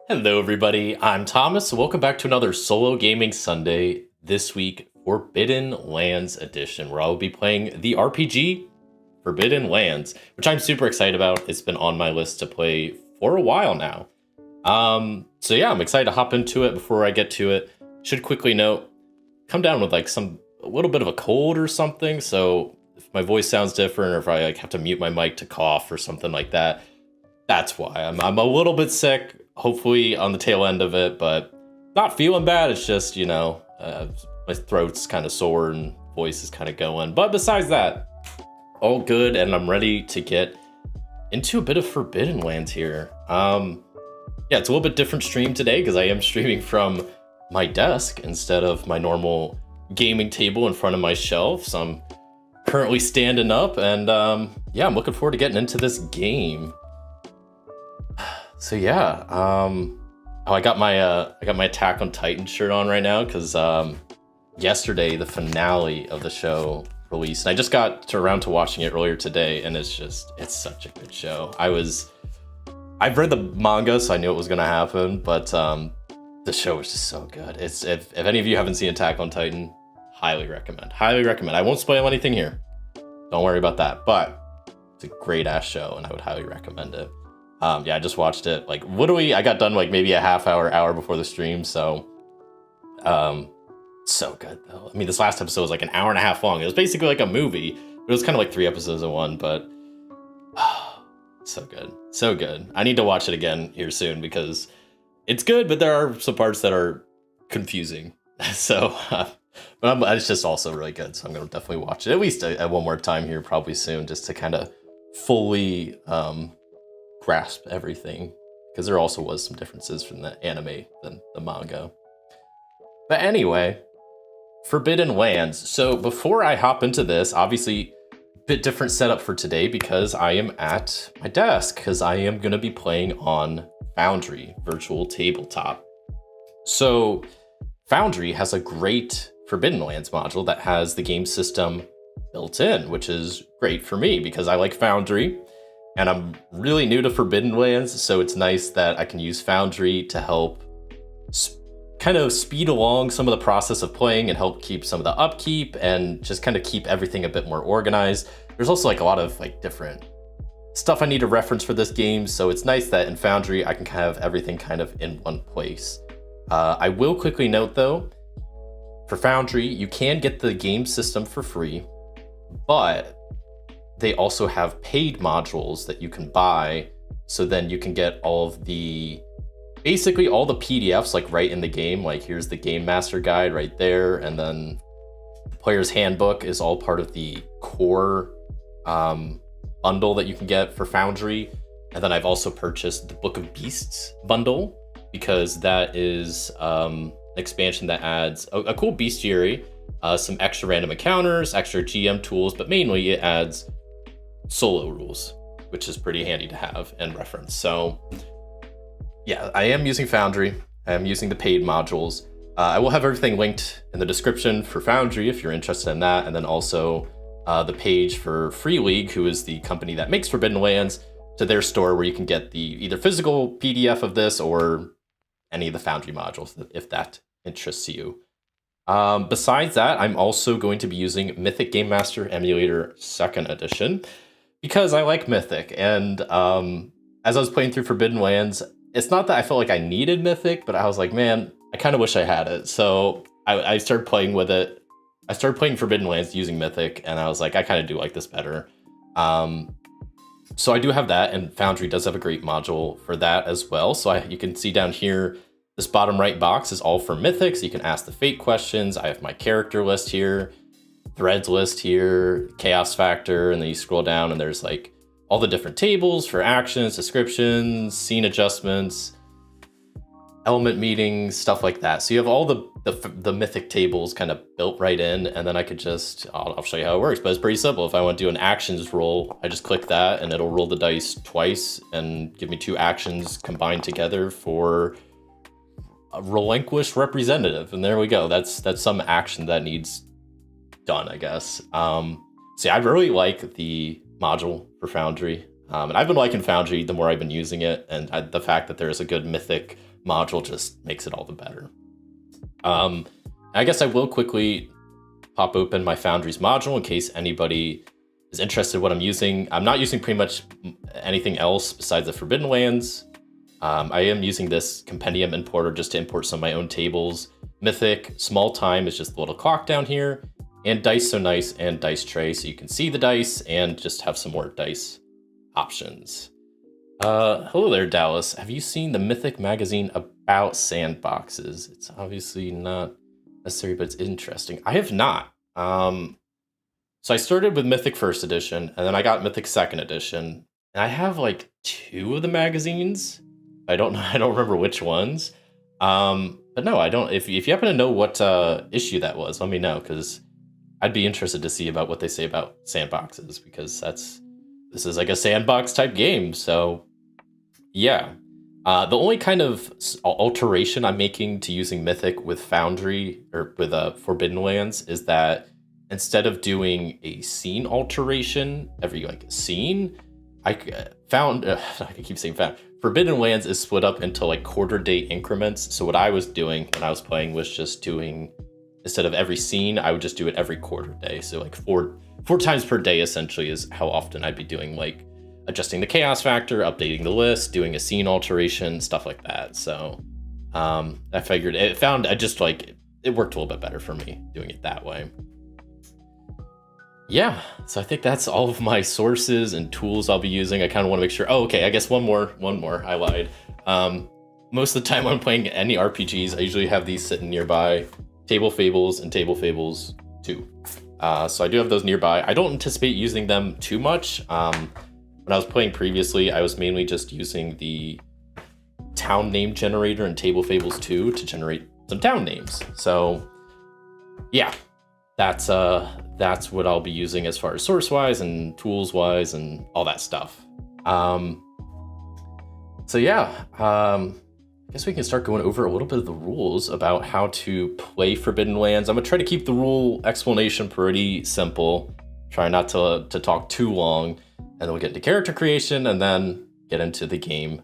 Hello everybody, I'm Thomas. Welcome back to another Solo Gaming Sunday. This week, Forbidden Lands edition, where I'll be playing the RPG Forbidden Lands, which I'm super excited about. It's been on my list to play for a while now. So yeah, I'm excited to hop into it. Before I get to it, should quickly note, come down with like a little bit of a cold or something, so if my voice sounds different or if I have to mute my mic to cough or something like that, that's why. I'm a little bit sick, hopefully on the tail end of it, but not feeling bad. It's just, my throat's kind of sore and voice is kind of going. But besides that, all good, and I'm ready to get into a bit of Forbidden Lands here. Yeah, it's a little bit different stream today because I am streaming from my desk instead of my normal gaming table in front of my shelf. So I'm currently standing up, and yeah, I'm looking forward to getting into this game. So yeah, I got my Attack on Titan shirt on right now because yesterday the finale of the show released, and I just got around to watching it earlier today, and it's such a good show. I've read the manga, so I knew it was gonna happen, but the show was just so good. If any of you haven't seen Attack on Titan, highly recommend. I won't spoil anything here, don't worry about that, but it's a great ass show, and I would highly recommend it. Yeah, I just watched it, like, literally, I got done, like, maybe a half hour before the stream, so, so good, though. I mean, this last episode was, like, an hour and a half long. It was basically like a movie, but it was kind of like 3 episodes in one, but, so good, so good. I need to watch it again here soon, because it's good, but there are some parts that are confusing, so, but it's just also really good, so I'm going to definitely watch it, at least at one more time here, probably soon, just to kind of fully, grasp everything, because there also was some differences from the anime than the manga. But anyway, Forbidden Lands. So before I hop into this, obviously a bit different setup for today because I am at my desk, because I am going to be playing on Foundry Virtual Tabletop. So Foundry has a great Forbidden Lands module that has the game system built in, which is great for me because I like Foundry. And I'm really new to Forbidden Lands, so it's nice that I can use Foundry to help kind of speed along some of the process of playing and help keep some of the upkeep and just kind of keep everything a bit more organized. There's also like a lot of like different stuff I need to reference for this game, so it's nice that in Foundry I can have everything kind of in one place. I will quickly note though, for Foundry, you can get the game system for free, but they also have paid modules that you can buy, so then you can get all of the basically all the PDFs like right in the game. Like here's the game master guide right there, and then the player's handbook is all part of the core bundle that you can get for Foundry. And then I've also purchased the Book of Beasts bundle, because that is an expansion that adds a cool bestiary, some extra random encounters, extra GM tools, but mainly it adds solo rules, which is pretty handy to have and reference. So yeah, I am using Foundry. I am using the paid modules. I will have everything linked in the description for Foundry if you're interested in that. And then also the page for Free League, who is the company that makes Forbidden Lands, to their store where you can get the either physical PDF of this or any of the Foundry modules, if that interests you. Besides that, I'm also going to be using Mythic Game Master Emulator 2nd Edition, because I like Mythic. And as I was playing through Forbidden Lands, it's not that I felt like I needed Mythic, but I was like, man, I kind of wish I had it. So I started playing with it. I started playing Forbidden Lands using Mythic, and I was like, I kind of do like this better. So I do have that, and Foundry does have a great module for that as well. So you can see down here, this bottom right box is all for Mythic, so you can ask the fate questions. I have my character list here, threads list here, chaos factor, and then you scroll down and there's like all the different tables for actions, descriptions, scene adjustments, element meetings, stuff like that. So you have all the Mythic tables kind of built right in, and then I could just, I'll show you how it works, but it's pretty simple. If I want to do an actions roll, I just click that and it'll roll the dice twice and give me 2 actions combined together for a relinquished representative. And there we go. That's some action that needs done, I guess. So yeah, I really like the module for Foundry. And I've been liking Foundry the more I've been using it, and the fact that there's a good Mythic module just makes it all the better. I guess I will quickly pop open my Foundry's module in case anybody is interested in what I'm using. I'm not using pretty much anything else besides the Forbidden Lands. I am using this compendium importer just to import some of my own tables. Mythic, small time is just the little clock down here, and Dice So Nice and Dice Tray, so you can see the dice and just have some more dice options. Hello there, Dallas. Have you seen the Mythic magazine about sandboxes? It's obviously not necessary, but it's interesting. I have not. So I started with Mythic 1st edition, and then I got Mythic 2nd edition, and I have like 2 of the magazines. I don't remember which ones. But no, I don't. If you happen to know what issue that was, let me know, because I'd be interested to see about what they say about sandboxes, because this is like a sandbox type game. So yeah. The only kind of alteration I'm making to using Mythic with Foundry or with Forbidden Lands is that instead of doing a scene alteration every like scene, I found I keep saying found. Forbidden Lands is split up into like quarter day increments. So what I was doing when I was playing was just doing, instead of every scene, I would just do it every quarter day. So like four times per day essentially is how often I'd be doing, like adjusting the chaos factor, updating the list, doing a scene alteration, stuff like that. So I figured it worked a little bit better for me doing it that way. Yeah, so I think that's all of my sources and tools I'll be using. I kind of want to make sure. Oh, okay, I guess one more. I lied. Most of the time when I'm playing any RPGs, I usually have these sitting nearby. Table Fables and Table Fables 2. So I do have those nearby. I don't anticipate using them too much. When I was playing previously, I was mainly just using the town name generator in Table Fables 2 to generate some town names. So yeah, that's what I'll be using as far as source-wise and tools-wise and all that stuff. So yeah, I guess we can start going over a little bit of the rules about how to play Forbidden Lands. I'm gonna try to keep the rule explanation pretty simple. Try not to talk too long, and then we'll get into character creation and then get into the game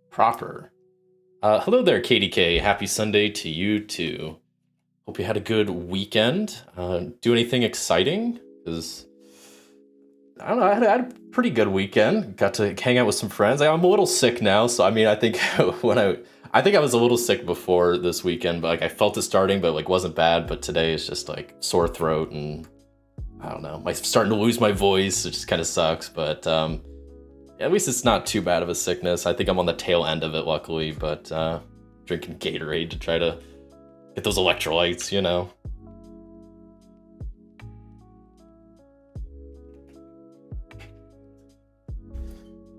proper. Hello there, KDK. Happy Sunday to you too. Hope you had a good weekend. Do anything exciting? Because I don't know, I had a pretty good weekend. Got to hang out with some friends. I'm a little sick now, so I mean, I think I think I was a little sick before this weekend, but like I felt it starting, but like wasn't bad. But today is just like sore throat and I don't know. I'm starting to lose my voice. It just kind of sucks, but At least it's not too bad of a sickness. I think I'm on the tail end of it, luckily, but drinking Gatorade to try to get those electrolytes, you know.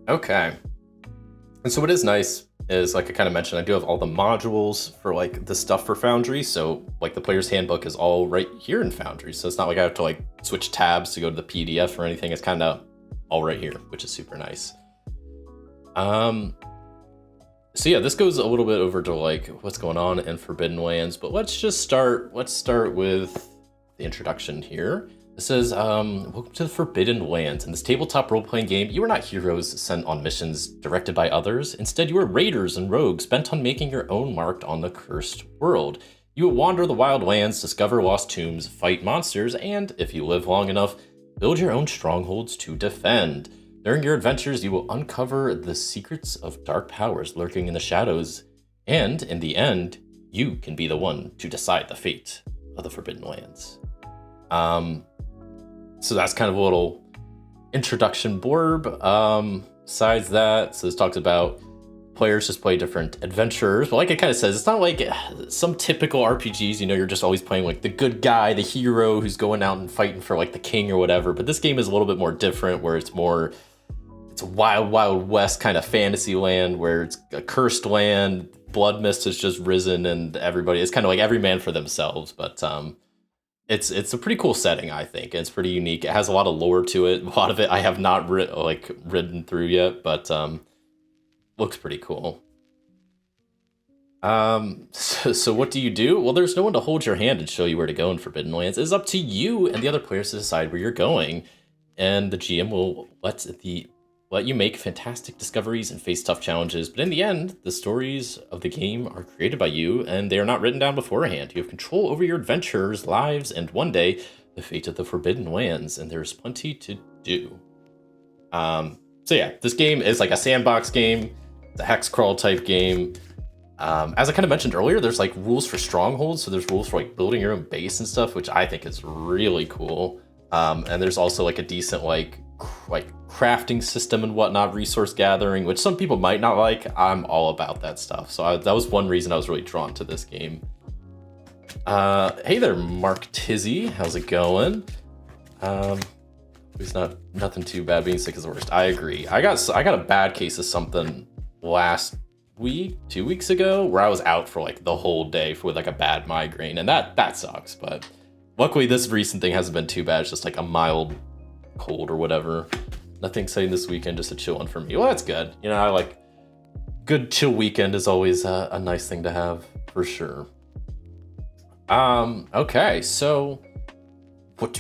Okay. And so what is nice is, like I kind of mentioned, I do have all the modules for like the stuff for Foundry. So like the player's handbook is all right here in Foundry. So it's not like I have to like switch tabs to go to the PDF or anything. It's kind of all right here, which is super nice. So yeah, this goes a little bit over to like what's going on in Forbidden Lands, but let's start with the introduction here. It says, welcome to the Forbidden Lands. In this tabletop role-playing game, you are not heroes sent on missions directed by others. Instead, you are raiders and rogues bent on making your own mark on the cursed world. You will wander the wild lands, discover lost tombs, fight monsters, and, if you live long enough, build your own strongholds to defend. During your adventures, you will uncover the secrets of dark powers lurking in the shadows, and, in the end, you can be the one to decide the fate of the Forbidden Lands. So that's kind of a little introduction blurb. Besides that, so this talks about players just play different adventures. But like it kind of says, it's not like some typical RPGs, you know, you're just always playing like the good guy, the hero who's going out and fighting for like the king or whatever. But this game is a little bit more different, where it's a wild, wild west kind of fantasy land where it's a cursed land. Blood mist has just risen and it's kind of like every man for themselves. But it's a pretty cool setting, I think. It's pretty unique. It has a lot of lore to it. A lot of it I have not ridden through yet, but looks pretty cool. So what do you do? Well, there's no one to hold your hand and show you where to go in Forbidden Lands. It's up to you and the other players to decide where you're going, and the GM will let you make fantastic discoveries and face tough challenges. But in the end, the stories of the game are created by you, and they are not written down beforehand. You have control over your adventures, lives, and one day, the fate of the Forbidden Lands, and there's plenty to do. So yeah, this game is like a sandbox game. It's a hex crawl type game. As I kind of mentioned earlier, there's like rules for strongholds, so there's rules for like building your own base and stuff, which I think is really cool. And there's also like a decent like crafting system and whatnot, resource gathering, which some people might not like. I'm all about that stuff. So that was one reason I was really drawn to this game. Hey there, Mark Tizzy. How's it going? It's nothing too bad. Being sick is the worst. I agree. I got a bad case of something last week, 2 weeks ago, where I was out for like the whole day with like a bad migraine, and that sucks. But luckily, this recent thing hasn't been too bad. It's just like a mild cold or whatever. Nothing exciting this weekend, just a chill one for me. Well, that's good. You know, I like good chill weekend is always a nice thing to have for sure. Okay, so what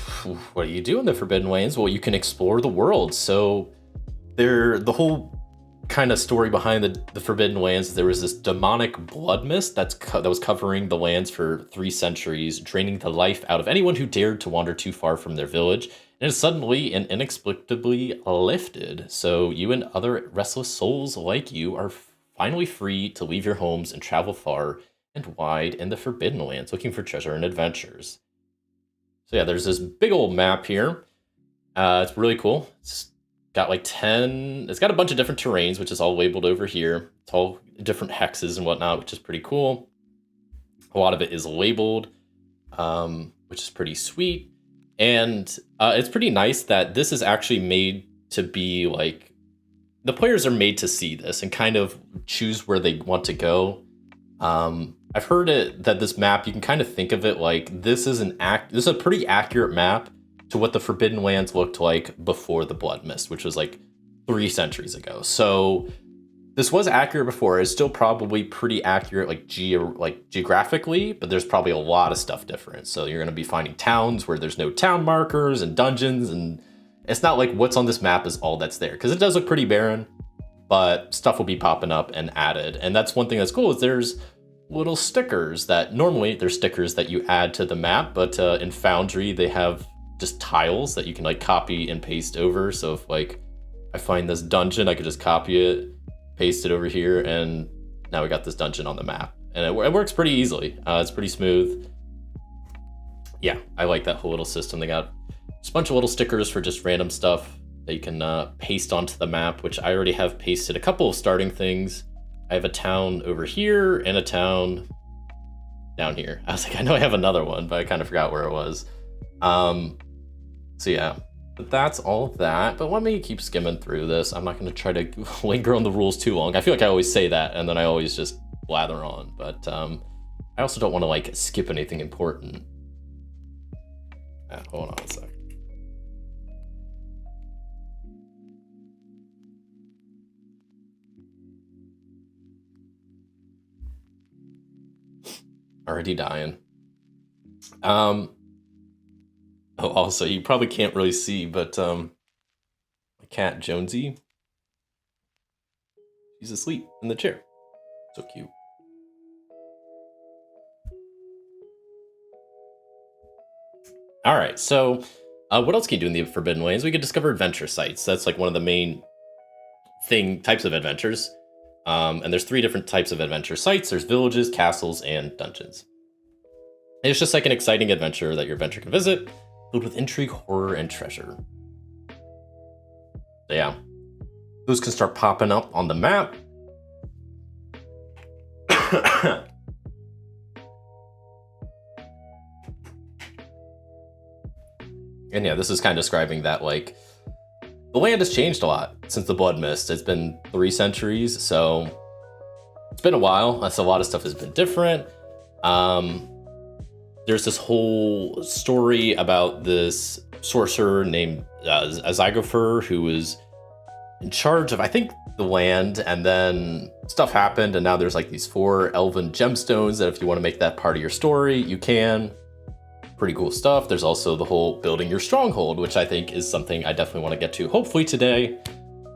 do you do in the Forbidden Lands? Well, you can explore the world. So the whole kind of story behind the Forbidden Lands, there was this demonic blood mist that was covering the lands for 3 centuries, draining the life out of anyone who dared to wander too far from their village. And it suddenly and inexplicably lifted. So you and other restless souls like you are finally free to leave your homes and travel far and wide in the Forbidden Lands, looking for treasure and adventures. So yeah, there's this big old map here. It's really cool. It's got like it's got a bunch of different terrains, which is all labeled over here. It's all different hexes and whatnot, which is pretty cool. A lot of it is labeled, which is pretty sweet. And it's pretty nice that this is actually made to be like, the players are made to see this and kind of choose where they want to go. I've heard that this map, you can kind of think of it like this is a pretty accurate map to what the Forbidden Lands looked like before the Blood Mist, which was like 3 centuries ago. So this was accurate before. It's still probably pretty accurate like geographically, but there's probably a lot of stuff different. So you're going to be finding towns where there's no town markers and dungeons, and it's not like what's on this map is all that's there, because it does look pretty barren, but stuff will be popping up and added. And that's one thing that's cool, is there's little stickers that normally they're stickers that you add to the map, but in Foundry they have just tiles that you can like copy and paste over. So if like I find this dungeon, I could just copy it, paste it over here, and now we got this dungeon on the map. And it works pretty easily. It's pretty smooth. Yeah, I like that whole little system. They got just a bunch of little stickers for just random stuff. that you can paste onto the map, which I already have pasted a couple of starting things. I have a town over here and a town down here. I was like, I know I have another one, but I kind of forgot where it was. So yeah, but that's all of that. But let me keep skimming through this. I'm not going to try to linger on the rules too long. I feel like I always say that, and then I always just blather on. But I also don't want to like skip anything important. Hold on a sec. Already dying. Oh, also, you probably can't really see, but my cat Jonesy, she's asleep in the chair. So cute. All right, so what else can you do in the Forbidden Lands? We could discover adventure sites. That's like one of the main types of adventures. And there's 3 different types of adventure sites. There's villages, castles, and dungeons. And it's just like an exciting adventure that your adventure can visit, filled with intrigue, horror, and treasure. So yeah, those can start popping up on the map. And yeah, this is kind of describing that, like, the land has changed a lot since the Blood Mist. It's been 3 centuries, so it's been a while. So a lot of stuff has been different. There's this whole story about this sorcerer named Azygopher, who was in charge of, I think, the land, and then stuff happened, and now there's like these 4 elven gemstones that if you want to make that part of your story, you can. Pretty cool stuff. There's also the whole building your stronghold, which I think is something I definitely want to get to, hopefully today.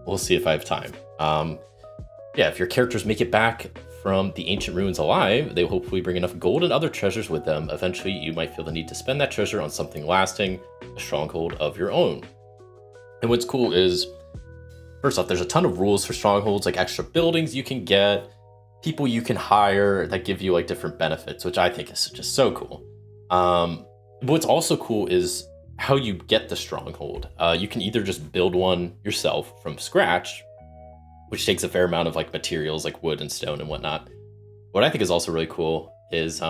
We'll see if I have time. Yeah, if your characters make it back from the ancient ruins alive, they will hopefully bring enough gold and other treasures with them. Eventually, you might feel the need to spend that treasure on something lasting, a stronghold of your own. And what's cool is, first off, there's a ton of rules for strongholds, like extra buildings you can get, people you can hire that give you like different benefits, which I think is just so cool. What's also cool is how you get the stronghold. You can either just build one yourself from scratch, which takes a fair amount of like materials like wood and stone and whatnot. What I think is also really cool is,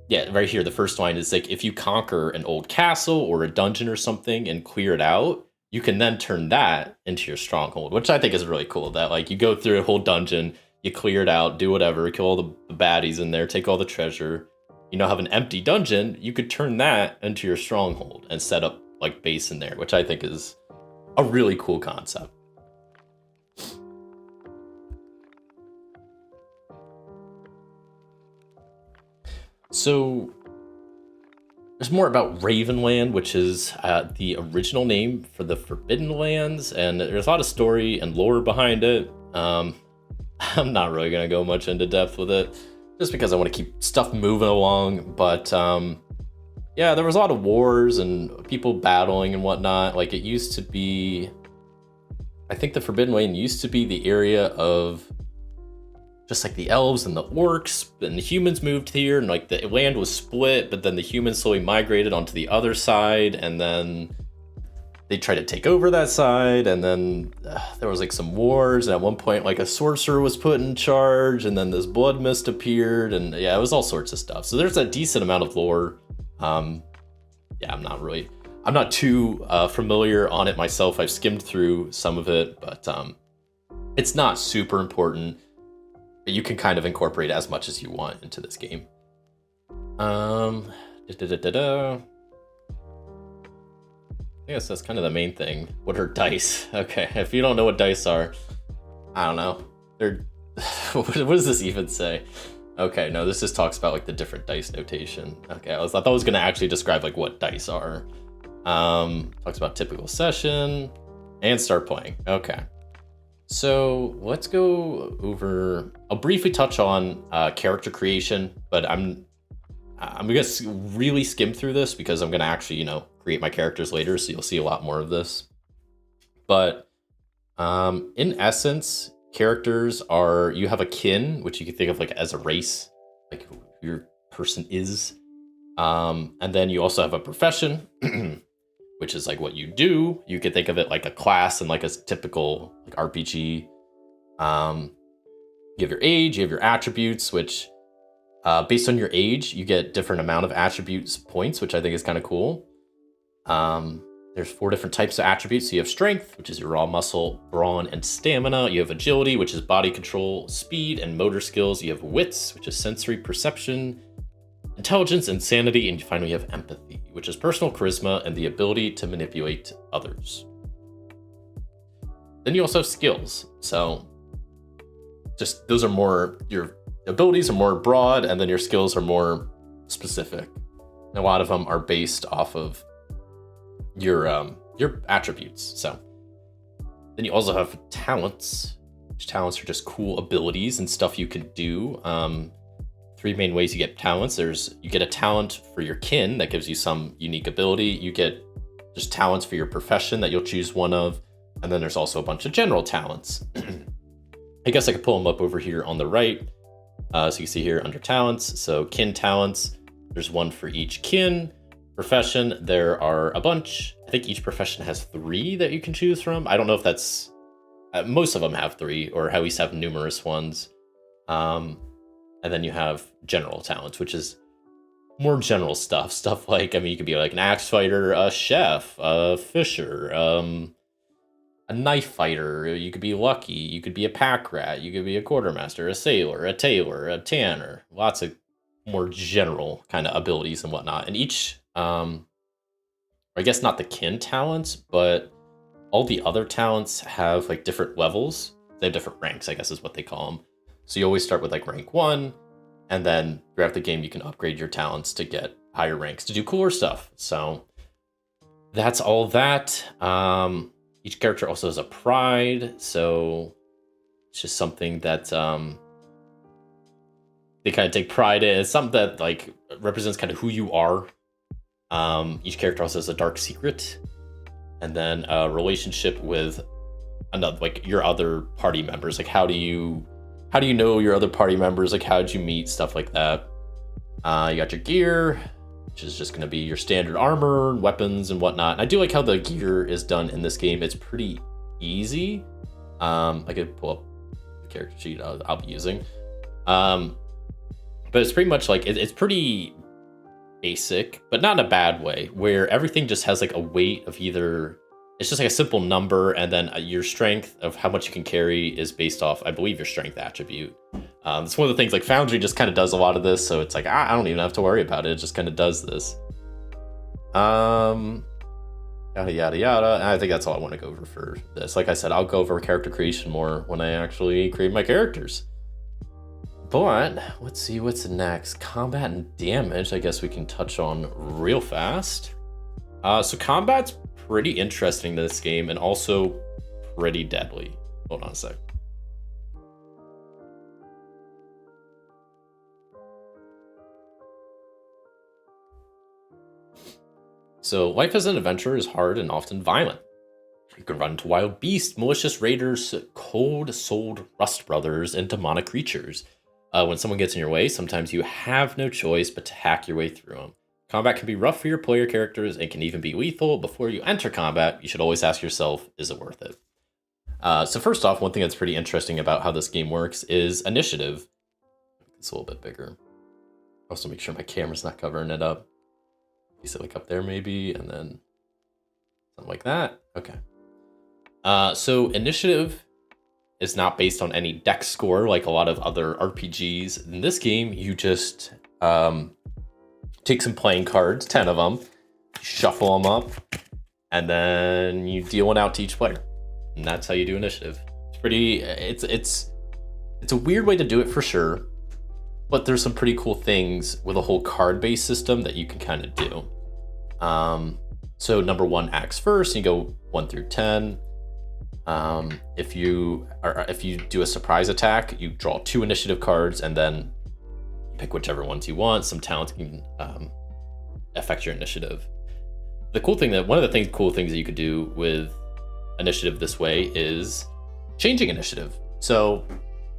yeah, right here, the first line is like, if you conquer an old castle or a dungeon or something and clear it out, you can then turn that into your stronghold, which I think is really cool. That like you go through a whole dungeon, you clear it out, do whatever, kill all the baddies in there, take all the treasure. You now have an empty dungeon, you could turn that into your stronghold and set up like base in there, which I think is a really cool concept. So there's more about Ravenland, which is the original name for the Forbidden Lands, and there's a lot of story and lore behind it. I'm not really going to go much into depth with it, just because I want to keep stuff moving along. But yeah, there was a lot of wars and people battling and whatnot. Like, it used to be, I think the Forbidden Land used to be the area of just like the elves and the orcs, and the humans moved here, and like the land was split, but then the humans slowly migrated onto the other side, and then they tried to take over that side, and then there was like some wars, and at one point like a sorcerer was put in charge, and then this blood mist appeared, and yeah, it was all sorts of stuff. So there's a decent amount of lore. Yeah, I'm not too familiar on it myself. I've skimmed through some of it, but it's not super important. You can kind of incorporate as much as you want into this game. I guess that's kind of the main thing. What are dice? Okay, if you don't know what dice are, I don't know. They're what does this even say? Okay, no, this just talks about like the different dice notation. Okay, I thought it was gonna actually describe like what dice are. Talks about typical session and start playing. Okay. So let's go over, I'll briefly touch on character creation, but I'm gonna really skim through this because I'm gonna actually, create my characters later, so you'll see a lot more of this. But in essence, characters are, you have a kin, which you can think of like as a race, like who your person is. And then you also have a profession. which is like what you do. You could think of it like a class and like a typical like RPG. You have your age, you have your attributes, which based on your age, you get different amount of attributes points, which I think is kind of cool. There's 4 different types of attributes. So you have strength, which is your raw muscle, brawn, and stamina. You have agility, which is body control, speed, and motor skills. You have wits, which is sensory perception, intelligence, and sanity. And finally, you have empathy, which is personal charisma and the ability to manipulate others. Then you also have skills. So just those are more, your abilities are more broad, and then your skills are more specific. And a lot of them are based off of your attributes. So then you also have talents, which talents are just cool abilities and stuff you can do. 3 main ways you get talents. You get a talent for your kin that gives you some unique ability. You get just talents for your profession that you'll choose one of. And then there's also a bunch of general talents. I guess I could pull them up over here on the right. So you can see here under talents. So kin talents, there's 1 for each kin. Profession, there are a bunch. I think each profession has 3 that you can choose from. I don't know if that's, most of them have 3, or at least have numerous ones. And then you have general talents, which is more general stuff like, I mean, you could be like an axe fighter, a chef, a fisher, a knife fighter. You could be lucky, you could be a pack rat, you could be a quartermaster, a sailor, a tailor, a tanner. Lots of more general kind of abilities and whatnot. And each I guess not the kin talents, but all the other talents have like different levels. They have different ranks, I guess is what they call them. So you always start with like rank 1, and then throughout the game you can upgrade your talents to get higher ranks to do cooler stuff. So that's all that. Each character also has a pride, so it's just something that they kind of take pride in. It's something that like represents kind of who you are. Each character also has a dark secret, and then a relationship with another, like your other party members. Like how do you know your other party members? Like how did you meet? Stuff like that. You got your gear, which is just going to be your standard armor, weapons, and whatnot. And I do like how the gear is done in this game. It's pretty easy. I could pull up the character sheet I'll be using. But it's pretty much like it's pretty basic, but not in a bad way, where everything just has like a weight of either, it's just like a simple number, and then your strength of how much you can carry is based off, I believe, your strength attribute. It's one of the things like Foundry just kind of does a lot of this, so it's like I don't even have to worry about it. It just kind of does this. Yada yada yada. And I think that's all I want to go over for this. Like I said, I'll go over character creation more when I actually create my characters. But let's see what's next. Combat and damage, I guess we can touch on real fast. So combat's pretty interesting in this game, and also pretty deadly. Hold on a sec. So life as an adventurer is hard and often violent. You can run into wild beasts, malicious raiders, cold-souled rust brothers, and demonic creatures. When someone gets in your way, sometimes you have no choice but to hack your way through them. Combat can be rough for your player characters and can even be lethal. Before you enter combat, you should always ask yourself, is it worth it? So first off, one thing that's pretty interesting about how this game works is initiative. It's a little bit bigger. Also make sure my camera's not covering it up. You sit like up there maybe, and then something like that. Okay. So initiative is not based on any dex score like a lot of other RPGs. In this game, you just take some playing cards, 10 of them, shuffle them up, and then you deal one out to each player. And that's how you do initiative. It's pretty, it's a weird way to do it for sure, but there's some pretty cool things with a whole card-based system that you can kind of do. So number 1 acts first, and you go 1 through 10. If you do a surprise attack, you draw 2 initiative cards and then pick whichever ones you want. Some talents can affect your initiative. The cool thing that one of the cool things that you could do with initiative this way is changing initiative. So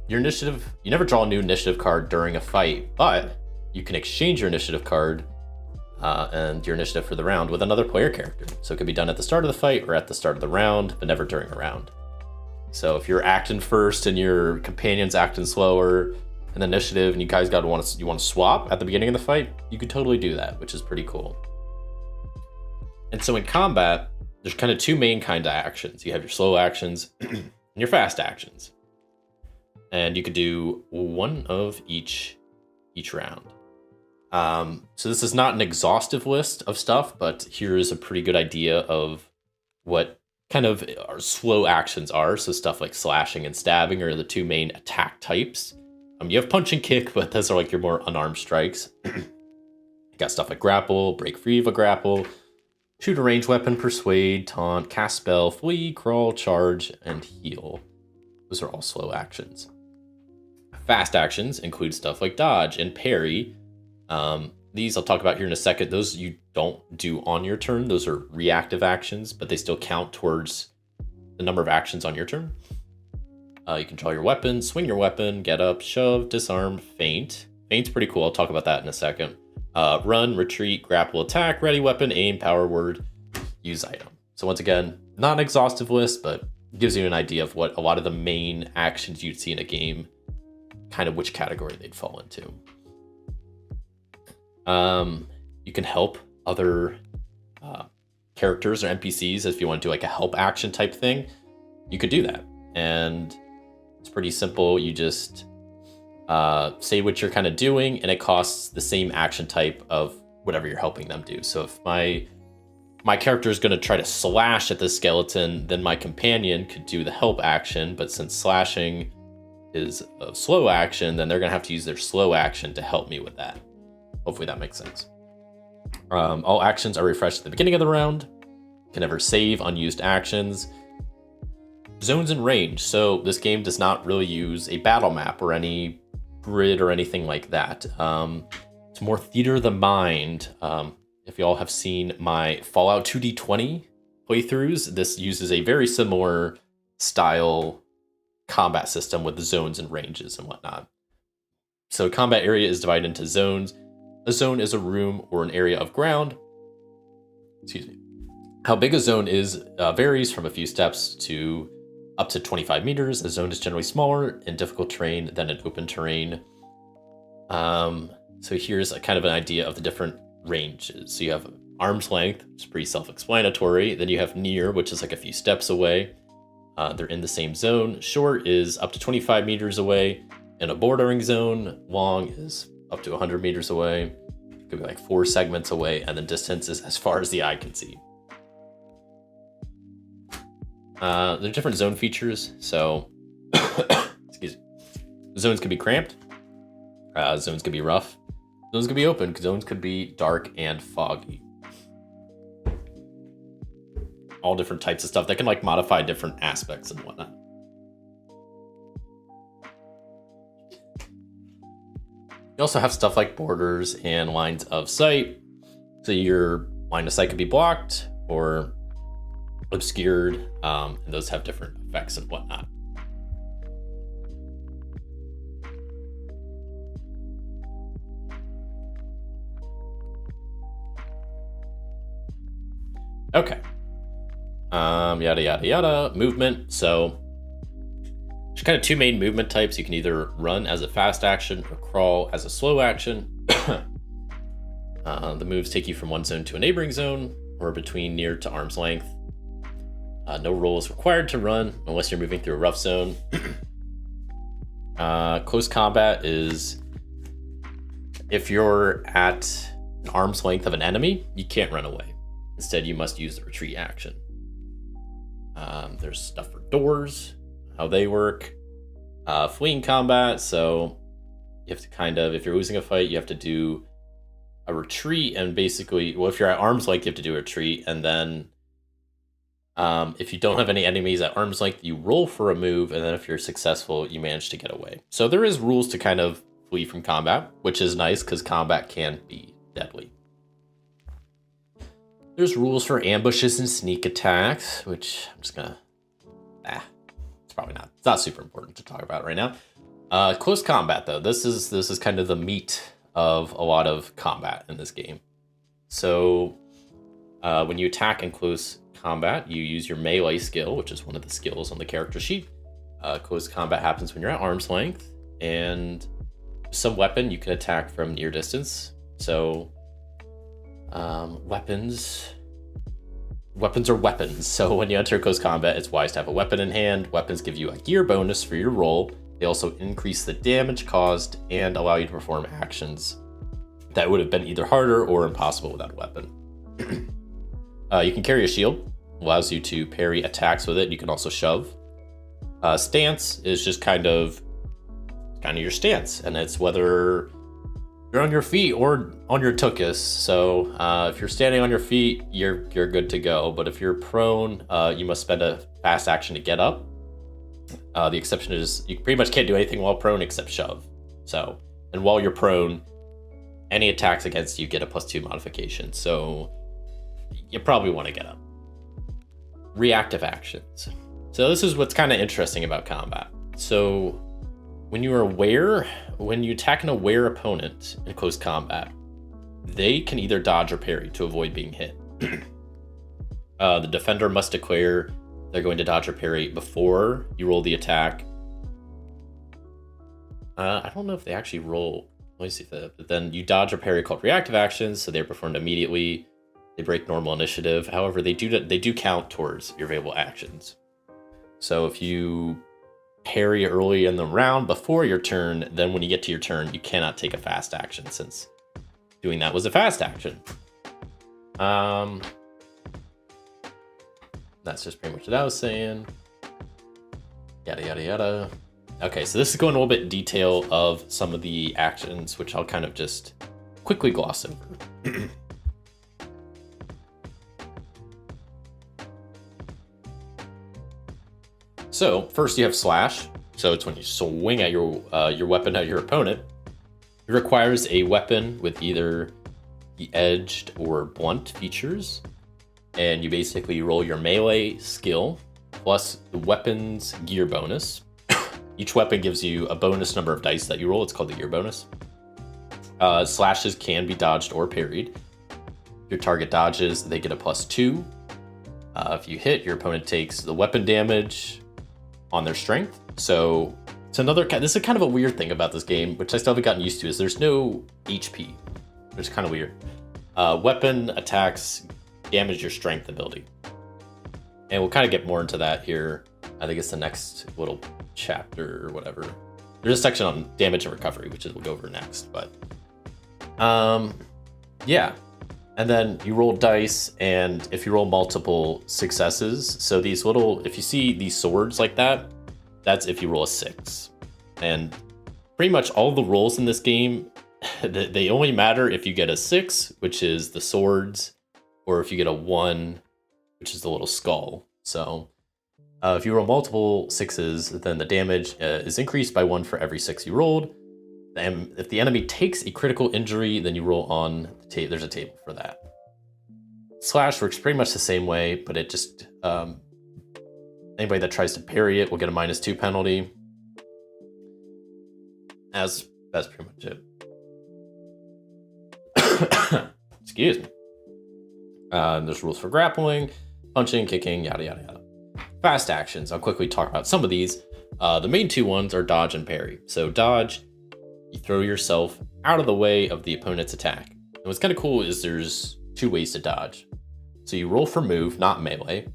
your initiative, you never draw a new initiative card during a fight, but you can exchange your initiative card and your initiative for the round with another player character. So it could be done at the start of the fight or at the start of the round, but never during a round. So if you're acting first and your companion's acting slower in the initiative, and you guys you want to swap at the beginning of the fight, you could totally do that, which is pretty cool. And so in combat, there's kind of two main kinds of actions. You have your slow actions and your fast actions. And you could do one of each round. So this is not an exhaustive list of stuff, but here is a pretty good idea of what kind of our slow actions are. So stuff like slashing and stabbing are the two main attack types. You have punch and kick, but those are like your more unarmed strikes. You got stuff like grapple, break free of a grapple, shoot a ranged weapon, persuade, taunt, cast spell, flee, crawl, charge, and heal. Those are all slow actions. Fast actions include stuff like dodge and parry. These I'll talk about here in a second. Those you don't do on your turn. Those are reactive actions, but they still count towards the number of actions on your turn. You can draw your weapon, swing your weapon, get up, shove, disarm, feint. Feint's pretty cool. I'll talk about that in a second. Run, retreat, grapple, attack, ready weapon, aim, power word, use item. So once again, not an exhaustive list, but gives you an idea of what a lot of the main actions you'd see in a game, kind of which category they'd fall into. You can help other characters or NPCs if you want to do like a help action type thing. You could do that, and it's pretty simple. You just say what you're kind of doing, and it costs the same action type of whatever you're helping them do. So if my character is going to try to slash at the skeleton, then my companion could do the help action. But since slashing is a slow action, then they're going to have to use their slow action to help me with that. Hopefully that makes sense. All actions are refreshed at the beginning of the round. You can never save unused actions. Zones and range. So this game does not really use a battle map or any grid or anything like that. It's more theater of the mind. If y'all have seen my Fallout 2D20 playthroughs, this uses a very similar style combat system with the zones and ranges and whatnot. So combat area is divided into zones. A zone is a room or an area of ground. Excuse me. How big a zone is varies from a few steps to up to 25 meters. A zone is generally smaller in difficult terrain than an open terrain. So here's a kind of an idea of the different ranges. So you have arm's length, which is pretty self-explanatory. Then you have near, which is like a few steps away. They're in the same zone. Short is up to 25 meters away. In a bordering zone, long is up to 100 meters away. It could be like 4 segments away, and then distance is as far as the eye can see. There are different zone features. So, excuse me. Zones can be cramped. Zones can be rough. Zones can be open. Zones could be dark and foggy. All different types of stuff that can like modify different aspects and whatnot. You also have stuff like borders and lines of sight. So your line of sight could be blocked or obscured, and those have different effects and whatnot. Okay. Yada, yada, yada. Movement. So there's kind of two main movement types. You can either run as a fast action or crawl as a slow action. The moves take you from one zone to a neighboring zone or between near to arm's length. No roll is required to run unless you're moving through a rough zone. Close combat is if you're at an arm's length of an enemy, you can't run away. Instead, you must use the retreat action. There's stuff for doors, how they work. Fleeing combat, so you have to kind of, if you're losing a fight, you have to do a retreat, and basically, well, if you're at arm's length, you have to do a retreat, and then if you don't have any enemies at arm's length, you roll for a move, and then if you're successful, you manage to get away. So there is rules to kind of flee from combat, which is nice because combat can be deadly. There's rules for ambushes and sneak attacks, which I'm just gonna, it's not super important to talk about right now. Close combat though, this is kind of the meat of a lot of combat in this game. So when you attack in close combat, you use your melee skill, which is one of the skills on the character sheet. Close combat happens when you're at arm's length, and some weapon you can attack from near distance. So weapons are weapons. So when you enter close combat, it's wise to have a weapon in hand. Weapons give you a gear bonus for your roll. They also increase the damage caused and allow you to perform actions that would have been either harder or impossible without a weapon. You can carry a shield, allows you to parry attacks with it. You can also shove. Stance is just kind of your stance, and it's whether you're on your feet or on your tuchus. So if you're standing on your feet, you're good to go. But if you're prone, you must spend a fast action to get up. The exception is you pretty much can't do anything while prone except shove. So, and while you're prone, any attacks against you get a +2 modification. So you probably want to get up. Reactive actions. So this is what's kind of interesting about combat. So when you attack an aware opponent in close combat, they can either dodge or parry to avoid being hit. The defender must declare they're going to dodge or parry before you roll the attack. I don't know if they actually roll. Let me see if but then you dodge or parry called reactive actions, so they're performed immediately. They break normal initiative. However, they do count towards your available actions. So if you parry early in the round before your turn, then when you get to your turn, you cannot take a fast action, since doing that was a fast action. That's just pretty much what I was saying. Yada, yada, yada. Okay, so this is going a little bit in detail of some of the actions, which I'll kind of just quickly gloss over. So first you have slash. So it's when you swing at your weapon at your opponent. It requires a weapon with either the edged or blunt features. And you basically roll your melee skill plus the weapon's gear bonus. Each weapon gives you a bonus number of dice that you roll. It's called the gear bonus. Slashes can be dodged or parried. If your target dodges, they get a +2. If you hit, your opponent takes the weapon damage on their strength. So it's this is kind of a weird thing about this game, which I still haven't gotten used to, is there's no HP, which is kind of weird. Weapon attacks damage your strength ability. And we'll kind of get more into that here. I think it's the next little chapter or whatever. There's a section on damage and recovery, which we'll go over next. But yeah. And then you roll dice, and if you roll multiple successes, so these little, if you see these swords like that, that's if you roll a 6. And pretty much all the rolls in this game, they only matter if you get a 6, which is the swords, or if you get a 1, which is the little skull. So if you roll multiple 6s, then the damage is increased by 1 for every 6 you rolled. And if the enemy takes a critical injury, then you roll on the table. There's a table for that. Slash works pretty much the same way, but it just anybody that tries to parry it will get a -2 penalty. That's pretty much it. Excuse me. There's rules for grappling, punching, kicking, yada, yada, yada. Fast actions. I'll quickly talk about some of these. The main two ones are dodge and parry. So dodge, you throw yourself out of the way of the opponent's attack. And what's kind of cool is there's 2 ways to dodge. So you roll for move, not melee,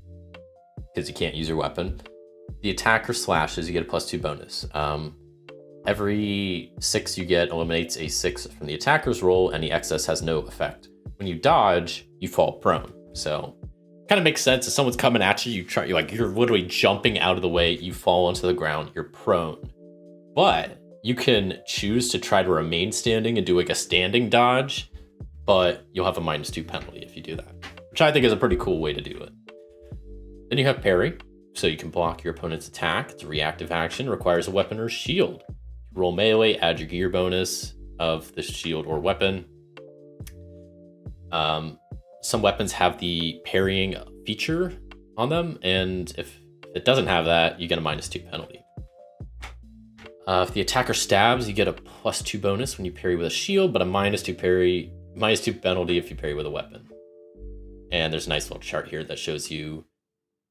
because you can't use your weapon. The attacker slashes, you get a +2 bonus. Every 6 you get eliminates a 6 from the attacker's roll. Any excess has no effect. When you dodge, you fall prone. So kind of makes sense. If someone's coming at you, you're literally jumping out of the way, you fall onto the ground, you're prone. But you can choose to try to remain standing and do like a standing dodge, but you'll have a -2 penalty if you do that, which I think is a pretty cool way to do it. Then you have parry. So you can block your opponent's attack. It's a reactive action, requires a weapon or shield. You roll melee, add your gear bonus of the shield or weapon. Some weapons have the parrying feature on them, and if it doesn't have that, you get a -2 penalty. If the attacker stabs, you get a +2 bonus when you parry with a shield, but a -2 parry -2 penalty if you parry with a weapon. And there's a nice little chart here that shows you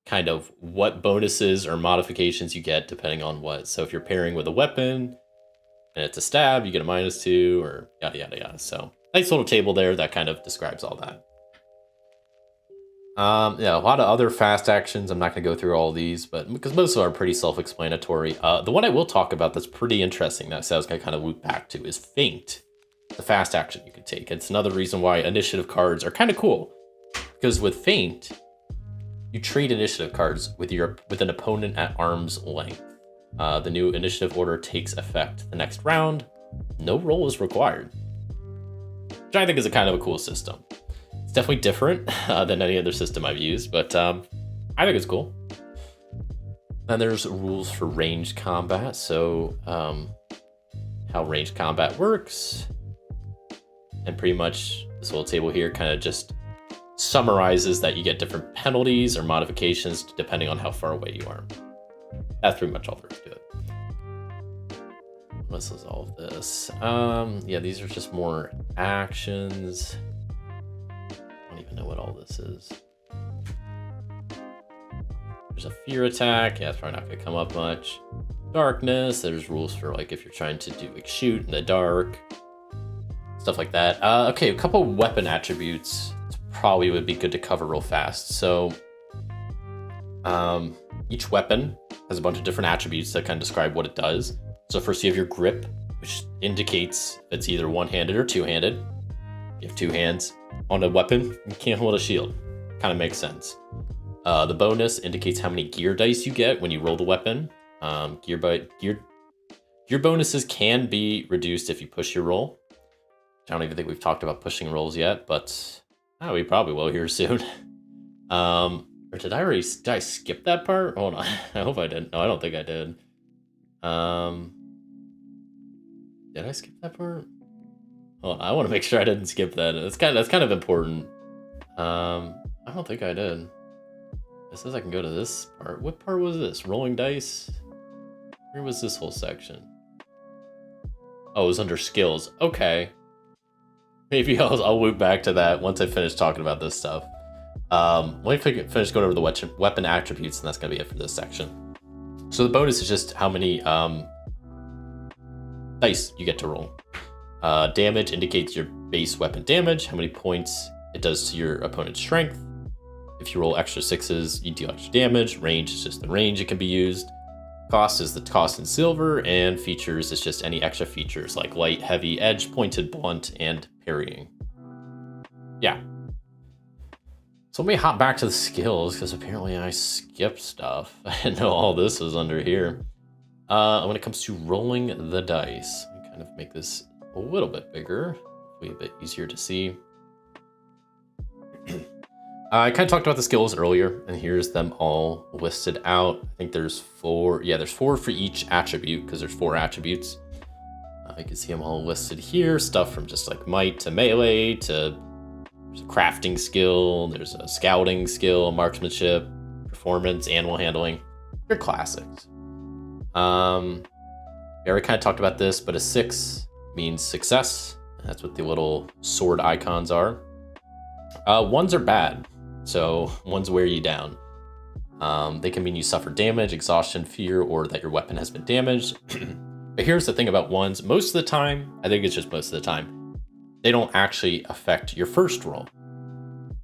kind of what bonuses or modifications you get depending on what. So if you're pairing with a weapon and it's a stab, you get a -2 or yada, yada, yada. So nice little table there that kind of describes all that. Yeah, a lot of other fast actions. I'm not going to go through all these, but because most of them are pretty self-explanatory. The one I will talk about that's pretty interesting that I was going to kind of loop back to is Feint, the fast action you can take. It's another reason why initiative cards are kind of cool, because with Feint, you trade initiative cards with an opponent at arm's length. The new initiative order takes effect the next round. No roll is required, which I think is a kind of a cool system. It's definitely different than any other system I've used, but I think it's cool. Then there's rules for ranged combat. So how ranged combat works. And pretty much this little table here kind of just summarizes that you get different penalties or modifications depending on how far away you are. That's pretty much all there is to it. Let's resolve this. Yeah, these are just more actions. I don't even know what all this is. There's a fear attack. Yeah, it's probably not going to come up much. Darkness. There's rules for like if you're trying to do like shoot in the dark, stuff like that. Okay, a couple weapon attributes probably would be good to cover real fast. So each weapon has a bunch of different attributes that kind of describe what it does. So first you have your grip, which indicates it's either one-handed or two-handed. You have two hands on a weapon, you can't hold a shield. Kind of makes sense. The bonus indicates how many gear dice you get when you roll the weapon. Gear bonuses can be reduced if you push your roll. I don't even think we've talked about pushing rolls yet, but we probably will here soon. Or did I skip that part? Hold on. I hope I didn't. No, I don't think I did. Did I skip that part? Hold on, I want to make sure I didn't skip that. That's kind of important. I don't think I did. It says I can go to this part. What part was this? Rolling dice? Where was this whole section? Oh, it was under skills. Okay. Maybe I'll loop back to that once I finish talking about this stuff. Let me finish going over the weapon attributes, and that's going to be it for this section. So the bonus is just how many dice you get to roll. Damage indicates your base weapon damage, how many points it does to your opponent's strength. If you roll extra sixes, you deal extra damage. Range is just the range it can be used. Cost is the cost in silver, and features is just any extra features like light, heavy, edge, pointed, blunt, and parrying. Yeah. So let me hop back to the skills, because apparently I skipped stuff. I didn't know all this was under here. When it comes to rolling the dice, let me kind of make this a little bit bigger, hopefully a bit easier to see. I kind of talked about the skills earlier, and here's them all listed out. I think there's 4. Yeah, there's 4 for each attribute, because there's 4 attributes. You can see them all listed here. Stuff from just like might to melee to there's a crafting skill. There's a scouting skill, marksmanship, performance, animal handling. They're classics. We already kind of talked about this, but a 6 means success. That's what the little sword icons are. 1s are bad. So 1s wear you down. They can mean you suffer damage, exhaustion, fear, or that your weapon has been damaged. But here's the thing about 1s. Most of the time, I think it's just most of the time, they don't actually affect your first roll.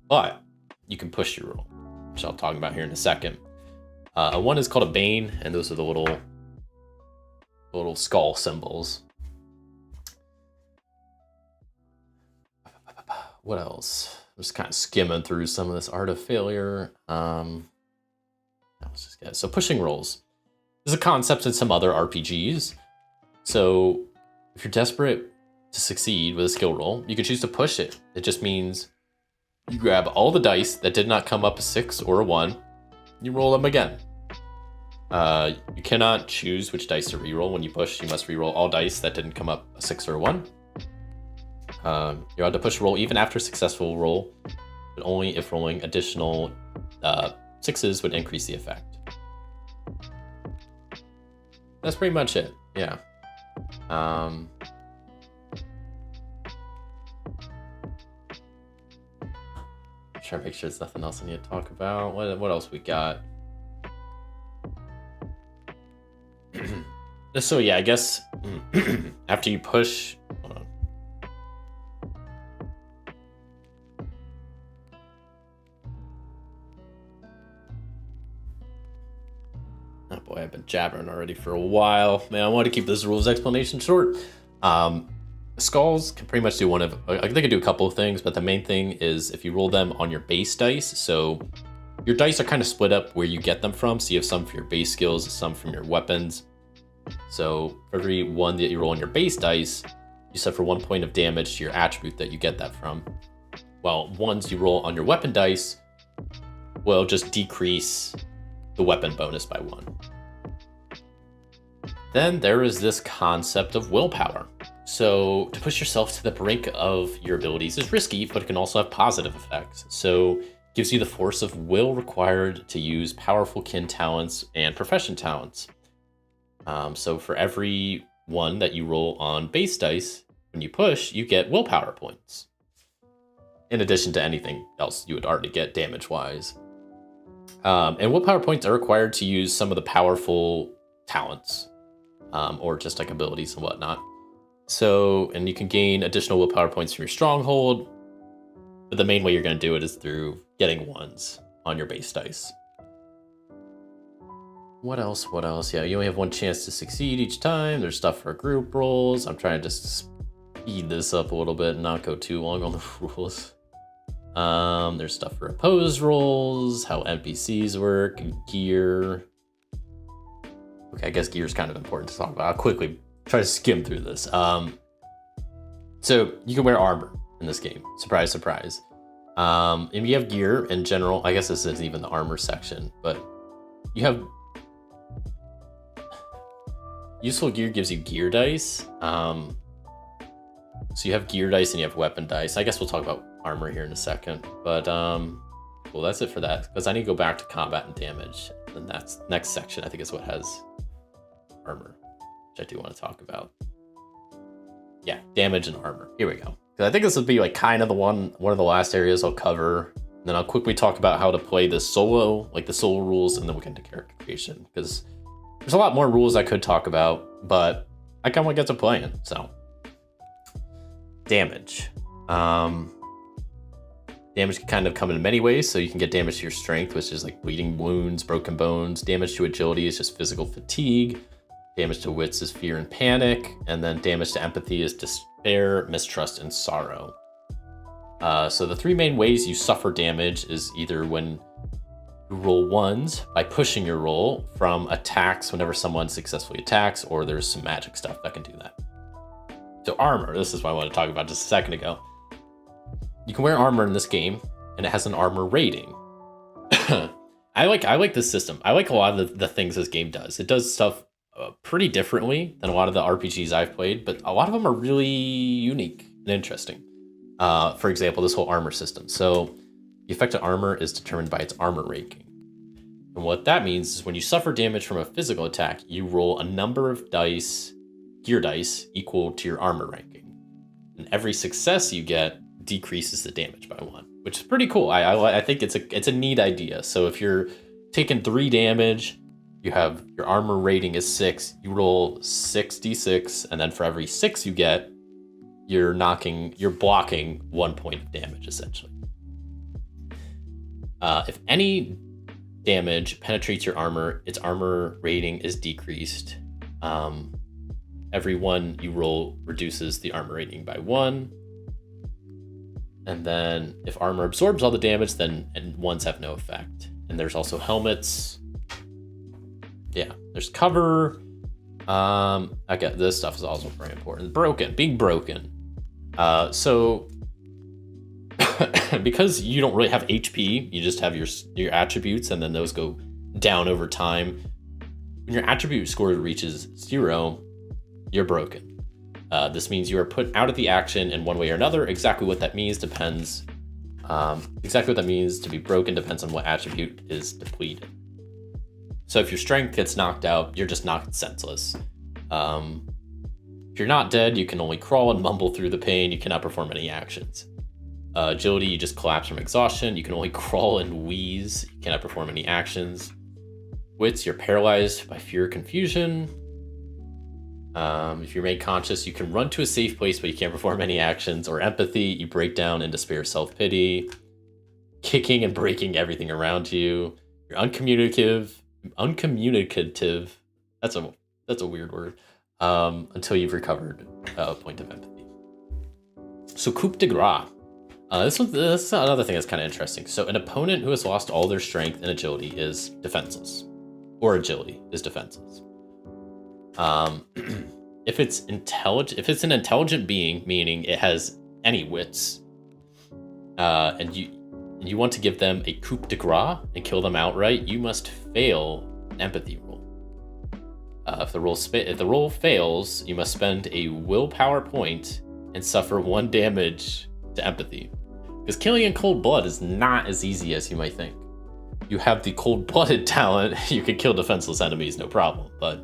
But you can push your roll, which I'll talk about here in a second. A 1 is called a Bane, and those are the little skull symbols. What else? I'm just kind of skimming through some of this Art of Failure. So pushing rolls is a concept in some other RPGs. So if you're desperate to succeed with a skill roll, you can choose to push it. It just means you grab all the dice that did not come up a 6 or a 1, you roll them again. You cannot choose which dice to reroll when you push. You must reroll all dice that didn't come up a 6 or a 1. You're allowed to push roll even after a successful roll, but only if rolling additional 6s would increase the effect. That's pretty much it. Yeah. trying to make sure there's nothing else I need to talk about. What else we got? So yeah, I guess after you push, hold on. Oh boy, I've been jabbering already for a while. Man, I want to keep this rules explanation short. Skulls can pretty much do they can do a couple of things, but the main thing is if you roll them on your base dice. So your dice are kind of split up where you get them from. So you have some for your base skills, some from your weapons. So for every one that you roll on your base dice, you suffer 1 point of damage to your attribute that you get that from. While ones you roll on your weapon dice will just decrease the weapon bonus by 1. Then there is this concept of willpower. So to push yourself to the brink of your abilities is risky, but it can also have positive effects. So it gives you the force of will required to use powerful kin talents and profession talents. So for every one that you roll on base dice, when you push, you get willpower points. In addition to anything else you would already get damage-wise. And willpower points are required to use some of the powerful talents, or just like abilities and whatnot. So, and you can gain additional willpower points from your stronghold, but the main way you're going to do it is through getting ones on your base dice. What else? Yeah, you only have one chance to succeed each time. There's stuff for group rolls. I'm trying to just speed this up a little bit and not go too long on the rules. There's stuff for opposed rolls, how NPCs work, gear. Okay, I guess gear is kind of important to talk about. I'll quickly try to skim through this. So you can wear armor in this game. Surprise, surprise. And you have gear in general. I guess this isn't even the armor section, but you have useful gear gives you gear dice. So you have gear dice and you have weapon dice. I guess we'll talk about armor here in a second, but well, that's it for that, because I need to go back to combat and damage. And that's next section, I think, is what has armor, which I do want to talk about. Yeah, damage and armor. Here we go. I think this would be like kind of one of the last areas I'll cover. And then I'll quickly talk about how to play this solo, like the solo rules, and then we'll get into character creation, because there's a lot more rules I could talk about, but I kind of want to get to playing. So damage. Damage can kind of come in many ways. So you can get damage to your strength, which is like bleeding wounds, broken bones. Damage to agility is just physical fatigue. Damage to wits is fear and panic. And then damage to empathy is despair, mistrust, and sorrow. So the three main ways you suffer damage is either when you roll ones by pushing your roll from attacks whenever someone successfully attacks, or there's some magic stuff that can do that. So armor, this is what I wanted to talk about just a second ago. You can wear armor in this game, and it has an armor rating. I like this system. I like a lot of the things this game does. It does stuff pretty differently than a lot of the RPGs I've played, but a lot of them are really unique and interesting. For example, this whole armor system. So the effect of armor is determined by its armor rating. And what that means is when you suffer damage from a physical attack, you roll a number of dice, gear dice, equal to your armor ranking. And every success you get decreases the damage by 1, which is pretty cool. I think it's a neat idea. So if you're taking 3 damage, you have your armor rating is 6, you roll 6d6, and then for every 6 you get, you're blocking 1 point of damage essentially. If any damage penetrates your armor, its armor rating is decreased. Every one you roll reduces the armor rating by 1. And then if armor absorbs all the damage, then ones have no effect. And there's also helmets. Yeah, there's cover. This stuff is also very important. Being broken. So because you don't really have HP, you just have your attributes, and then those go down over time. When your attribute score reaches 0, you're broken. This means you are put out of the action in one way or another. Exactly what that means depends. Exactly what that means to be broken depends on what attribute is depleted. So if your strength gets knocked out, you're just knocked senseless. If you're not dead, you can only crawl and mumble through the pain. You cannot perform any actions. Agility, you just collapse from exhaustion. You can only crawl and wheeze. You cannot perform any actions. Wits, you're paralyzed by fear or confusion. If you're made conscious, you can run to a safe place, but you can't perform any actions. Or empathy, you break down in despair, self-pity, kicking and breaking everything around you. You're uncommunicative. That's a weird word. Until you've recovered a point of empathy. So coup de grace. This is another thing that's kind of interesting. So an opponent who has lost all their strength and agility is defenseless, or agility is defenseless. If it's an intelligent being, meaning it has any wits, and you want to give them a coup de grace and kill them outright, you must fail an empathy roll. If the roll fails, you must spend a willpower point and suffer 1 damage to empathy. Because killing in cold blood is not as easy as you might think. You have the cold-blooded talent, you can kill defenseless enemies, no problem. But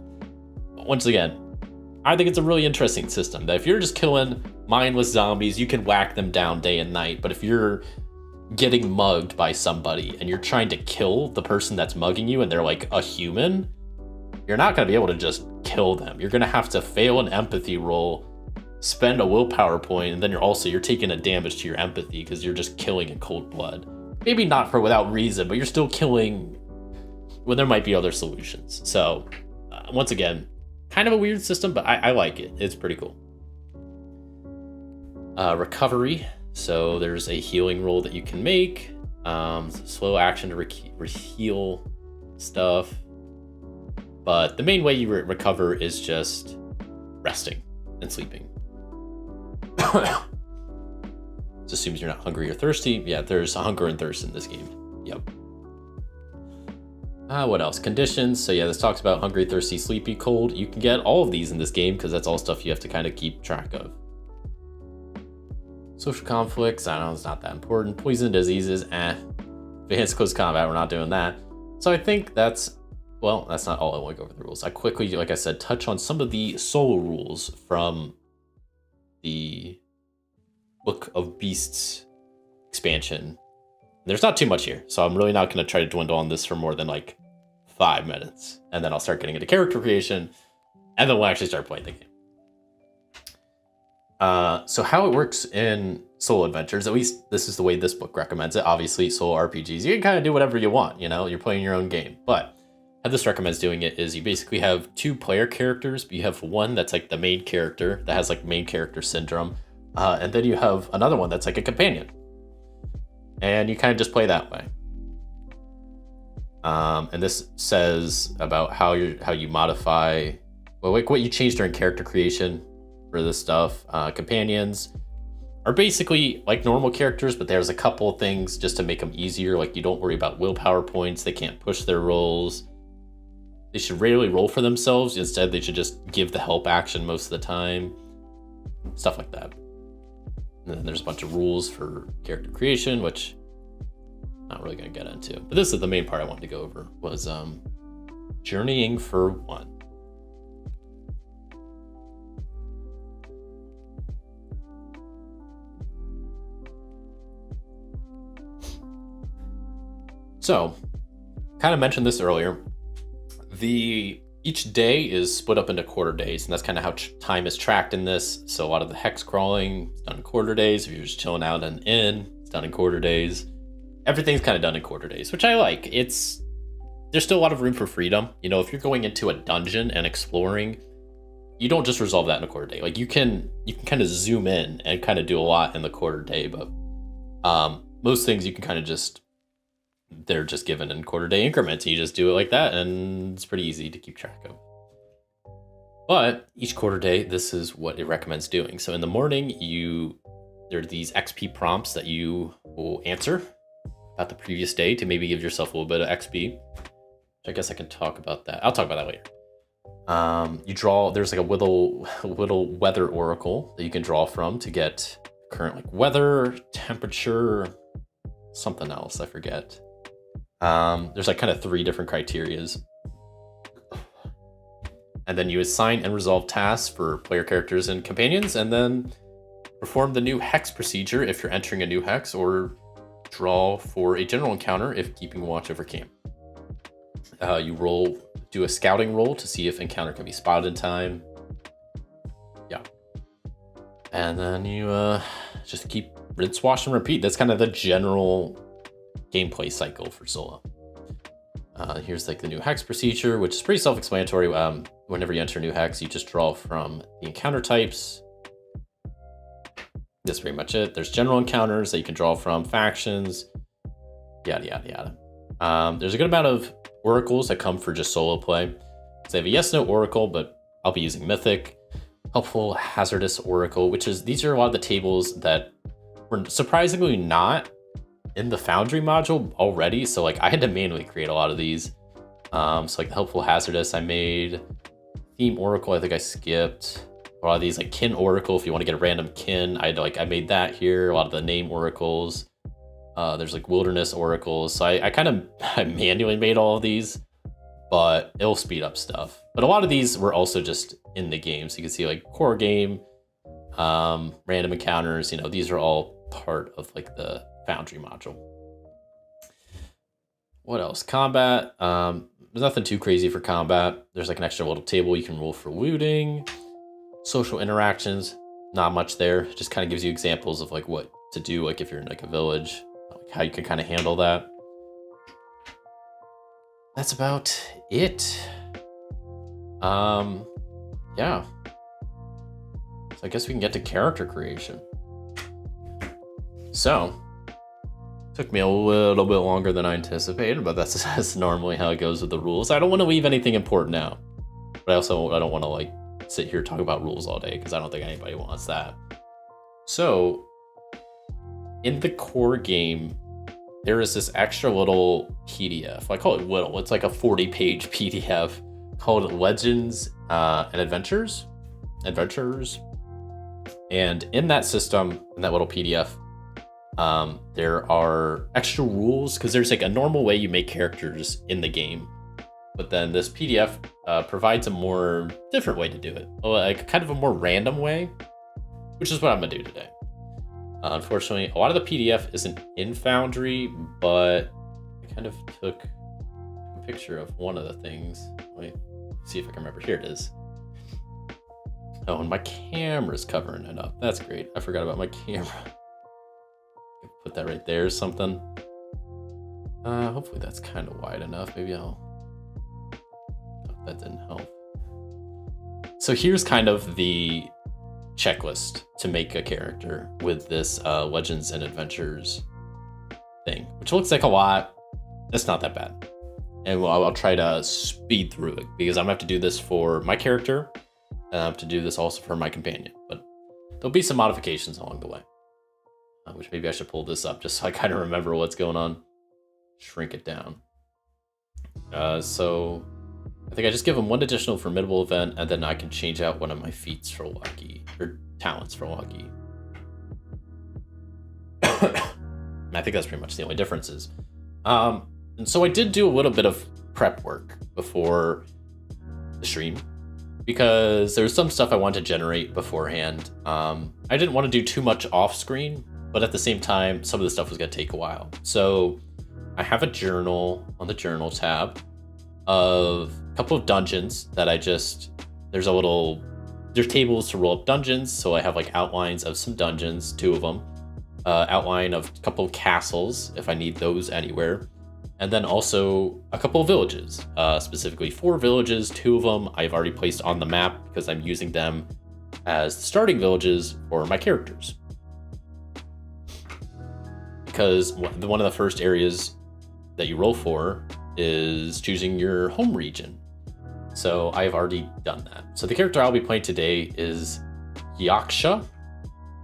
once again, I think it's a really interesting system that if you're just killing mindless zombies, you can whack them down day and night. But if you're getting mugged by somebody and you're trying to kill the person that's mugging you and they're like a human, you're not going to be able to just kill them. You're going to have to fail an empathy roll, spend a willpower point, and then you're taking a damage to your empathy because you're just killing in cold blood. Maybe not without reason, but you're still killing when there might be other solutions. So once again, kind of a weird system, but I like it. It's pretty cool. Recovery. So there's a healing roll that you can make. Slow action to heal stuff. But the main way you recover is just resting and sleeping. This assumes you're not hungry or thirsty. Yeah, there's hunger and thirst in this game. Yep. What else? Conditions. So yeah, this talks about hungry, thirsty, sleepy, cold. You can get all of these in this game because that's all stuff you have to kind of keep track of. Social conflicts. I don't know, it's not that important. Poison, diseases. Advanced close combat. We're not doing that. So I think that's not all I want to go over the rules. I quickly, like I said, touch on some of the solo rules from the Book of Beasts expansion. There's not too much here, so I'm really not going to try to dwindle on this for more than like 5 minutes. And then I'll start getting into character creation, and then we'll actually start playing the game. So how it works in solo adventures, at least this is the way this book recommends it. Obviously, solo RPGs, you can kind of do whatever you want, you're playing your own game. But how this recommends doing it is you basically have 2 player characters, but you have one that's like the main character that has like main character syndrome. And then you have another one that's like a companion. And you kind of just play that way. And this says about how you modify, what you change during character creation for this stuff. Companions are basically like normal characters, but there's a couple of things just to make them easier. Like you don't worry about willpower points. They can't push their rolls. They should rarely roll for themselves. Instead, they should just give the help action most of the time. Stuff like that. And then there's a bunch of rules for character creation, which I'm not really going to get into. But this is the main part I wanted to go over, was journeying for one. So, kind of mentioned this earlier. Each day is split up into quarter days, and that's kind of how time is tracked in this. So a lot of the hex crawling is done in quarter days. If you're just chilling out in an inn, it's done in quarter days. Everything's kind of done in quarter days, which I like. There's still a lot of room for freedom. If you're going into a dungeon and exploring, you don't just resolve that in a quarter day. Like you can kind of zoom in and kind of do a lot in the quarter day, but most things you can kind of they're just given in quarter day increments. You just do it like that, and it's pretty easy to keep track of. But each quarter day, this is what it recommends doing. So in the morning, there are these XP prompts that you will answer about the previous day to maybe give yourself a little bit of XP. Which I guess I can talk about that. I'll talk about that later. You draw. There's like a little weather oracle that you can draw from to get current like weather, temperature, something else I forget. There's like kind of 3 different criterias. And then you assign and resolve tasks for player characters and companions, and then Perform the new hex procedure if you're entering a new hex, or draw for a general encounter if keeping watch over camp. You do a scouting roll to see if encounter can be spotted in time. Yeah. And then you just keep rinse, wash, and repeat. That's kind of the general gameplay cycle for solo. Here's like the new hex procedure, which is pretty self-explanatory. Whenever you enter a new hex, you just draw from the encounter types. That's pretty much it. There's general encounters that you can draw from, factions, yada, yada, yada. There's a good amount of oracles that come for just solo play. So they have a yes/no oracle, but I'll be using mythic. Helpful hazardous oracle, these are a lot of the tables that were surprisingly not in the Foundry module already. So like I had to manually create a lot of these. So like the helpful hazardous I made. Theme oracle, I think I skipped. A lot of these like kin oracle, if you want to get a random kin, I made that here. A lot of the name oracles. There's like wilderness oracles. So I manually made all of these, but it'll speed up stuff. But a lot of these were also just in the game. So you can see like core game, random encounters, these are all part of like the Foundry module. What else? Combat. There's nothing too crazy for combat. There's like an extra little table you can roll for looting. Social interactions, not much there. Just kind of gives you examples of like what to do, like if you're in like a village, like how you can kind of handle that. That's about it. Yeah. So I guess we can get to character creation. So, took me a little bit longer than I anticipated, but that's normally how it goes with the rules. I don't want to leave anything important out, but I don't want to like sit here talk about rules all day because I don't think anybody wants that. So, in the core game, there is this extra little PDF. I call it little. It's like a 40-page PDF called Legends and Adventures. And in that system, in that little PDF, there are extra rules because there's like a normal way you make characters in the game, but then this PDF provides a more different way to do it, like kind of a more random way, which is what I'm gonna do today. Unfortunately, a lot of the PDF isn't in Foundry, but I kind of took a picture of one of the things. Let me see if I can remember. Here it is. Oh, and my camera's covering it up. That's great. I forgot about my camera. Put that right there or something. Hopefully that's kind of wide enough. Maybe I'll... Oh, that didn't help. So here's kind of the checklist to make a character with this Legends and Adventures thing, which looks like a lot. It's not that bad. And I'll try to speed through it because I'm gonna have to do this for my character and I have to do this also for my companion, but there'll be some modifications along the way. Which maybe I should pull this up just so I kind of remember what's going on. Shrink it down. So I think I just give him one additional formidable event, and then I can change out one of my feats for lucky, or talents for lucky. I think that's pretty much the only differences. And so I did do a little bit of prep work before the stream, because there's some stuff I wanted to generate beforehand. I didn't want to do too much off screen, but at the same time, some of the stuff was going to take a while. So I have a journal on the journal tab of a couple of dungeons that there's tables to roll up dungeons. So I have like outlines of some dungeons, 2 of them, outline of a couple of castles if I need those anywhere. And then also a couple of villages, specifically 4 villages. 2 of them I've already placed on the map because I'm using them as the starting villages for my characters. Because one of the first areas that you roll for is choosing your home region. So I've already done that. So the character I'll be playing today is Yaksha,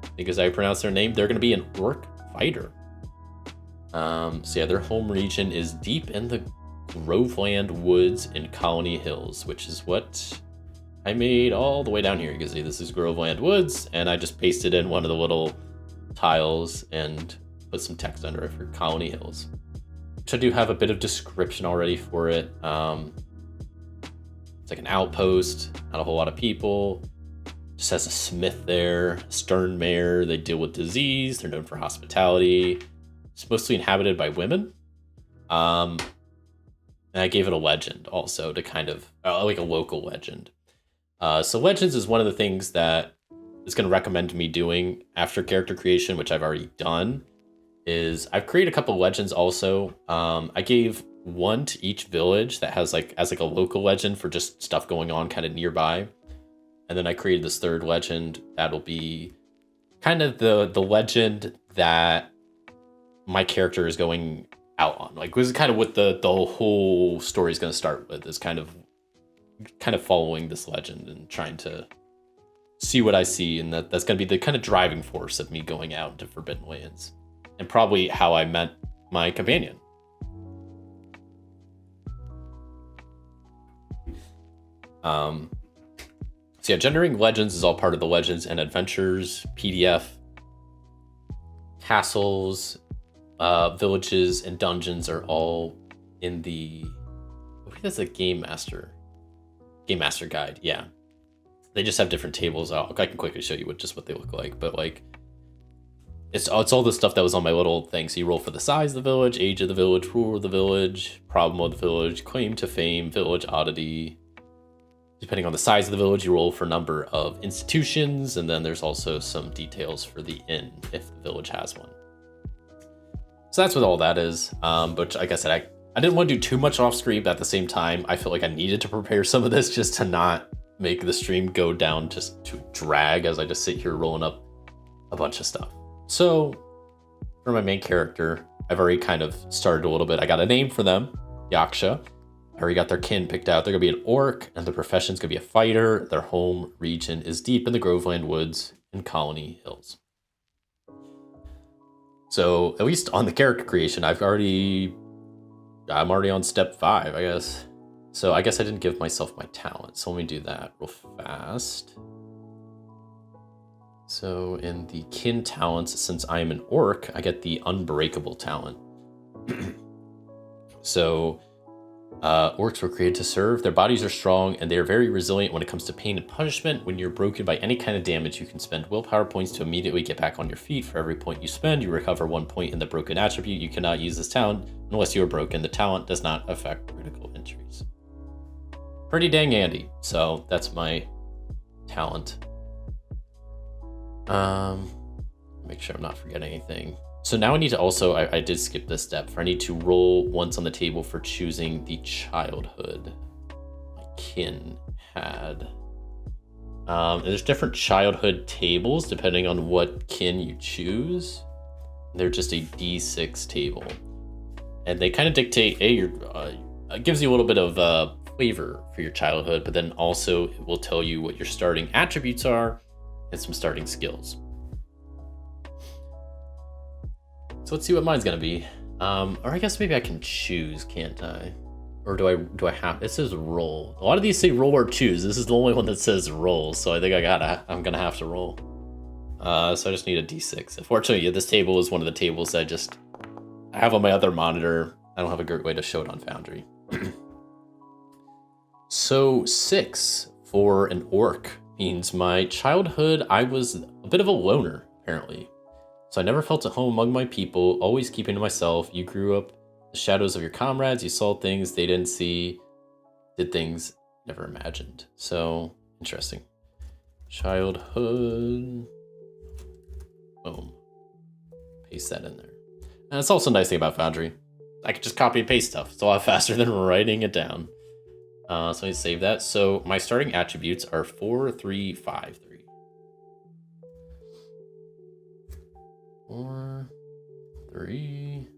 I think is how you pronounce their name. They're going to be an orc fighter. So yeah, their home region is deep in the Groveland Woods in Colony Hills, which is what I made all the way down here. You can see this is Groveland Woods, and I just pasted in one of the little tiles and put some text under it for Colony Hills, which I do have a bit of description already for it. It's like an outpost, not a whole lot of people. Just has a smith there, stern mayor. They deal with disease. They're known for hospitality. It's mostly inhabited by women. And I gave it a legend also to kind of like a local legend. So legends is one of the things that is going to recommend me doing after character creation, which I've already done. Is I've created a couple of legends also. I gave one to each village that has like as like a local legend for just stuff going on kind of nearby. And then I created this third legend that'll be kind of the legend that my character is going out on. Like, this is kind of what the whole story is going to start with, is kind of following this legend and trying to see what I see. And that's going to be the kind of driving force of me going out into Forbidden Lands, and probably how I met my companion. So yeah, generating legends is all part of the Legends and Adventures PDF. Castles, villages, and dungeons are all in the, I think that's a Game Master guide. Yeah, they just have different tables. I can quickly show you what they look like, but like it's all the stuff that was on my little thing. So you roll for the size of the village, age of the village, ruler of the village, problem of the village, claim to fame, village oddity. Depending on the size of the village, you roll for number of institutions, and then there's also some details for the inn if the village has one. So that's what all that is. But like I said, I didn't want to do too much off screen, but at the same time, I felt like I needed to prepare some of this just to not make the stream go down just to drag as I just sit here rolling up a bunch of stuff. So for my main character, I've already kind of started a little bit. I got a name for them, Yaksha. I already got their kin picked out. They're going to be an orc, and their profession's going to be a fighter. Their home region is deep in the Groveland Woods and Colony Hills. So at least on the character creation, I'm already on step 5, I guess. So I guess I didn't give myself my talent. So let me do that real fast. So in the kin talents, since I am an orc, I get the unbreakable talent. So orcs were created to serve. Their bodies are strong, and they are very resilient when it comes to pain and punishment. When you're broken by any kind of damage, you can spend willpower points to immediately get back on your feet. For every point you spend, you recover 1 point in the broken attribute. You cannot use this talent unless you are broken. The talent does not affect critical injuries. Pretty dang handy. So that's my talent. Make sure I'm not forgetting anything. So now I need to also, I did skip this step, I need to roll once on the table for choosing the childhood my kin had. There's different childhood tables depending on what kin you choose. They're just a D6 table. And they kind of dictate, it gives you a little bit of flavor for your childhood, but then also it will tell you what your starting attributes are and some starting skills. So let's see what mine's gonna be. Or I guess maybe I can choose, can't I? Or do I have, it says roll. A lot of these say roll or choose. This is the only one that says roll, so I think I'm gonna have to roll. So I just need a D6. Unfortunately, this table is one of the tables that I have on my other monitor. I don't have a great way to show it on Foundry. So 6 for an orc means my childhood, I was a bit of a loner, apparently. So I never felt at home among my people, always keeping to myself. You grew up in the shadows of your comrades. You saw things they didn't see, did things never imagined. So interesting. Childhood. Boom. Paste that in there. And it's also a nice thing about Foundry. I can just copy and paste stuff. It's a lot faster than writing it down. So I need to save that. So my starting attributes are 4, 3, 5, 3. 4, 3,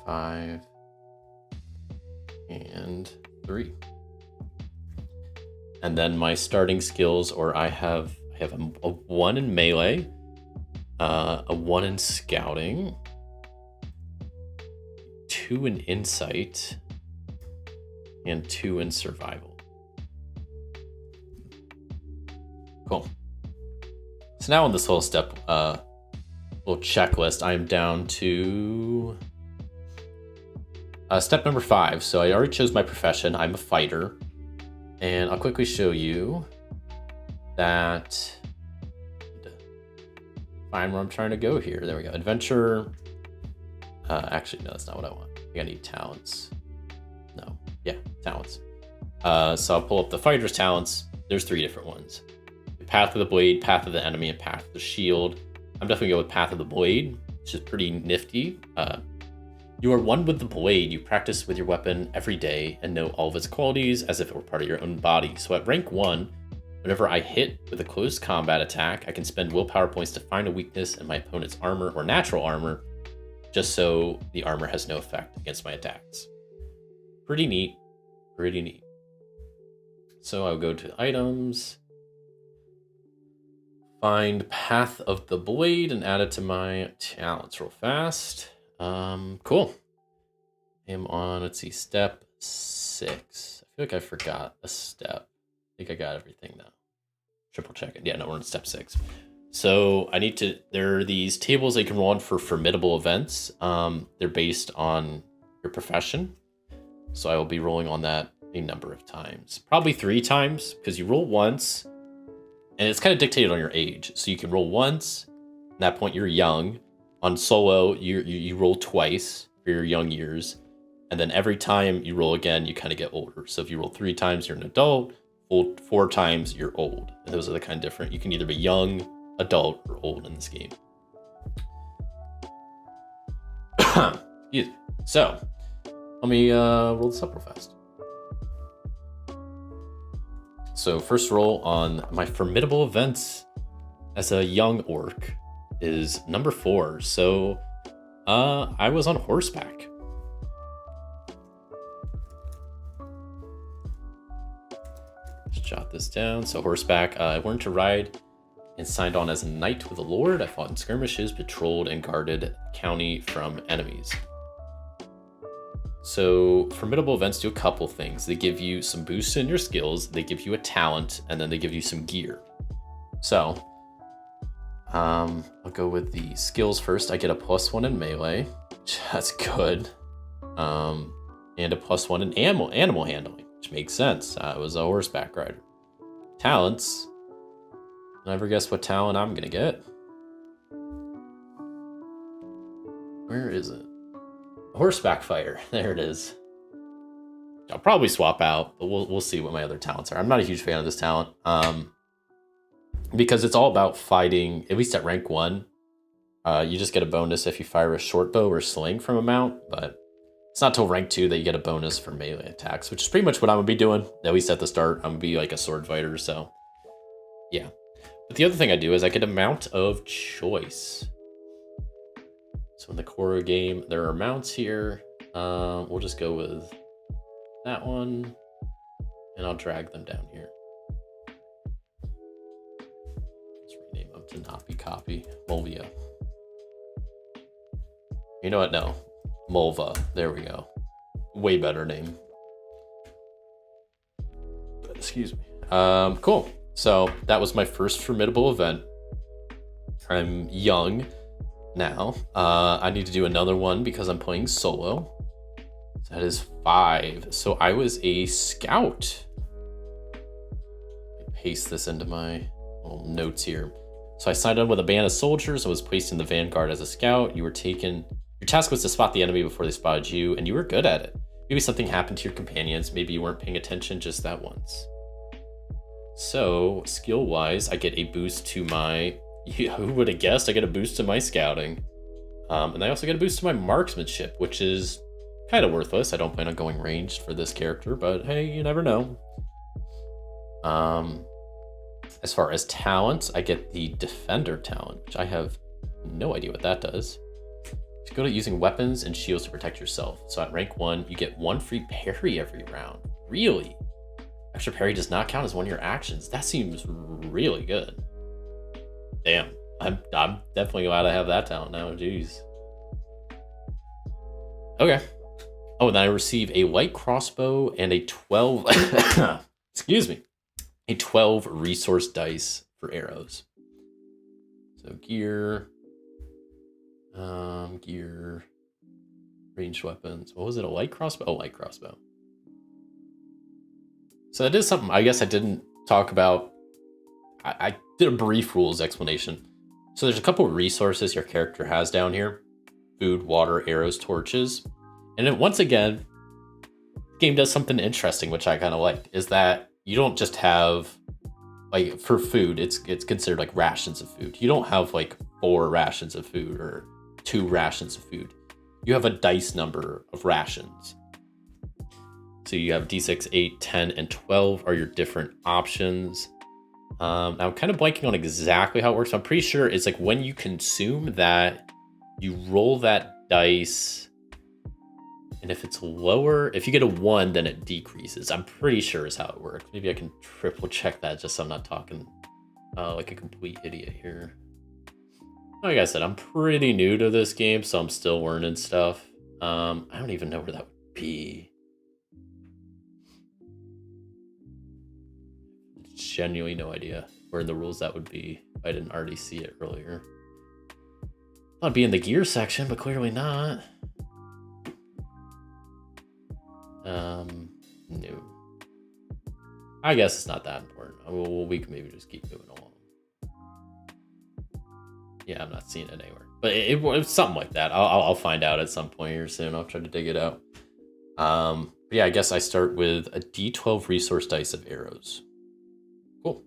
5, and 3. And then my starting skills, or I have a 1 in melee, a 1 in scouting, 2 in insight, and 2 in survival. Cool. So now on this whole step, little checklist, I'm down to step number 5. So I already chose my profession. I'm a fighter. And I'll quickly show you that. Find where I'm trying to go here. There we go. Adventure. Actually, no, that's not what I want. I think I need talents. No. Yeah, talents. So I'll pull up the fighter's talents. There's 3 different ones. Path of the Blade, Path of the Enemy, and Path of the Shield. I'm definitely going with Path of the Blade, which is pretty nifty. You are one with the blade. You practice with your weapon every day and know all of its qualities as if it were part of your own body. So at rank 1, whenever I hit with a close combat attack, I can spend willpower points to find a weakness in my opponent's armor or natural armor, just so the armor has no effect against my attacks. Pretty neat. Pretty neat. So I'll go to items, find Path of the Blade, and add it to my talents real fast. Cool. I'm on, let's see, step 6. I feel like I forgot a step. I think I got everything now. Triple check it. Yeah, no, we're on step 6. So I need to, there are these tables that you can roll on for formidable events. They're based on your profession. So I will be rolling on that a number of times. Probably 3 times, because you roll once, and it's kind of dictated on your age. So you can roll once, at that point you're young. On solo, you roll twice for your young years, and then every time you roll again, you kind of get older. So if you roll 3 times, you're an adult. 4 times, you're old. And those are the kind of different. You can either be young, adult, or old in this game. So let me roll this up real fast. So first roll on my formidable events as a young orc is number 4. So I was on horseback. Let's jot this down. So horseback, I learned to ride and signed on as a knight with a lord. I fought in skirmishes, patrolled, and guarded county from enemies. So formidable events do a couple things. They give you some boosts in your skills, they give you a talent, and then they give you some gear. So I'll go with the skills first. I get a +1 in melee, that's good. And a +1 in animal handling, which makes sense. I was a horseback rider. Talents. Never guess what talent I'm gonna get. Where is it? Horseback fighter. There it is. I'll probably swap out, but we'll see what my other talents are. I'm not a huge fan of this talent. Because it's all about fighting, at least at rank 1. You just get a bonus if you fire a short bow or sling from a mount, but it's not till rank 2 that you get a bonus for melee attacks, which is pretty much what I'm gonna be doing, at least at the start. I'm gonna be like a sword fighter, so yeah. But the other thing I do is I get a mount of choice. So in the core game, there are mounts here. We'll just go with that one, and I'll drag them down here. Let's rename them to not be copy. Mulvia. You know what? No. Mulva. There we go. Way better name. Excuse me. Cool. So that was my first formidable event. I'm young now. I need to do another one because I'm playing solo. So that is 5. So I was a scout. Let me paste this into my little notes here. So I signed on with a band of soldiers. I was placed in the vanguard as a scout. You were taken. Your task was to spot the enemy before they spotted you, and you were good at it. Maybe something happened to your companions. Maybe you weren't paying attention just that once. So skill-wise, I get a boost to my. Who would have guessed? I get a boost to my scouting, and I also get a boost to my marksmanship, which is kind of worthless. I don't plan on going ranged for this character, but hey, you never know. As far as talents, I get the defender talent, which I have no idea what that does. It's good at using weapons and shields to protect yourself. So at rank 1, you get 1 free parry every round. Really? Extra parry does not count as one of your actions. That seems really good. Damn, I'm definitely glad I have that talent now. Jeez. Okay. Oh, and then I receive a light crossbow and a 12. Excuse me. A 12 resource dice for arrows. So gear. Gear. Ranged weapons. What was it? A light crossbow? Oh, light crossbow. So that is something I guess I didn't talk about. I did a brief rules explanation. So there's a couple of resources your character has down here. Food, water, arrows, torches. And then once again, the game does something interesting, which I kind of liked, is that you don't just have, like, for food, it's considered like rations of food. You don't have like 4 rations of food or 2 rations of food. You have a dice number of rations. So you have D6, 8, 10, and 12 are your different options. I'm kind of blanking on exactly how it works. I'm pretty sure it's like when you consume that, you roll that dice, and if it's lower, if you get a 1, then it decreases. I'm pretty sure is how it works. Maybe I can triple check that just so I'm not talking like a complete idiot here. Like I said, I'm pretty new to this game, so I'm still learning stuff. I don't even know where that would be. Genuinely no idea where in the rules that would be if I didn't already see it earlier. Thought it'd be in the gear section, but clearly not. No. I guess it's not that important. We can maybe just keep moving along. Yeah, I'm not seeing it anywhere, but it's something like that. I'll find out at some point here soon. I'll try to dig it out. But yeah, I guess I start with a D12 resource dice of arrows. Cool.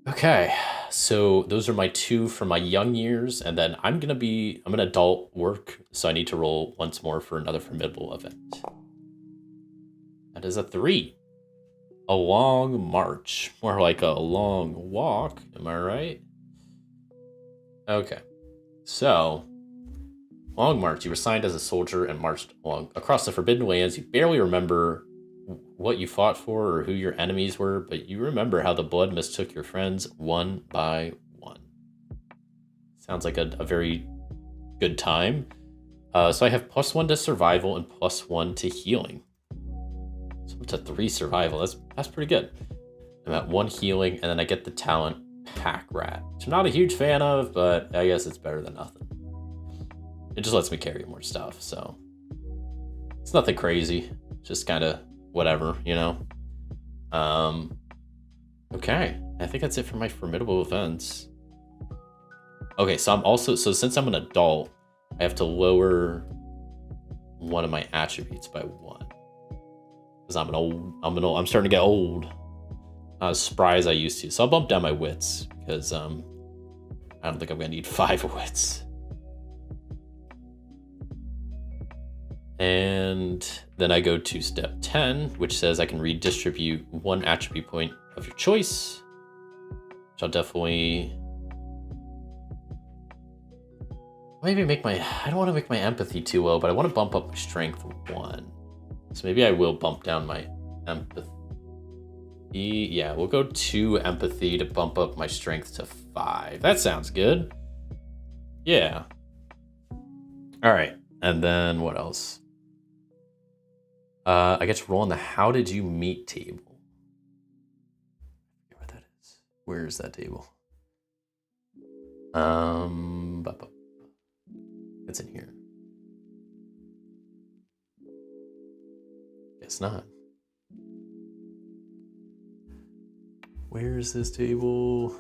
Okay, so those are my 2 from my young years, and then I'm an adult work, so I need to roll once more for another formidable event. That is a 3. A long march. More like a long walk, am I right? Okay, so long march. You were assigned as a soldier and marched along across the Forbidden Lands. You barely remember what you fought for or who your enemies were, but you remember how the blood mistook your friends one by one. Sounds like a very good time. So I have +1 to survival and +1 to healing. So I'm to 3 survival. That's pretty good. I'm at 1 healing, and then I get the talent Pack Rat, which I'm not a huge fan of, but I guess it's better than nothing. It just lets me carry more stuff, so it's nothing crazy. Just kind of whatever, you know. Okay, I think that's it for my formidable events. Okay, so since I'm an adult, I have to lower one of my attributes by 1 because I'm starting to get old. Not as spry as I used to, so I'll bump down my wits because I don't think I'm gonna need 5 wits. And then I go to step 10, which says I can redistribute 1 attribute point of your choice, which I'll definitely maybe I don't want to make my empathy too low, but I want to bump up my strength 1. So maybe I will bump down my empathy. Yeah, we'll go 2 empathy to bump up my strength to 5. That sounds good. Yeah. All right. And then what else? I get to roll on the how did you meet table. Where that is. Where is that table? It's in here. Guess not. Where is this table?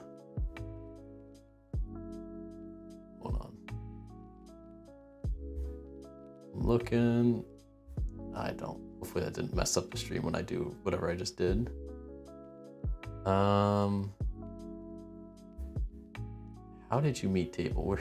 Hold on. I'm looking. I don't. Hopefully that didn't mess up the stream when I do whatever I just did. How did you meet table? Where?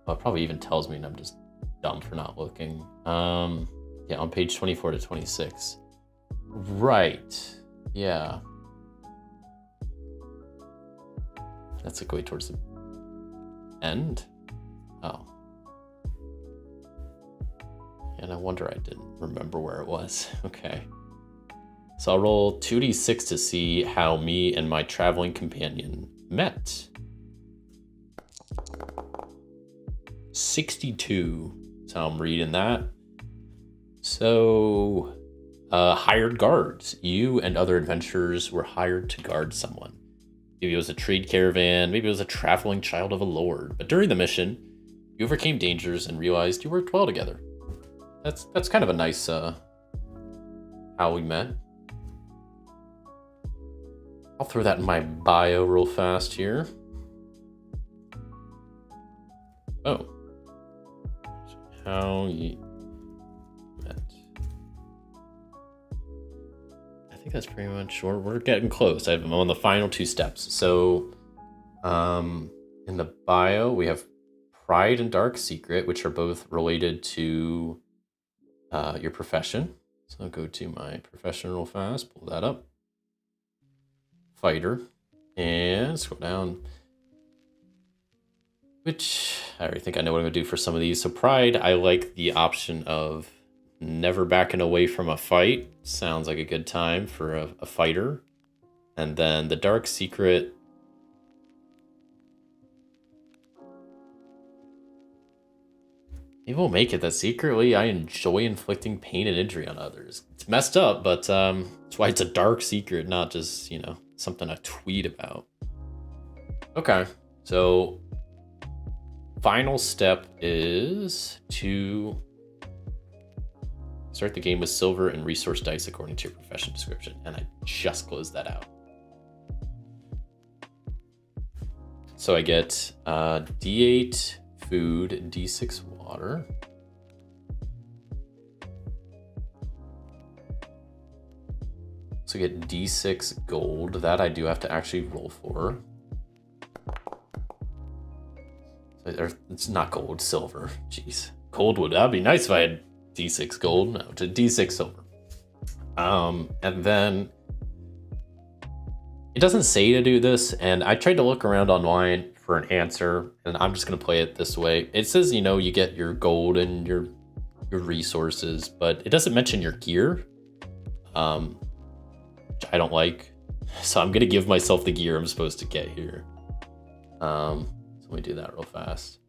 Well, it probably even tells me and I'm just dumb for not looking. Yeah, on page 24 to 26. Right. Yeah. That's like way towards the end. Oh. Yeah, no wonder I didn't remember where it was. Okay. So I'll roll 2d6 to see how me and my traveling companion met. 62. So I'm reading that. So, hired guards. You and other adventurers were hired to guard someone. Maybe it was a trade caravan. Maybe it was a traveling child of a lord. But during the mission, you overcame dangers and realized you worked well together. That's kind of a nice how we met. I'll throw that in my bio real fast here. Oh. How you met. I think that's pretty much, we're getting close. I'm on the final 2 steps. So in the bio, we have Pride and Dark Secret, which are both related to your profession. So I'll go to my profession real fast, pull that up. Fighter, and scroll down. Which, I already think I know what I'm gonna do for some of these. So Pride, I like the option of never backing away from a fight. Sounds like a good time for a fighter. And then the Dark Secret, maybe we'll make it that secretly I enjoy inflicting pain and injury on others. It's messed up, but that's why it's a dark secret, not just, you know, something I tweet about. Okay, so final step is to start the game with silver and resource dice according to your profession description, and I just closed that out. So I get D8 food, D6 water. So I get D6 gold. That I do have to actually roll for. It's not gold, silver. Jeez. Gold would, that'd be nice if I had D6 gold. No, to D6 silver. And then it doesn't say to do this, and I tried to look around online for an answer, and I'm just gonna play it this way. It says, you know, you get your gold and your resources, but it doesn't mention your gear, which I don't like. So I'm gonna give myself the gear I'm supposed to get here. So let me do that real fast.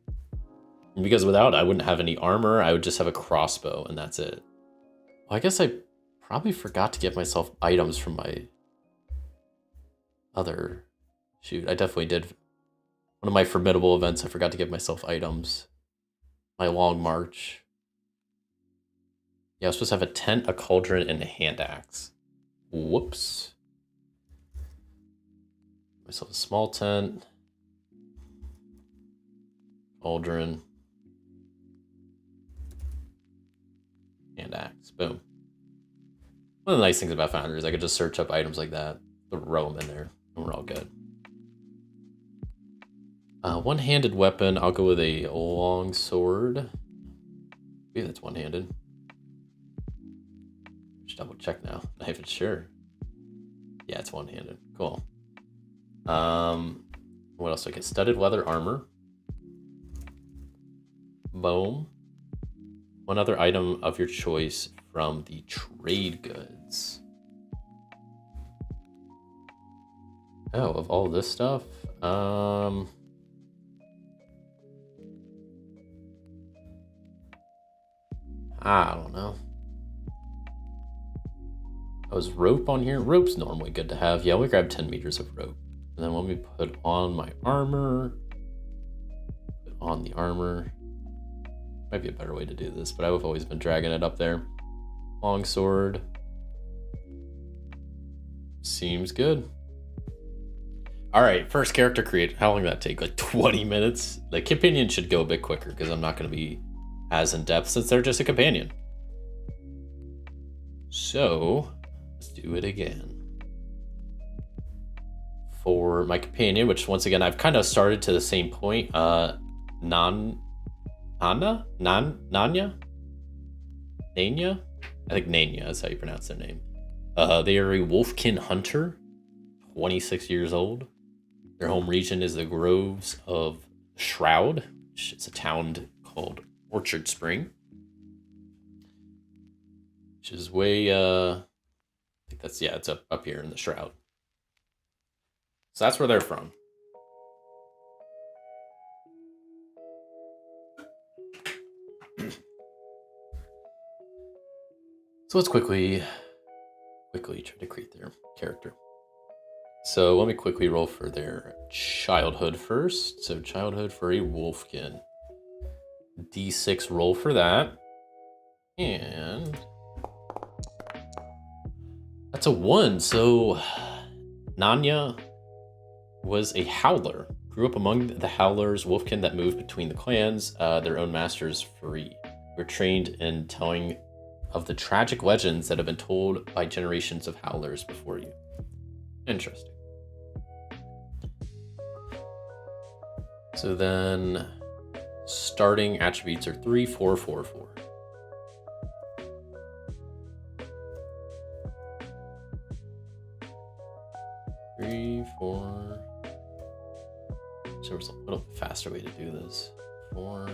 And because without, I wouldn't have any armor. I would just have a crossbow, and that's it. Well, I guess I probably forgot to get myself items from my other... Shoot, I definitely did. One of my formidable events, I forgot to get myself items. My long march. Yeah, I was supposed to have a tent, a cauldron, and a hand axe. Whoops. Myself a small tent. Cauldron. Hand axe. Boom. One of the nice things about Foundry is I could just search up items like that, throw them in there, and we're all good. One-handed weapon, I'll go with a long sword. Maybe that's one-handed. Just double check now. If it's sure. Yeah, it's one-handed. Cool. What else do I get? Studded leather armor. Boom. One other item of your choice from the trade goods. Oh, of all this stuff? I don't know. Oh, is rope on here? Rope's normally good to have. Yeah, we grab 10 meters of rope. And then let me put on my armor. Put on the armor. Might be a better way to do this, but I've always been dragging it up there. Longsword. Seems good. All right, first character create. How long did that take? Like 20 minutes? The companion should go a bit quicker because I'm not going to be as in depth since they're just a companion. So let's do it again. For my companion, which once again, I've kind of started to the same point. Nanya? Nanya? I think Nanya is how you pronounce their name. They are a wolfkin hunter, 26 years old. Their home region is the Groves of Shroud, which is a town called Orchard Spring, which is way, I think that's, yeah, it's up here in the Shroud. So that's where they're from. So let's quickly try to create their character. So let me quickly roll for their childhood first. So childhood for a wolfkin. D6 roll for that. And that's a 1. So Nanya was a howler. Grew up among the howlers, wolfkin that moved between the clans, their own masters free. Were trained in telling of the tragic legends that have been told by generations of howlers before you. Interesting. So then starting attributes are 3, 4, 4, 4. Three, 4. So there's a little faster way to do this. 4.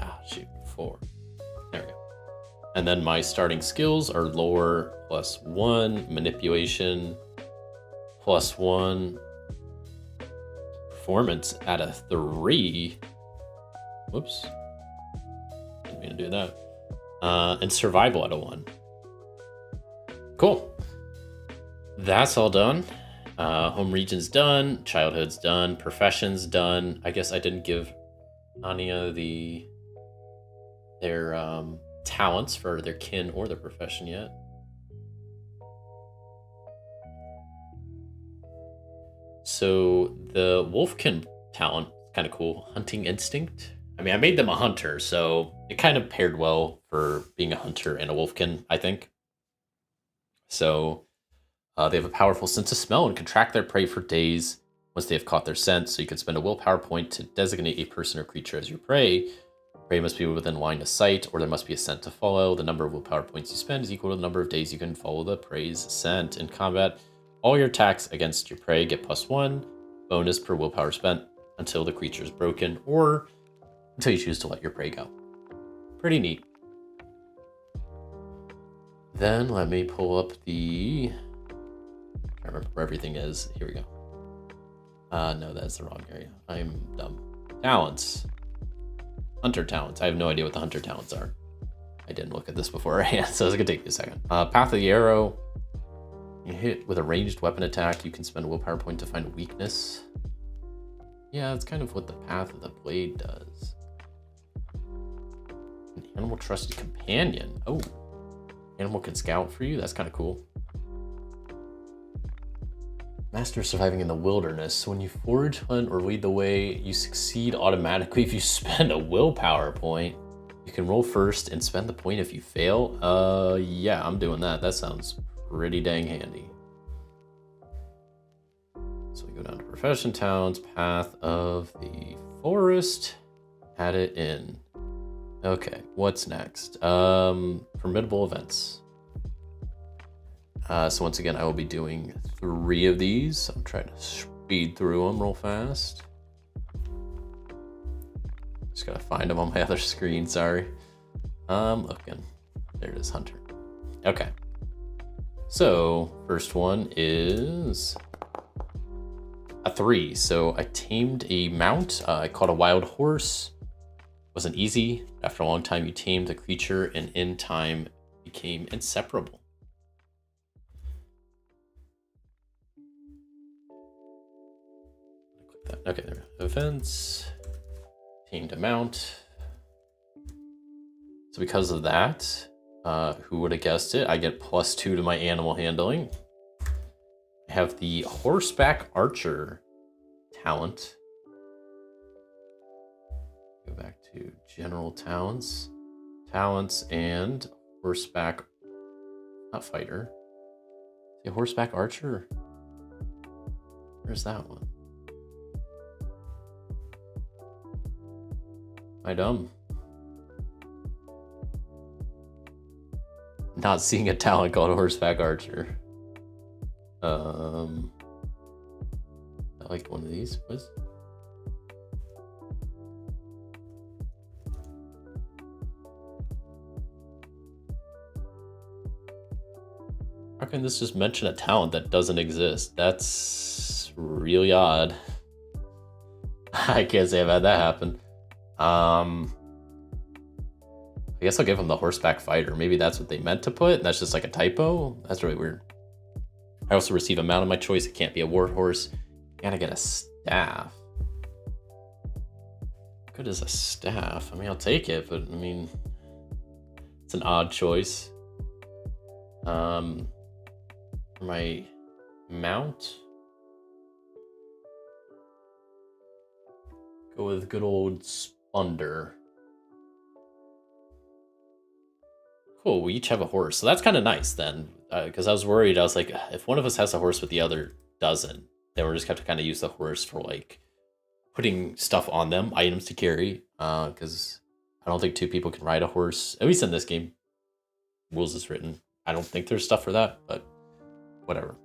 Ah, shoot. 4. There we go. And then my starting skills are lore +1, manipulation +1, performance at a 3. Whoops. Didn't mean to do that. And survival at a 1. Cool. That's all done. Home region's done. Childhood's done. Profession's done. I guess I didn't give Anya their talents for their kin or their profession yet. So the wolfkin talent is kind of cool. Hunting instinct. I mean, I made them a hunter, so it kind of paired well for being a hunter and a wolfkin, I think. So they have a powerful sense of smell and can track their prey for days once they have caught their scent. So you can spend a willpower point to designate a person or creature as your prey. Prey must be within line of sight, or there must be a scent to follow. The number of willpower points you spend is equal to the number of days you can follow the prey's scent. In combat, all your attacks against your prey get +1 bonus per willpower spent until the creature is broken, or until you choose to let your prey go. Pretty neat. Then let me pull up the... I remember where everything is. Here we go. No, that's the wrong area. I'm dumb. Talents. Hunter talents. I have no idea what the hunter talents are. I didn't look at this beforehand, so it's gonna take me a second. Path of the arrow. You hit with a ranged weapon attack. You can spend a willpower point to find a weakness. Yeah, that's kind of what the path of the blade does. An animal trusted companion. Oh, animal can scout for you. That's kind of cool. Master surviving in the wilderness. When you forage, hunt, or lead the way, you succeed automatically if you spend a willpower point. You can roll first and spend the point if you fail. Yeah, I'm doing that. That sounds pretty dang handy. So we go down to profession towns, path of the forest, add it in. Okay, what's next? Formidable events. So once again, I will be doing 3 of these. I'm trying to speed through them real fast. Just gotta find them on my other screen, sorry. I'm looking. There it is, Hunter. Okay. So, first one is a 3. So I tamed a mount. I caught a wild horse. Wasn't easy. After a long time, you tamed the creature, and in time became inseparable. Okay, there. Events. Tamed a mount. So because of that, who would have guessed it? I get +2 to my animal handling. I have the horseback archer talent. Go back to general talents. Talents and horseback, not fighter. The horseback archer. Where's that one? Am I dumb? Not seeing a talent called horseback archer. I like one of these. What? How can this just mention a talent that doesn't exist? That's really odd. I can't say I've had that happen. I guess I'll give him the horseback fighter. Maybe that's what they meant to put. That's just like a typo. That's really weird. I also receive a mount of my choice. It can't be a war horse. And I get a staff. Good as a staff. I mean, I'll take it, but I mean, it's an odd choice. For my mount, go with good old Splendor. Cool, we each have a horse. So that's kind of nice then, because I was worried. I was like, if one of us has a horse but the other doesn't, then we're just going to kind of use the horse for like putting stuff on them, items to carry, because I don't think two people can ride a horse, at least in this game. Rules is written. I don't think there's stuff for that, but whatever.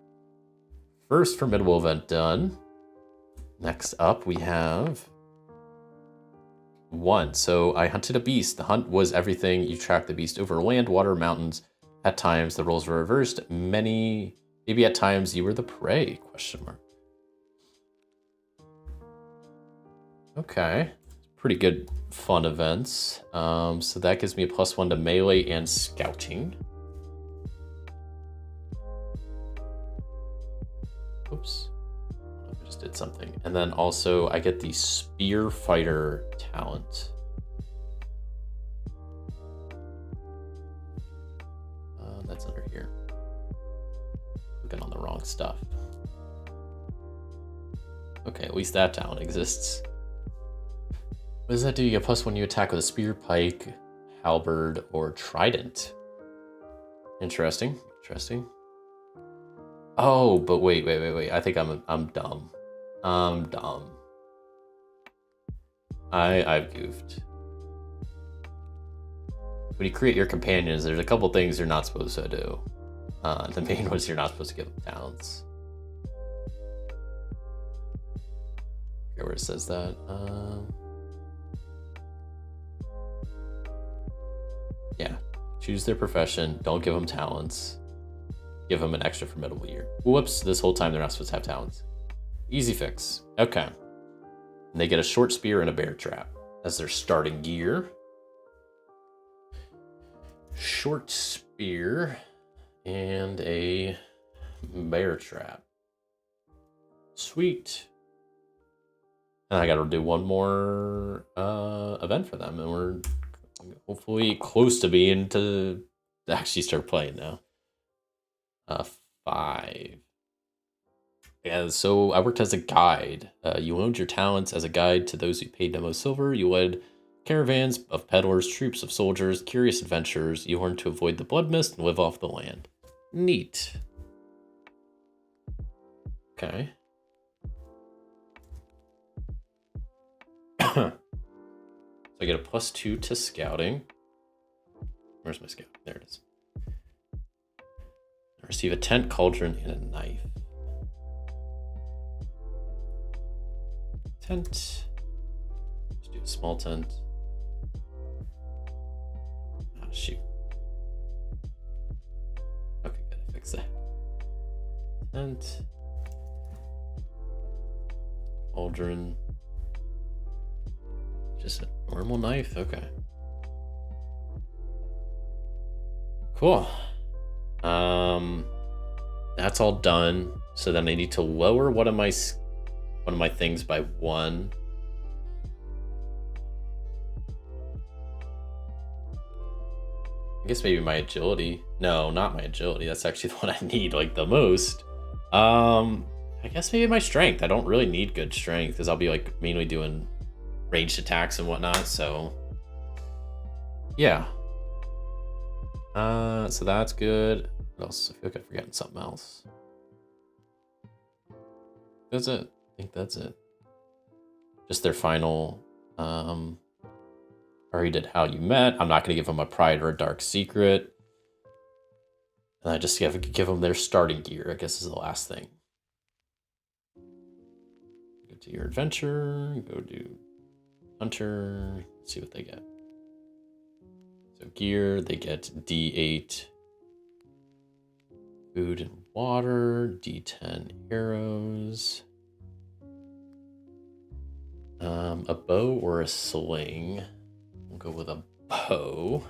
First formidable event done. Next up, we have 1. So I hunted a beast. The hunt was everything. You track the beast over land, water, mountains. At times, the roles were reversed. Maybe at times you were the prey, question mark. Okay. Pretty good fun events. So that gives me a +1 to melee and scouting. Oops. I just did something. And then also I get the spear fighter talent. That's under here. Clicking on the wrong stuff. Okay, at least that talent exists. What does that do? You get +1 you attack with a spear, pike, halberd, or trident. Interesting. Oh, but wait. I think I'm dumb. I've goofed. When you create your companions, there's a couple things you're not supposed to do. The main was you're not supposed to give them talents. Here where it says that. Yeah. Choose their profession. Don't give them talents. Give them an extra formidable year. Whoops, this whole time they're not supposed to have talents. Easy fix. Okay. And they get a short spear and a bear trap as their starting gear. Short spear and a bear trap. Sweet. And I gotta do one more event for them, and we're hopefully close to being to actually start playing now. 5. Yeah, so I worked as a guide. You owned your talents as a guide to those who paid no most silver. You led caravans of peddlers, troops of soldiers, curious adventurers. You learned to avoid the blood mist and live off the land. Neat. Okay. So I get a +2 to scouting. Where's my scout? There it is. I receive a tent, cauldron, and a knife. Tent. Let's do a small tent. Ah, shoot. Okay, gotta fix that. Tent. Cauldron. Just a normal knife? Okay. Cool. That's all done. So then I need to lower one of my things by 1. I guess maybe my agility. No, not my agility. That's actually the one I need like the most. I guess maybe my strength. I don't really need good strength because I'll be like mainly doing ranged attacks and whatnot. So yeah. So that's good. What else? I feel like I'm forgetting something else. That's it. I think that's it. Just their final. I already did how you met. I'm not going to give them a pride or a dark secret. And I just have to give them their starting gear, I guess is the last thing. Go to your adventure. Go do hunter. See what they get. So gear, they get D8 food and water, D10 arrows, a bow or a sling. We'll go with a bow.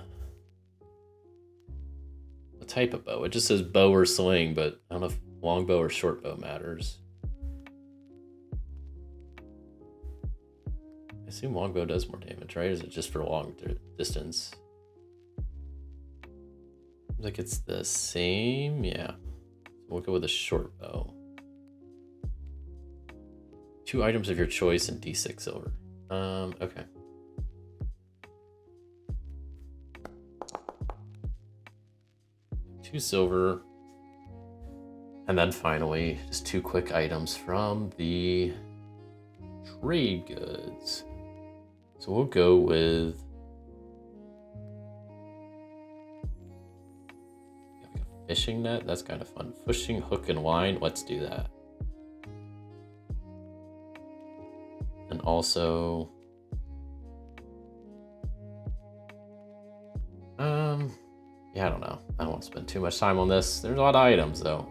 What type of bow? It just says bow or sling, but I don't know if longbow or short bow matters. I assume longbow does more damage, right? Or is it just for long distance? Seems like it's the same. Yeah. We'll go with a short bow. 2 items of your choice and D6 silver. Okay. Two silver. And then finally, just 2 quick items from the trade goods. So we'll go with like a fishing net. That's kind of fun. Fishing hook and line. Let's do that. And also, yeah, I don't know. I don't want to spend too much time on this. There's a lot of items though.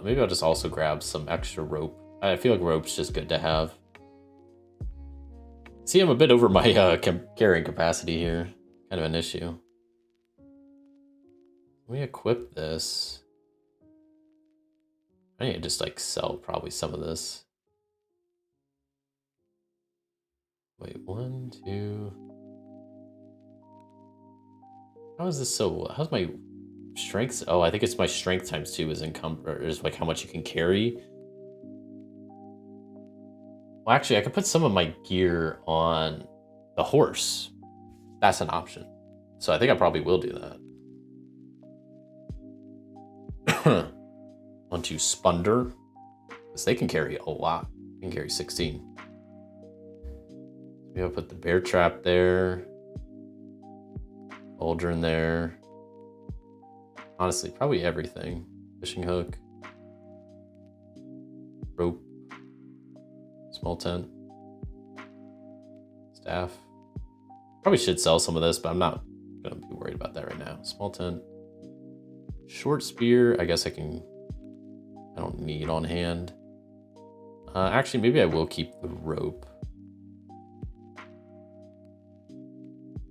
Maybe I'll just also grab some extra rope. I feel like rope's just good to have. See, I'm a bit over my carrying capacity here. Kind of an issue. Let me equip this. I need to just like sell probably some of this. Wait, 1, 2. How is this so? How's my strength? Oh, I think it's my strength times 2 is is like how much you can carry. Well, actually, I could put some of my gear on the horse. That's an option. So I think I probably will do that. Onto Spunder. Because they can carry a lot. They can carry 16. Maybe I'll put the bear trap there. Cauldron there. Honestly, probably everything. Fishing hook. Rope. Small tent. Staff. Probably should sell some of this, but I'm not gonna be worried about that right now. Small tent. Short spear, I guess I don't need on hand. Actually, maybe I will keep the rope.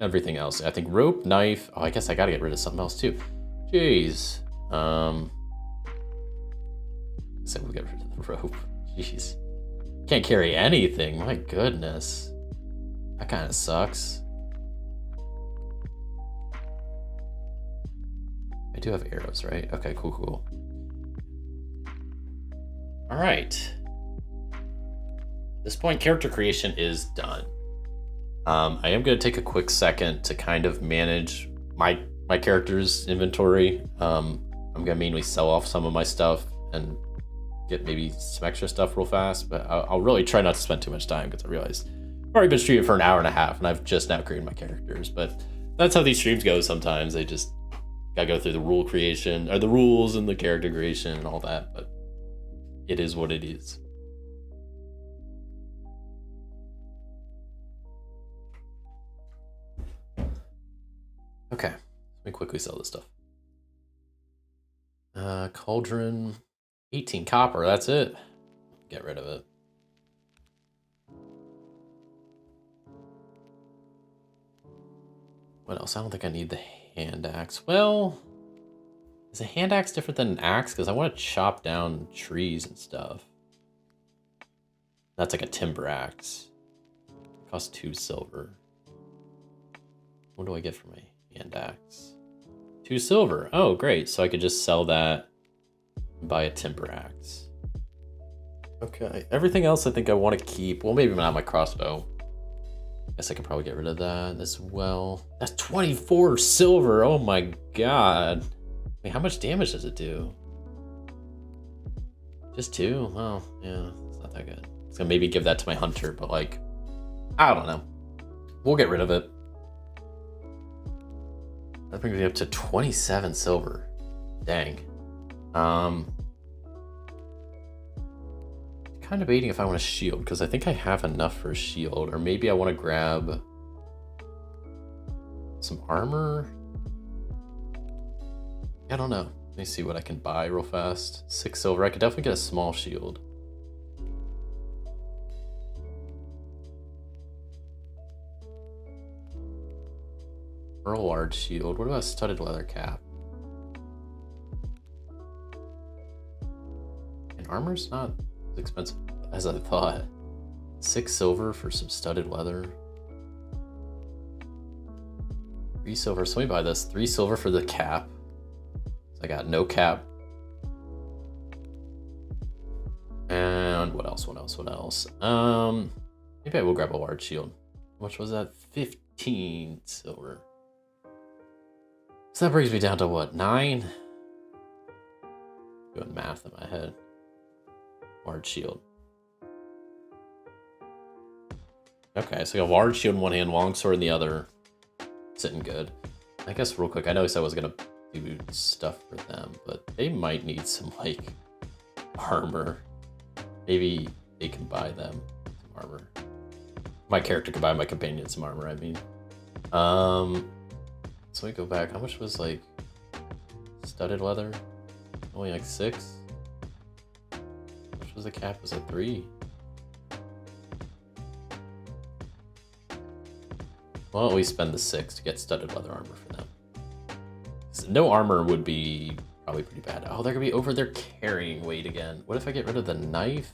Everything else. I think rope, knife. Oh, I guess I gotta get rid of something else too. Jeez. I said we'll get rid of the rope. Jeez. Can't carry anything. My goodness. That kind of sucks. I do have arrows, right? Okay, cool. All right. At this point, character creation is done. I am going to take a quick second to kind of manage my character's inventory. I'm going to mainly sell off some of my stuff and get maybe some extra stuff real fast, but I'll really try not to spend too much time because I realized I've already been streaming for an hour and a half and I've just now created my characters. But that's how these streams go sometimes. They just gotta go through the rule creation or the rules and the character creation and all that, but it is what it is. Okay, let me quickly sell this stuff. Cauldron, 18 copper, that's it. Get rid of it. What else? I don't think I need the hand axe. Well, is a hand axe different than an axe? Because I want to chop down trees and stuff. That's like a timber axe. It costs 2 silver. What do I get for my hand axe? 2 silver. Oh, great. So I could just sell that and buy a timber axe. Okay. Everything else I think I want to keep. Well, maybe not my crossbow. Guess I could probably get rid of that as well. That's 24 silver. Oh my god. Wait, how much damage does it do? Just 2? Well, yeah, it's not that good. It's gonna maybe give that to my hunter, but like, I don't know. We'll get rid of it. That brings me up to 27 silver. Dang. Kind of debating if I want a shield because I think I have enough for a shield, or maybe I want to grab some armor. I don't know. Let me see what I can buy real fast. 6 silver. I could definitely get a small shield. Or a large shield. What about a studded leather cap? And armor's not as expensive as I thought. 6 silver for some studded leather. 3 silver. So let me buy this. 3 silver for the cap. So I got no cap. And what else? Maybe I will grab a large shield. How much was that? 15 silver. So that brings me down to what? 9? Doing math in my head. Large shield. Okay, so I got a large shield in one hand, longsword in the other. Sitting good. I guess real quick, I know I said I was gonna do stuff for them, but they might need some like armor. Maybe they can buy them some armor. My character can buy my companion some armor, I mean. So we go back. How much was like studded leather? Only like 6? How much was the cap? Was it 3? Why don't we spend the 6 to get studded leather armor for them? So no armor would be probably pretty bad. Oh, they're gonna be over there carrying weight again. What if I get rid of the knife?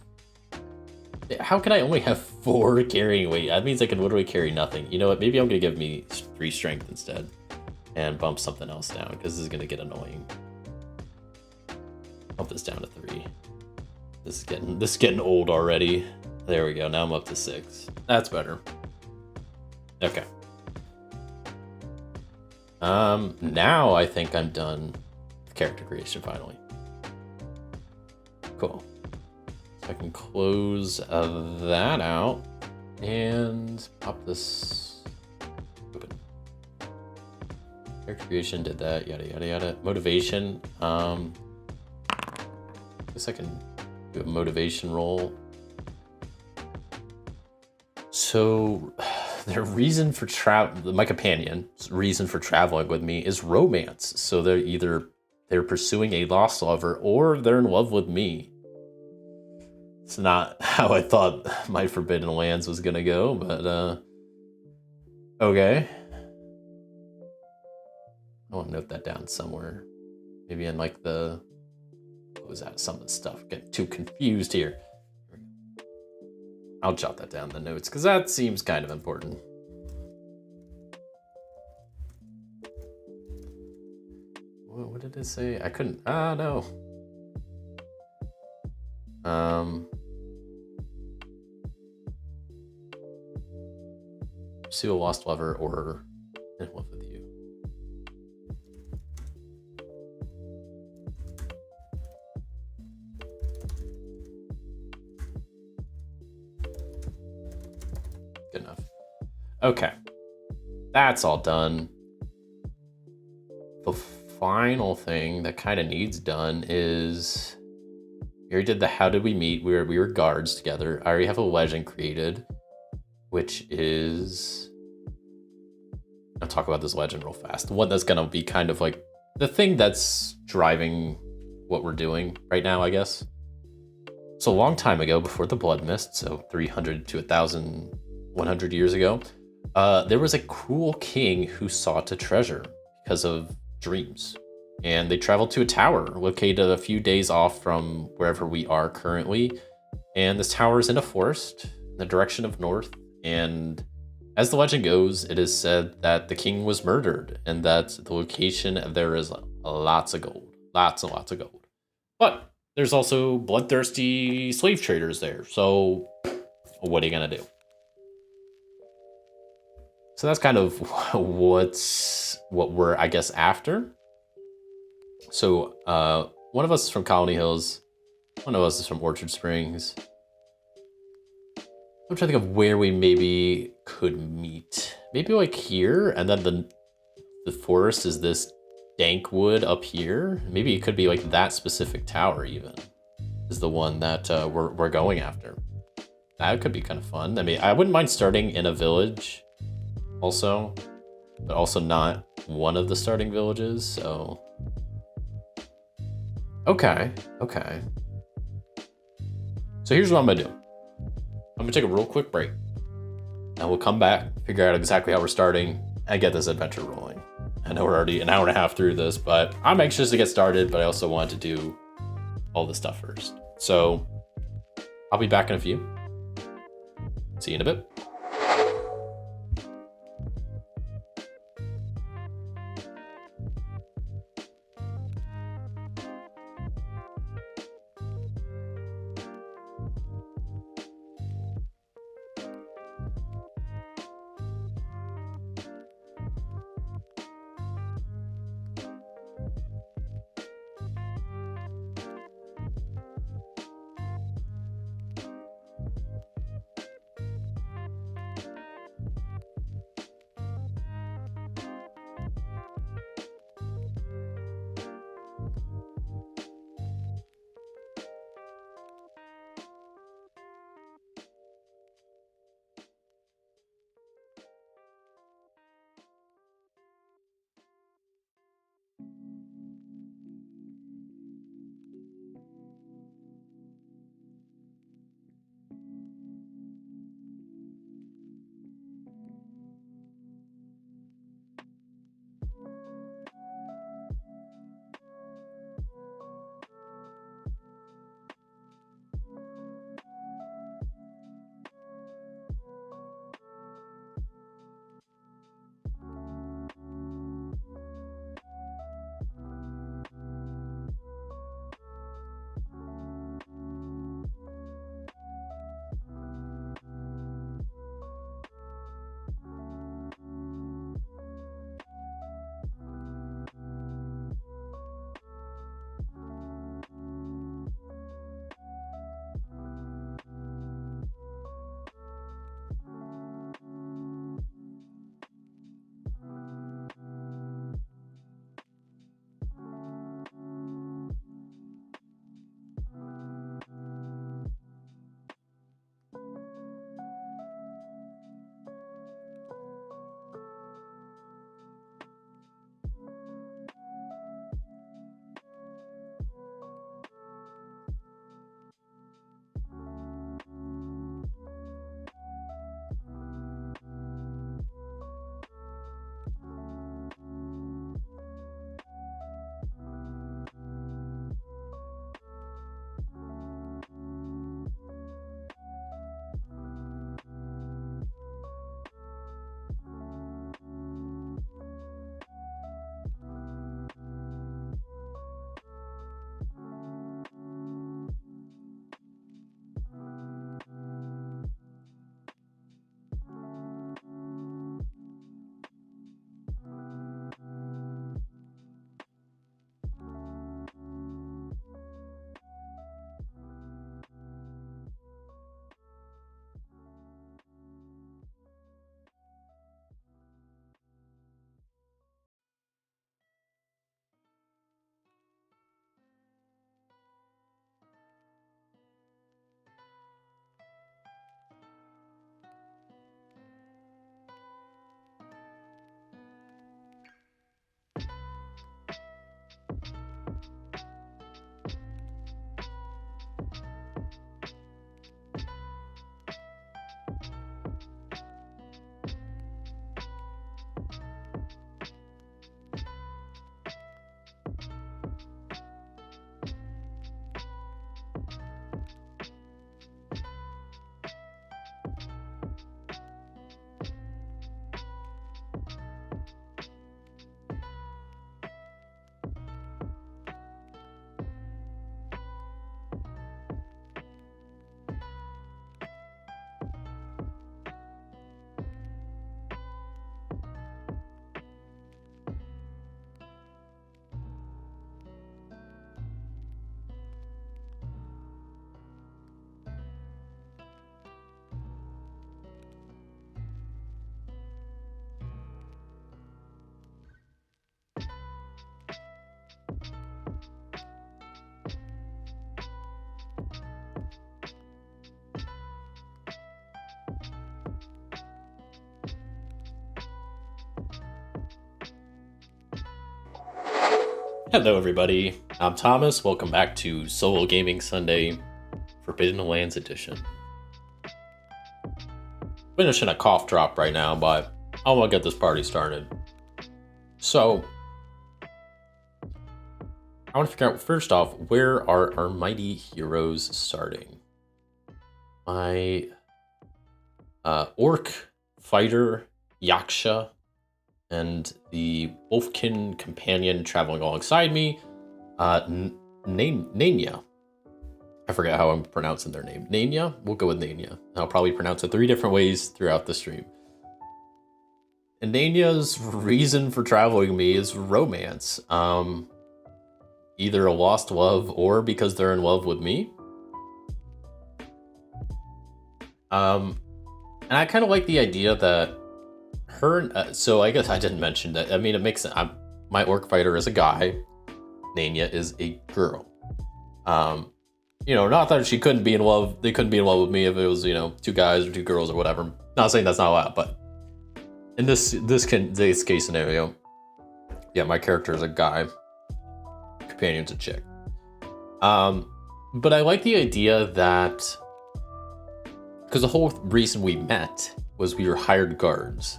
How can I only have 4 carrying weight? That means I can literally carry nothing. You know what? Maybe I'm gonna give me 3 strength instead and bump something else down because this is gonna get annoying. Bump this down to 3. This is getting old already. There we go. Now I'm up to 6. That's better. Okay. Now I think I'm done with character creation finally. Cool. So I can close that out and pop this open. Character creation did that, yada yada yada. Motivation. I guess I can do a motivation roll. So their reason for my companion's reason for traveling with me is romance. So they're pursuing a lost lover or they're in love with me. It's not how I thought my Forbidden Lands was gonna go, but okay. I want to note that down somewhere. Maybe in like the, what was that? Some of the stuff. Getting too confused here. I'll jot that down in the notes because that seems kind of important. What did it say? I couldn't. No. Pursue a lost lover or in love with you. Good enough. Okay. That's all done. The final thing that kind of needs done is we already did the how did we meet. We were guards together. I already have a legend created, which is, I'll talk about this legend real fast. The one that's gonna be kind of like the thing that's driving what we're doing right now, I guess. So a long time ago, before the Blood Mist, so 300 to 1,100 years ago, there was a cruel king who sought a treasure because of dreams. And they traveled to a tower located a few days off from wherever we are currently. And this tower is in a forest in the direction of north. And as the legend goes, it is said that the king was murdered and that the location there is lots of gold, lots and lots of gold. But there's also bloodthirsty slave traders there. So what are you gonna do? So that's kind of what we're, I guess, after. So one of us is from Colony Hills. One of us is from Orchard Springs. I'm trying to think of where we maybe could meet. Maybe like here, and then the forest is this dank wood up here. Maybe it could be like that specific tower even is the one that we're going after. That could be kind of fun. I mean, I wouldn't mind starting in a village also, but also not one of the starting villages, so. Okay. So here's what I'm gonna do. I'm gonna take a real quick break and we'll come back, figure out exactly how we're starting and get this adventure rolling. I know we're already an hour and a half through this, but I'm anxious to get started, but I also want to do all this stuff first. So I'll be back in a few. See you in a bit. Hello everybody, I'm Thomas. Welcome back to Solo Gaming Sunday Forbidden Lands Edition. Finishing a cough drop right now, but I want to get this party started. So, I want to figure out, first off, where are our mighty heroes starting? My orc fighter Yaksha and the wolfkin companion traveling alongside me, Nanya. I forget how I'm pronouncing their name. Nanya? We'll go with Nanya. I'll probably pronounce it 3 different ways throughout the stream. And Nanya's reason for traveling me is romance. Either a lost love or because they're in love with me. And I kind of like the idea that her, so I guess I didn't mention that. I mean, it makes sense. My orc fighter is a guy. Nanya is a girl. You know, not that she couldn't be in love. They couldn't be in love with me if it was, you know, 2 guys or 2 girls or whatever. Not saying that's not allowed, but in this case scenario, yeah, my character is a guy. Companion's a chick. But I like the idea that, because the whole reason we met was we were hired guards.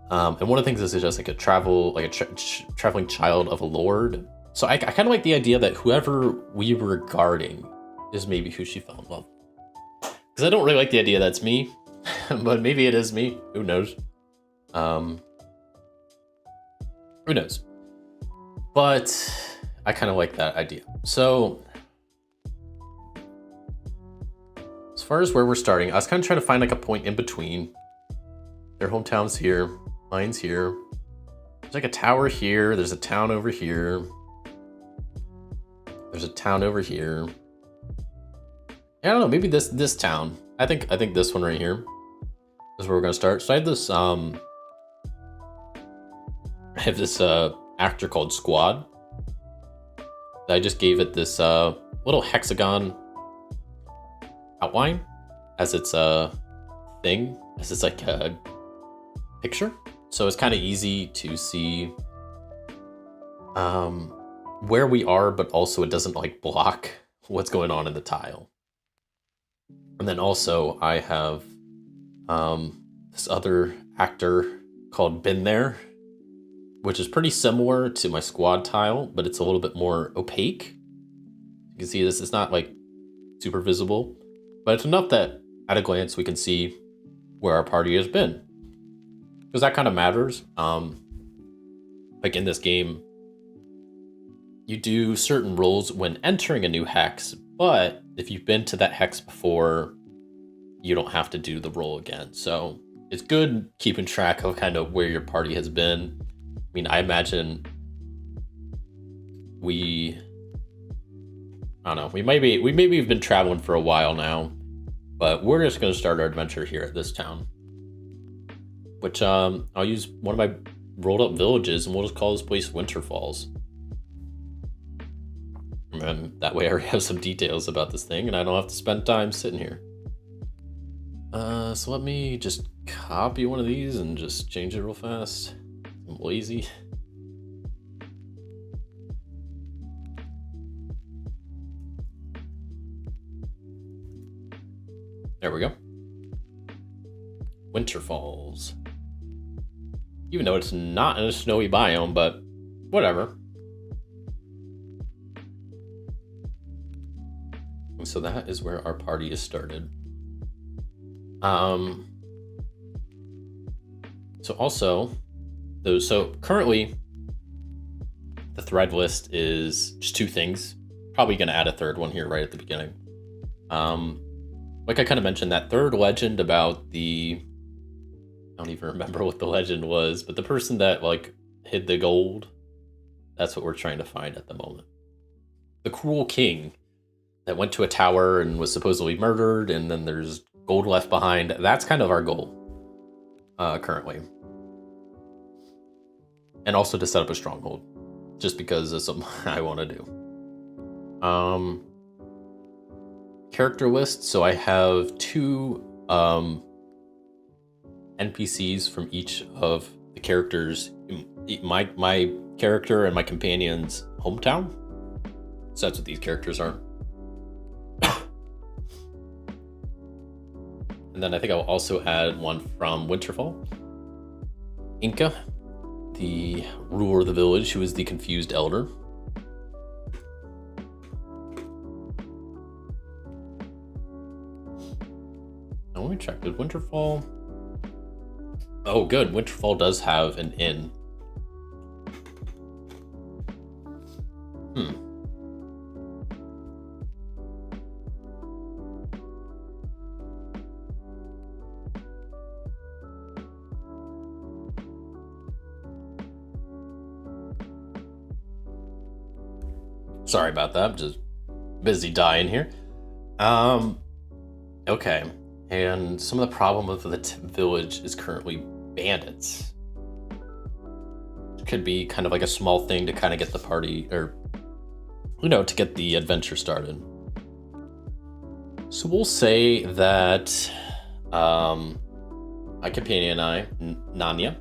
And one of the things is just like a traveling child of a lord. So I kind of like the idea that whoever we were guarding is maybe who she fell in love with. Because I don't really like the idea that's me, but maybe it is me. Who knows? Who knows? But I kind of like that idea. So as far as where we're starting, I was kind of trying to find like a point in between. Their hometown's here, mine's here. There's like a tower here. There's a town over here. There's a town over here. I don't know, maybe this town. I think this one right here is where we're gonna start. So I have this actor called Squad. I just gave it this little hexagon outline as its thing, as it's like a picture. So it's kind of easy to see where we are, but also it doesn't like block what's going on in the tile. And then also I have this other actor called Been There, which is pretty similar to my squad tile, but it's a little bit more opaque. You can see this, it's not like super visible, but it's enough that at a glance we can see where our party has been. Because that kind of matters. Like in this game, you do certain roles when entering a new hex, but if you've been to that hex before, you don't have to do the role again. So it's good keeping track of kind of where your party has been. I mean, I imagine we maybe have been traveling for a while now, but we're just going to start our adventure here at this town, which I'll use one of my rolled up villages, and we'll just call this place Winter Falls. And that way I already have some details about this thing, and I don't have to spend time sitting here. So let me just copy one of these and just change it real fast. I'm lazy. There we go. Winter Falls. Even though it's not in a snowy biome, but whatever. So that is where our party is started. So currently the thread list is just 2 things. Probably gonna add a 3rd one here right at the beginning. Like I kind of mentioned, that 3rd legend about I don't even remember what the legend was, but the person that like hid the gold, that's what we're trying to find at the moment. The cruel king that went to a tower and was supposedly murdered, and then there's gold left behind. That's kind of our goal currently. And also to set up a stronghold, just because it's something I want to do. Character list. So I have 2 NPCs from each of the characters, my character and my companion's hometown. So that's what these characters are. And then I think I'll also add one from Winterfall. Inca, the ruler of the village, who is the confused elder. me check. Did Winterfall? Oh, good. Winterfall does have an inn. Sorry about that. I'm just busy dying here. Okay. And some of the problem with the village is currently bandits. It could be kind of like a small thing to kind of get the party, or, you know, to get the adventure started. So we'll say that my companion and I, Nanya,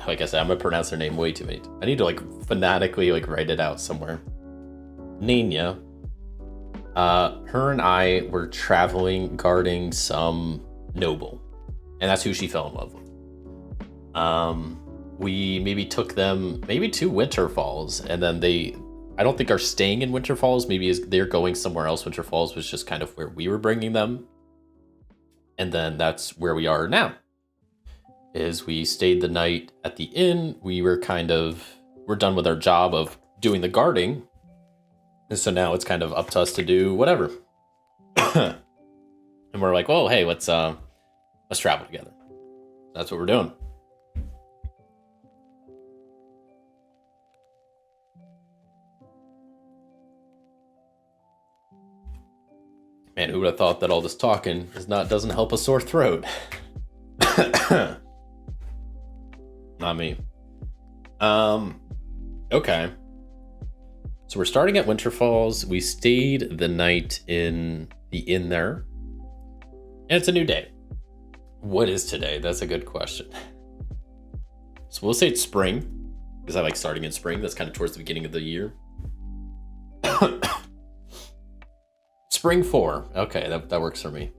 like I said, I'm gonna pronounce her name way too late. I need to like phonetically like write it out somewhere. Nanya. Her and I were traveling, guarding some noble, and that's who she fell in love with. We maybe took them maybe to Winter Falls, and then I don't think are staying in Winter Falls. Maybe they're going somewhere else. Winter Falls was just kind of where we were bringing them, and then that's where we are now. Is we stayed the night at the inn. We're done with our job of doing the guarding. And so now it's kind of up to us to do whatever. And we're like, well, hey, let's travel together. That's what we're doing. Man, who would have thought that all this talking doesn't help a sore throat? Not me. Okay. So we're starting at Winter Falls. We stayed the night in the inn there. And it's a new day. What is today? That's a good question. So we'll say it's spring, because I like starting in spring. That's kind of towards the beginning of the year. Spring 4. Okay, that works for me.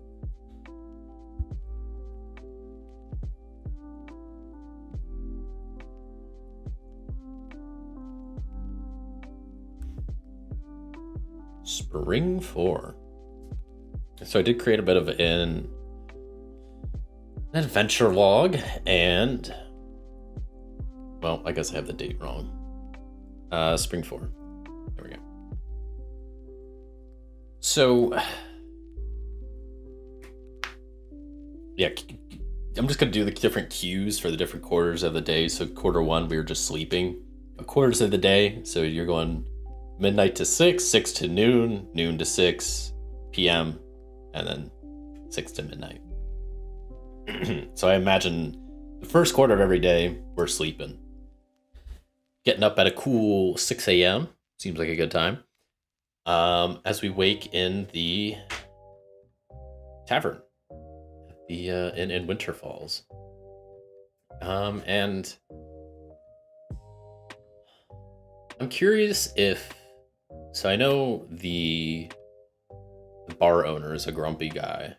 Spring 4. So I did create a bit of an adventure log, and well, I guess I have the date wrong. Spring 4. There we go. So yeah, I'm just gonna do the different cues for the different quarters of the day. So quarter 1, we were just sleeping. Quarters of the day, so you're going midnight to 6, 6 to noon, noon to 6 p.m., and then 6 to midnight. So I imagine the first quarter of every day, we're sleeping. Getting up at a cool 6 a.m. Seems like a good time. As we wake in the tavern in Winter Falls. And I'm curious if... So I know the bar owner is a grumpy guy,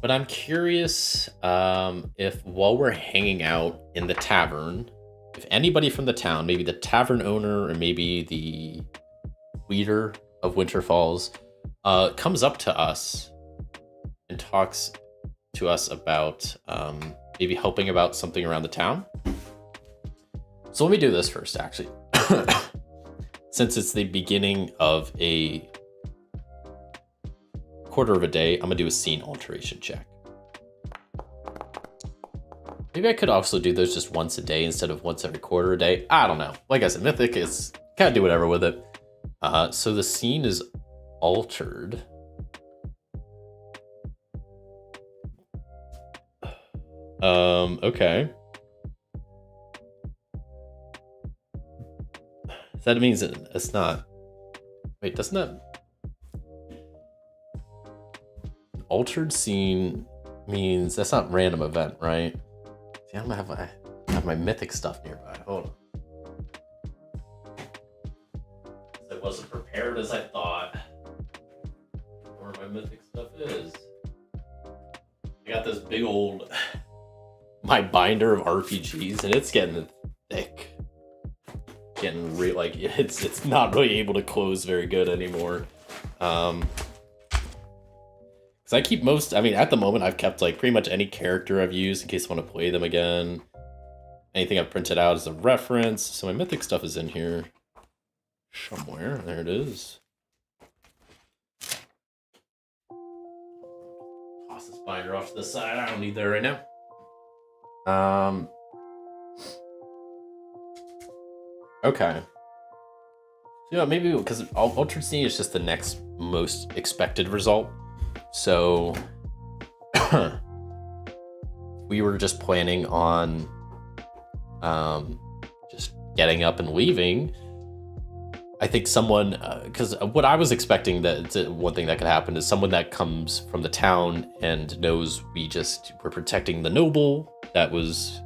but I'm curious if while we're hanging out in the tavern, if anybody from the town, maybe the tavern owner or maybe the leader of Winter Falls, comes up to us and talks to us about maybe helping about something around the town. So let me do this first, actually. Since it's the beginning of a quarter of a day, I'm gonna do a scene alteration check. Maybe I could also do those just once a day instead of once every quarter a day. I don't know. Like I said, Mythic is kind of do whatever with it. So the scene is altered. Okay. That means it's not. Wait, doesn't that... Altered scene means that's not random event, right? See, I don't have my mythic stuff nearby. Hold on. I wasn't prepared as I thought. Where my mythic stuff is. I got this big old my binder of RPGs, and it's getting thick. Getting like it's not really able to close very good anymore. Because Because I keep most, I mean, at the moment, I've kept like pretty much any character I've used in case I want to play them again. Anything I've printed out as a reference. So my mythic stuff is in here somewhere. There it is. Toss this binder off to the side. I don't need that right now. Okay. So, yeah, maybe because Altered Scene is just the next most expected result. So we were just planning on just getting up and leaving. I think someone, because what I was expecting that one thing that could happen is someone that comes from the town and knows we're protecting the noble that was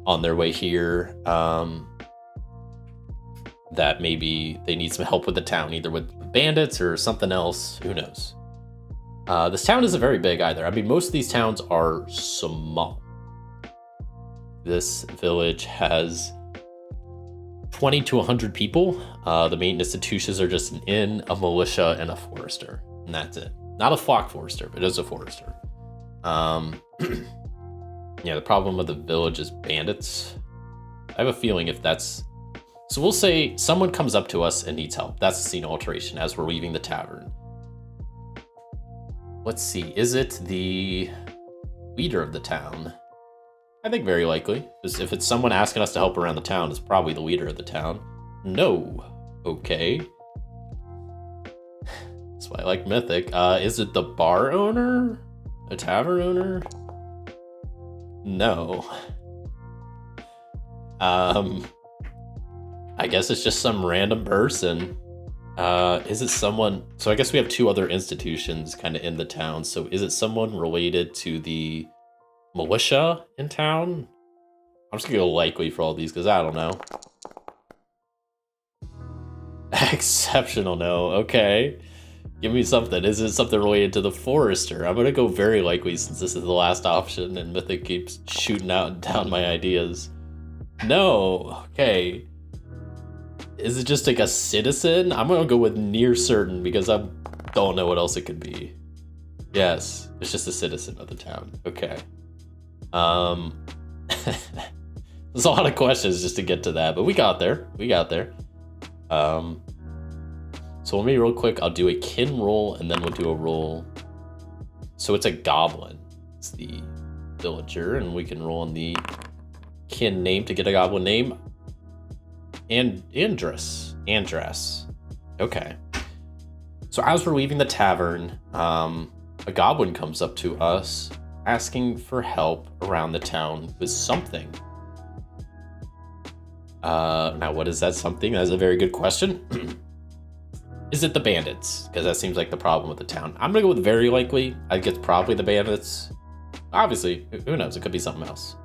on their way here. That maybe they need some help with the town, either with bandits or something else. Who knows? This town isn't very big either. I mean, most of these towns are small. This village has 20 to 100 people. The main institutions are just an inn, a militia, and a forester. And that's it. Not a flock forester, but it is a forester. Yeah, the problem with the village is bandits. I have a feeling if that's... So we'll say someone comes up to us and needs help. That's the scene alteration as we're leaving the tavern. Let's see, is it the leader of the town? I think very likely. If it's someone asking us to help around the town, it's probably the leader of the town. No. Okay. That's why I like Mythic. Is it the bar owner? A tavern owner? No. I guess it's just some random person. Is it someone... So I guess we have two other institutions kind of in the town. So is it someone related to the militia in town? I'm just gonna go likely for all these because I don't know. Exceptional, no. Okay. Give me something. Is it something related to the forester? I'm gonna go very likely since this is the last option and Mythic keeps shooting out down my ideas. No. Okay. Is it just like a citizen? I'm gonna go with near certain because I don't know what else it could be. Yes, it's just a citizen of the town. Okay. There's a lot of questions just to get to that, but we got there. We got there. So let me real quick, I'll do a kin roll and then we'll do a roll. So it's a goblin. It's the villager, and we can roll on the kin name to get a goblin name. And Andress. Okay. So as we're leaving the tavern, a goblin comes up to us asking for help around the town with something. Now what is that something? That's a very good question. Is it the bandits? Because that seems like the problem with the town. I'm gonna go with very likely. I think it's probably the bandits. Obviously, who knows? It could be something else.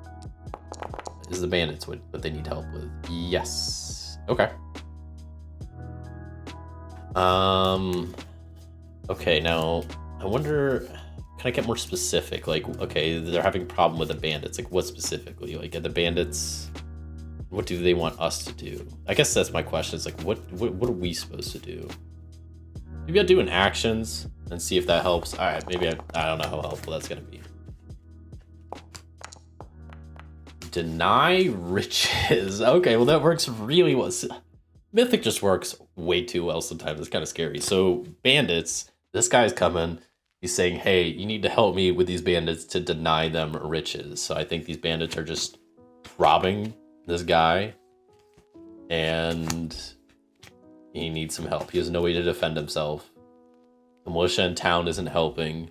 Is the bandits what they need help with? Yes. Okay. Okay, now I wonder, can I get more specific? Like, okay, they're having a problem with the bandits. Like, what specifically? Like, are the bandits, what do they want us to do? I guess that's my question. It's like, what are we supposed to do? Maybe I'll do an actions and see if that helps. All right, maybe I don't know how helpful that's gonna be. Deny riches. Okay, well that works really well. Mythic just works way too well sometimes. It's kind of scary. So bandits, this guy's coming. He's saying, hey, you need to help me with these bandits to deny them riches. So I think these bandits are just robbing this guy. And he needs some help. He has no way to defend himself. The militia in town isn't helping.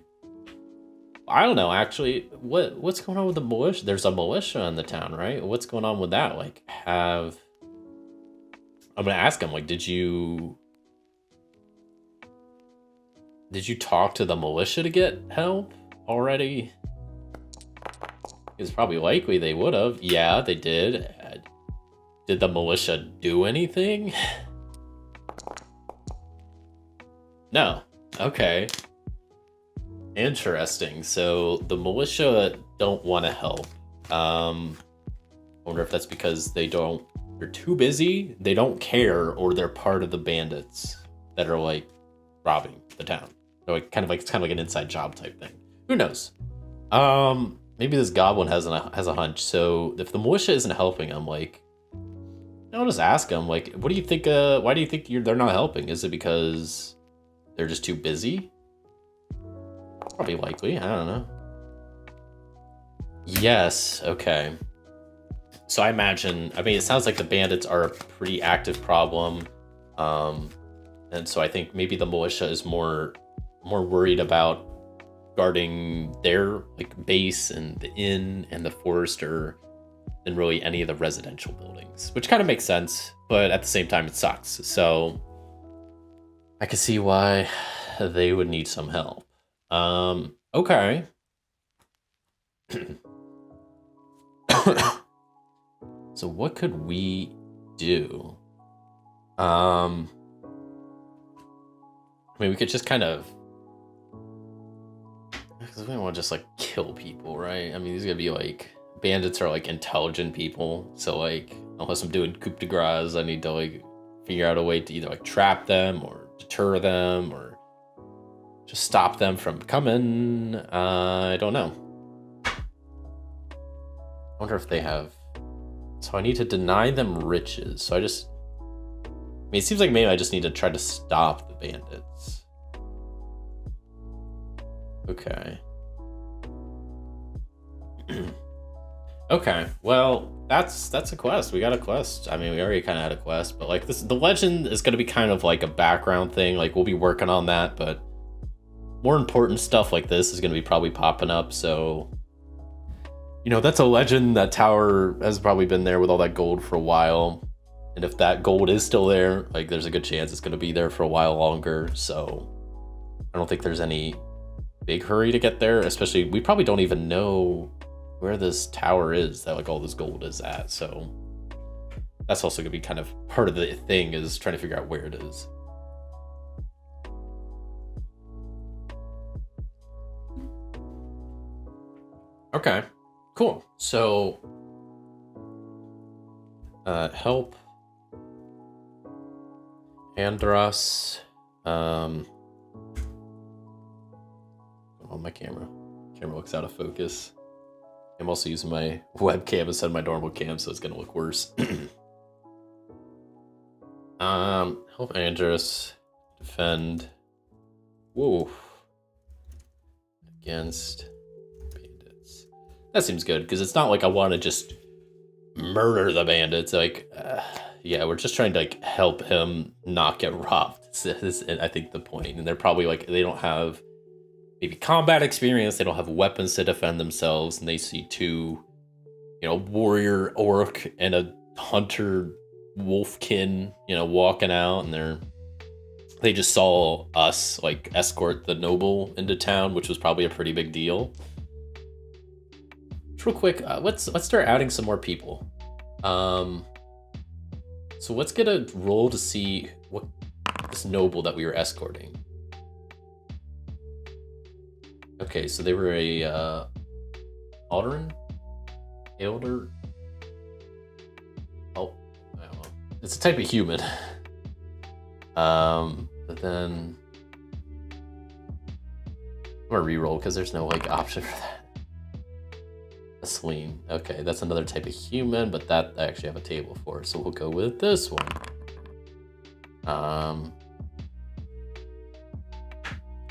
I don't know, actually, what's going on with the militia? There's a militia in the town, right? What's going on with that? Like, I'm gonna ask him, like, did you talk to the militia to get help already? It's probably likely they would have. Yeah, they did. Did the militia do anything? No. Okay. Interesting. So the militia don't want to help. I wonder if that's because they're too busy, they don't care, or they're part of the bandits that are like robbing the town. So it's kind of like an inside job type thing. Who knows? Maybe this goblin has a hunch. So if the militia isn't helping, I'm like, I'll just ask him, like, what do you think? Why do you think they're not helping? Is it because they're just too busy? Probably likely. I don't know. Yes. Okay. So I imagine. I mean, it sounds like the bandits are a pretty active problem, and so I think maybe the militia is more worried about guarding their like base and the inn and the forester than really any of the residential buildings, which kind of makes sense, but at the same time it sucks. So I can see why they would need some help. Okay. So what could we do? I mean, we could just kind of, because we don't want to just like kill people, right? I mean, these are gonna be like, bandits are like intelligent people, so like unless I'm doing coup de grace, I need to like figure out a way to either like trap them or deter them or just stop them from coming. I don't know. I wonder if they have. So I need to deny them riches. So I mean, it seems like maybe I just need to try to stop the bandits. Okay. Okay, well, that's a quest. We got a quest. I mean, we already kind of had a quest, but like the legend is going to be kind of like a background thing. Like we'll be working on that, but more important stuff like this is going to be probably popping up. So, you know, that's a legend. That tower has probably been there with all that gold for a while. And if that gold is still there, like there's a good chance it's going to be there for a while longer. So I don't think there's any big hurry to get there, especially we probably don't even know where this tower is that like all this gold is at. So that's also gonna be kind of part of the thing, is trying to figure out where it is. Okay, cool. So help Andros. On my camera looks out of focus. I'm also using my webcam instead of my normal cam, so it's gonna look worse. Help Andros defend. Whoa. Against bandits. That seems good, because it's not like I want to just murder the bandits. Like, yeah, we're just trying to like help him not get robbed. This is, I think, the point. And they're probably like, they don't have maybe combat experience, they don't have weapons to defend themselves, and they see two, you know, warrior orc and a hunter wolfkin, you know, walking out, and they just saw us like escort the noble into town, which was probably a pretty big deal. Just real quick, let's start adding some more people. So let's get a roll to see what this noble that we were escorting. Okay, so they were a Elder. Oh, I don't know. It's a type of human. But then I'm gonna reroll because there's no like option for that. A Sleen. Okay, that's another type of human, but that I actually have a table for, so we'll go with this one.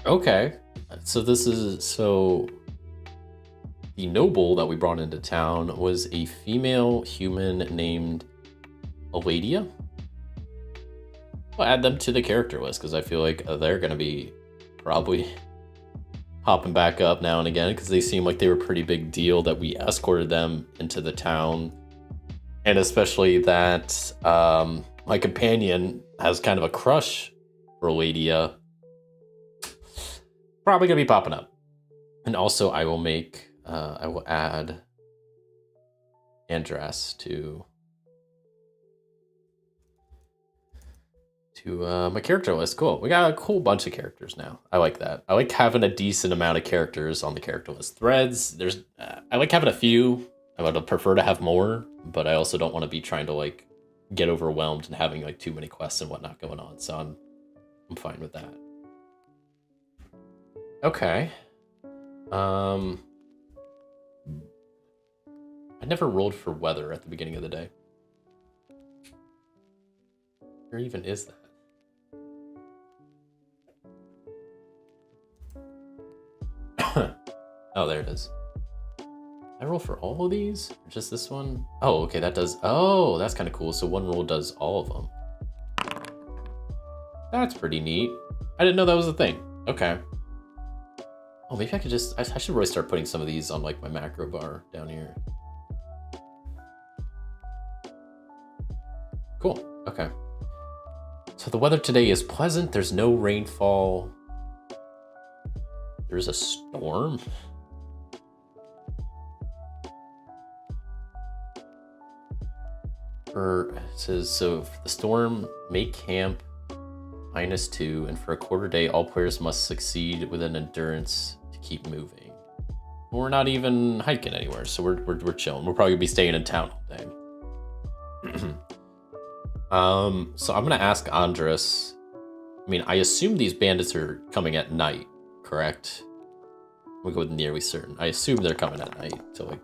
Okay. So the noble that we brought into town was a female human named Eladia. I'll add them to the character list because I feel like they're going to be probably popping back up now and again, because they seem like they were a pretty big deal that we escorted them into the town. And especially that my companion has kind of a crush for Eladia. Probably gonna be popping up. And also I will add Andras to my character list. Cool. We got a cool bunch of characters now. I like that. I like having a decent amount of characters on the character list. Threads, I like having a few. I would prefer to have more, but I also don't want to be trying to like get overwhelmed and having like too many quests and whatnot going on. So I'm fine with that. Okay. I never rolled for weather at the beginning of the day. Where even is that? Oh, there it is. I roll for all of these? Or just this one? Oh, okay, that does... Oh, that's kind of cool. So one roll does all of them. That's pretty neat. I didn't know that was a thing. Okay. Oh, maybe I could just... I should really start putting some of these on, like, my macro bar down here. Cool. Okay. So the weather today is pleasant. There's no rainfall. There's a storm. It says, so for the storm, make camp -2, and for a quarter day, all players must succeed with an endurance to keep moving. We're not even hiking anywhere, so we're chilling. We'll probably be staying in town all day. So I'm gonna ask Andres. I mean, I assume these bandits are coming at night, correct? We'll go with nearly certain. I assume they're coming at night. So like,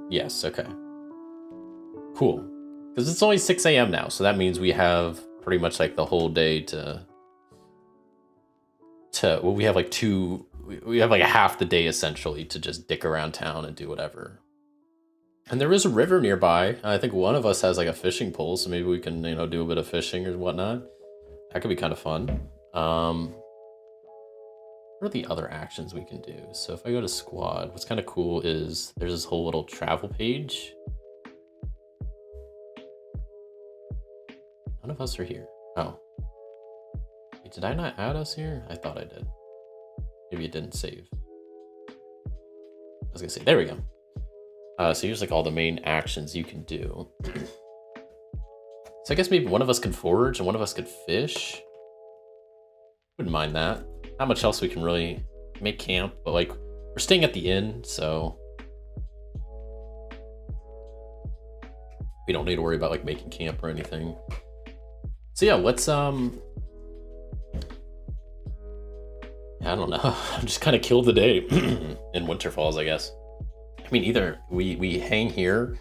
yes, okay. Cool. Because it's only 6 a.m. now, so that means we have pretty much like the whole day to well, we have like a half the day essentially to just dick around town and do whatever. And there is a river nearby. I think one of us has like a fishing pole, so maybe we can, do a bit of fishing or whatnot. That could be kind of fun. What are the other actions we can do? So if I go to squad, what's kind of cool is there's this whole little travel page. None of us are here. Oh. Wait, did I not add us here? I thought I did. Maybe it didn't save. I was gonna say, there we go. So here's like all the main actions you can do. So I guess maybe one of us can forage and one of us could fish. Wouldn't mind that. Not much else we can really make camp, but like we're staying at the inn, so we don't need to worry about like making camp or anything. So yeah, let's I don't know. Just kind of kill the day in Winter Falls, I guess. I mean, either we hang here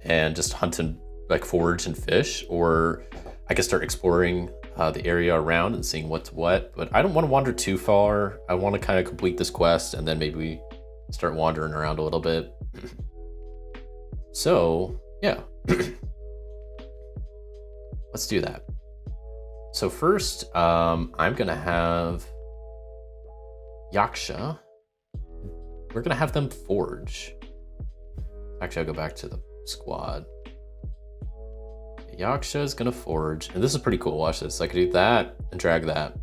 and just hunt and like forage and fish, or I could start exploring the area around and seeing what's what. But I don't want to wander too far. I want to kind of complete this quest and then maybe we start wandering around a little bit. So yeah. Let's do that. So first, I'm gonna have Yaksha. We're gonna have them forge. Actually, I'll go back to the squad. Yaksha is gonna forge, and this is pretty cool. Watch this. I can do that and drag that,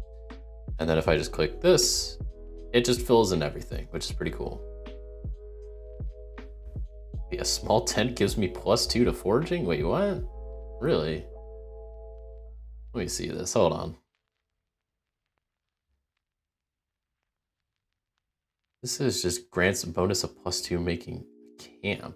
and then if I just click this, it just fills in everything, which is pretty cool. A small tent gives me +2 to foraging. Wait, what? Really? Let me see this. Hold on. This is just grants a bonus of +2 making camp.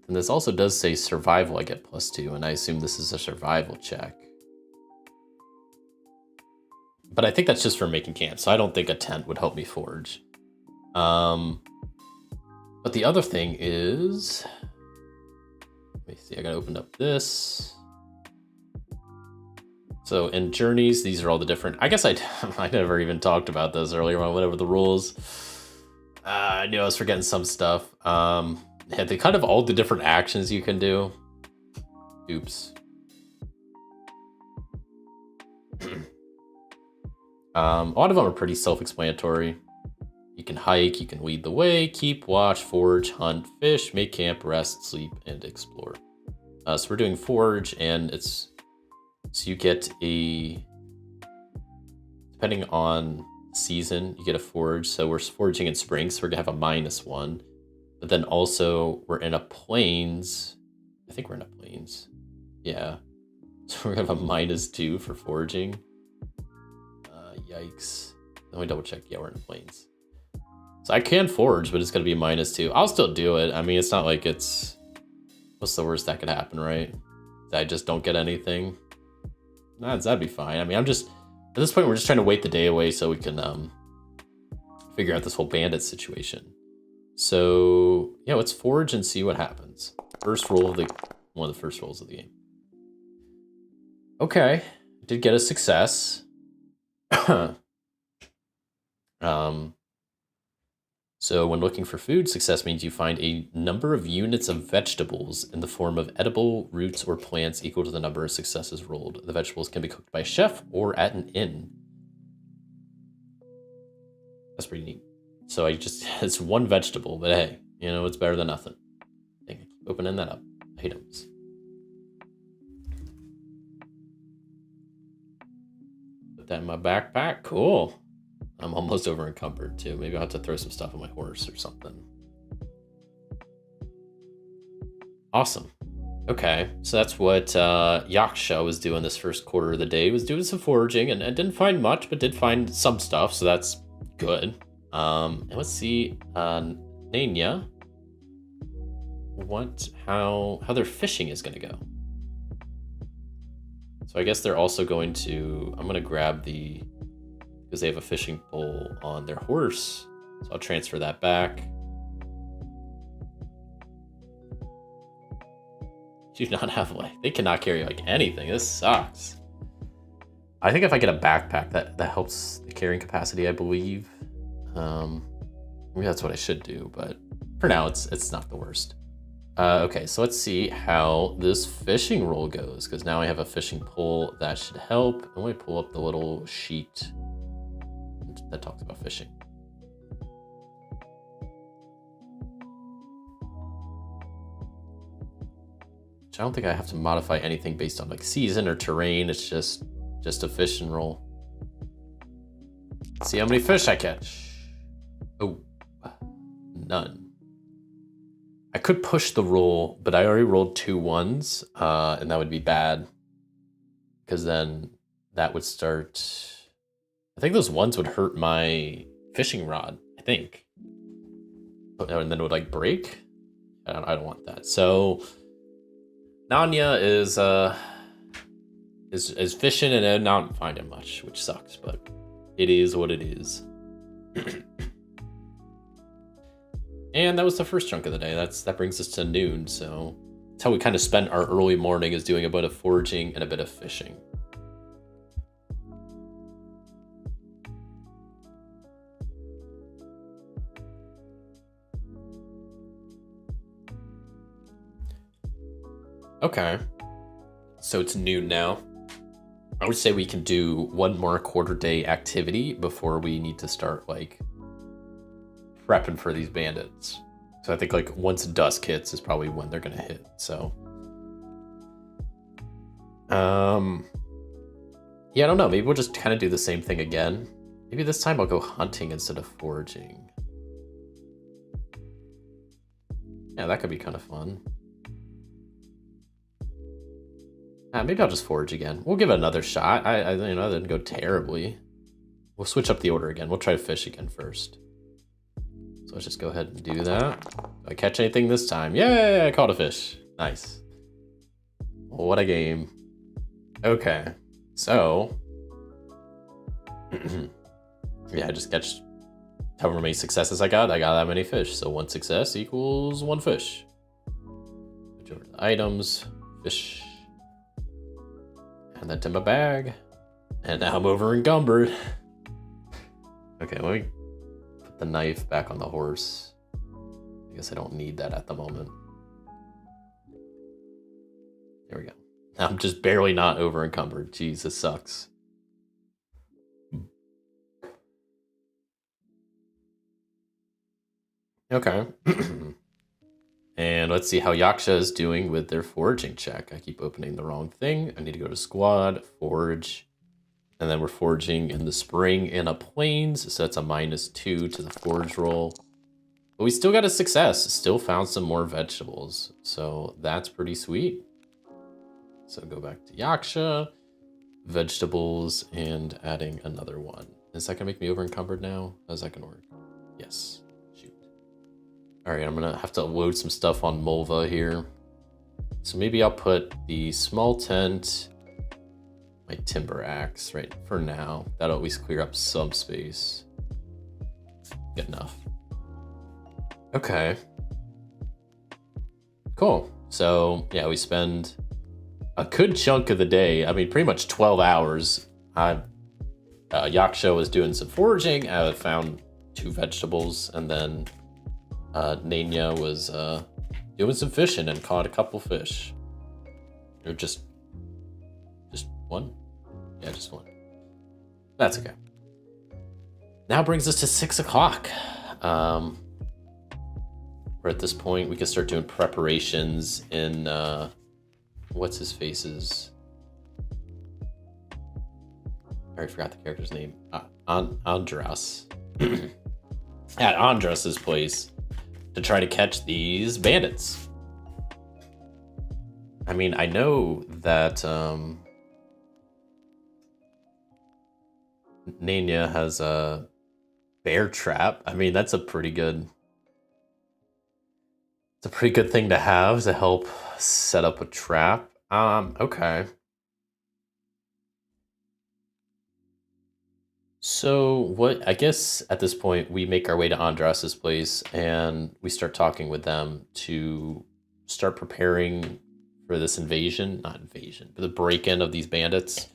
And this also does say survival I get +2, and I assume this is a survival check. But I think that's just for making camp, so I don't think a tent would help me forge. But the other thing is, let me see, I gotta open up this. So in journeys, these are all the different, I guess I never even talked about this earlier on, whatever the rules. I knew I was forgetting some stuff. Yeah, they kind of all the different actions you can do. Oops. A lot of them are pretty self-explanatory. You can hike, you can lead the way, keep, watch, forage, hunt, fish, make camp, rest, sleep, and explore. So we're doing forage, and it's, so you get a, depending on season, you get a forage. So we're foraging in spring, so we're gonna have a -1. But then also we're in a plains. I think we're in a plains. Yeah. So we're gonna have a -2 for foraging. Yikes. Let me double check. Yeah, we're in the plains. So I can forage, but it's gonna be -2. I'll still do it. I mean, it's not like it's, what's the worst that could happen, right? I just don't get anything. That'd be fine. I mean, I'm just at this point we're just trying to wait the day away so we can figure out this whole bandit situation. So yeah, let's forage and see what happens. First roll of one of the first rolls of the game. Okay, did get a success. So when looking for food, success means you find a number of units of vegetables in the form of edible roots or plants equal to the number of successes rolled. The vegetables can be cooked by a chef or at an inn. That's pretty neat. So it's one vegetable, but hey, you know, it's better than nothing. Dang, I keep opening that up. Items. Put that in my backpack. Cool. I'm almost over encumbered too. Maybe I'll have to throw some stuff on my horse or something. Awesome. Okay, so that's what Yaksha was doing this first quarter of the day. He was doing some foraging and didn't find much, but did find some stuff, so that's good. And let's see, Nanya, how their fishing is gonna go. So I guess they're also going to, I'm gonna grab because they have a fishing pole on their horse. So I'll transfer that back. Do not have they cannot carry like anything. This sucks. I think if I get a backpack that helps the carrying capacity, I believe. Maybe that's what I should do, but for now it's not the worst. Okay, so let's see how this fishing roll goes, because now I have a fishing pole that should help. And let me pull up the little sheet that talks about fishing. I don't think I have to modify anything based on like season or terrain. It's just a fish and roll. Let's see how many fish I catch. Oh, none. I could push the roll, but I already rolled 2 1s, and that would be bad because then that would start. I think those 1s would hurt my fishing rod, I think. And then it would like break. I don't want that. So Nanya is fishing and not finding much, which sucks, but it is what it is. And that was the first chunk of the day. That brings us to noon. So that's how we kind of spent our early morning, is doing a bit of foraging and a bit of fishing. Okay, so it's noon now. I would say we can do one more quarter day activity before we need to start like prepping for these bandits. So I think like once dusk hits is probably when they're gonna hit. So, yeah, I don't know. Maybe we'll just kind of do the same thing again. Maybe this time I'll go hunting instead of foraging. Yeah, that could be kind of fun. Maybe I'll just forage again. We'll give it another shot. I didn't go terribly. We'll switch up the order again. We'll try to fish again first. So let's just go ahead and do that. Do I catch anything this time? Yay, I caught a fish. Nice. What a game. Okay, so yeah, I just catch however many successes I got that many fish. So 1 success equals 1 fish. Switch over to the items, fish. And then to my bag. And now I'm over encumbered. Okay, let me put the knife back on the horse. I guess I don't need that at the moment. There we go. I'm just barely not over encumbered. Jeez, this sucks. Okay. And let's see how Yaksha is doing with their foraging check. I keep opening the wrong thing. I need to go to squad, forage, and then we're foraging in the spring and a plains. So that's a -2 to the forage roll. But we still got a success. Still found some more vegetables. So that's pretty sweet. So go back to Yaksha, vegetables, and adding another one. Is that gonna make me over encumbered now? How's that gonna work? Yes. All right, I'm gonna have to load some stuff on Mulva here. So maybe I'll put the small tent, my timber axe, right, for now. That'll at least clear up some space. Good enough. Okay. Cool. So, yeah, we spend a good chunk of the day. I mean, pretty much 12 hours. Yaksha was doing some foraging. I found 2 vegetables, and then Nanya was doing some fishing and caught a couple fish. Or just one? Yeah, just one. That's okay. Now brings us to 6 o'clock. Where at this point we can start doing preparations in what's his face's. I already forgot the character's name. Andras. At Andras's place to try to catch these bandits. I mean, I know that Nanya has a bear trap. I mean, that's a pretty good. It's a pretty good thing to have to help set up a trap. Okay. So what, I guess at this point we make our way to Andras's place and we start talking with them to start preparing for this invasion, not invasion, but the break-in of these bandits.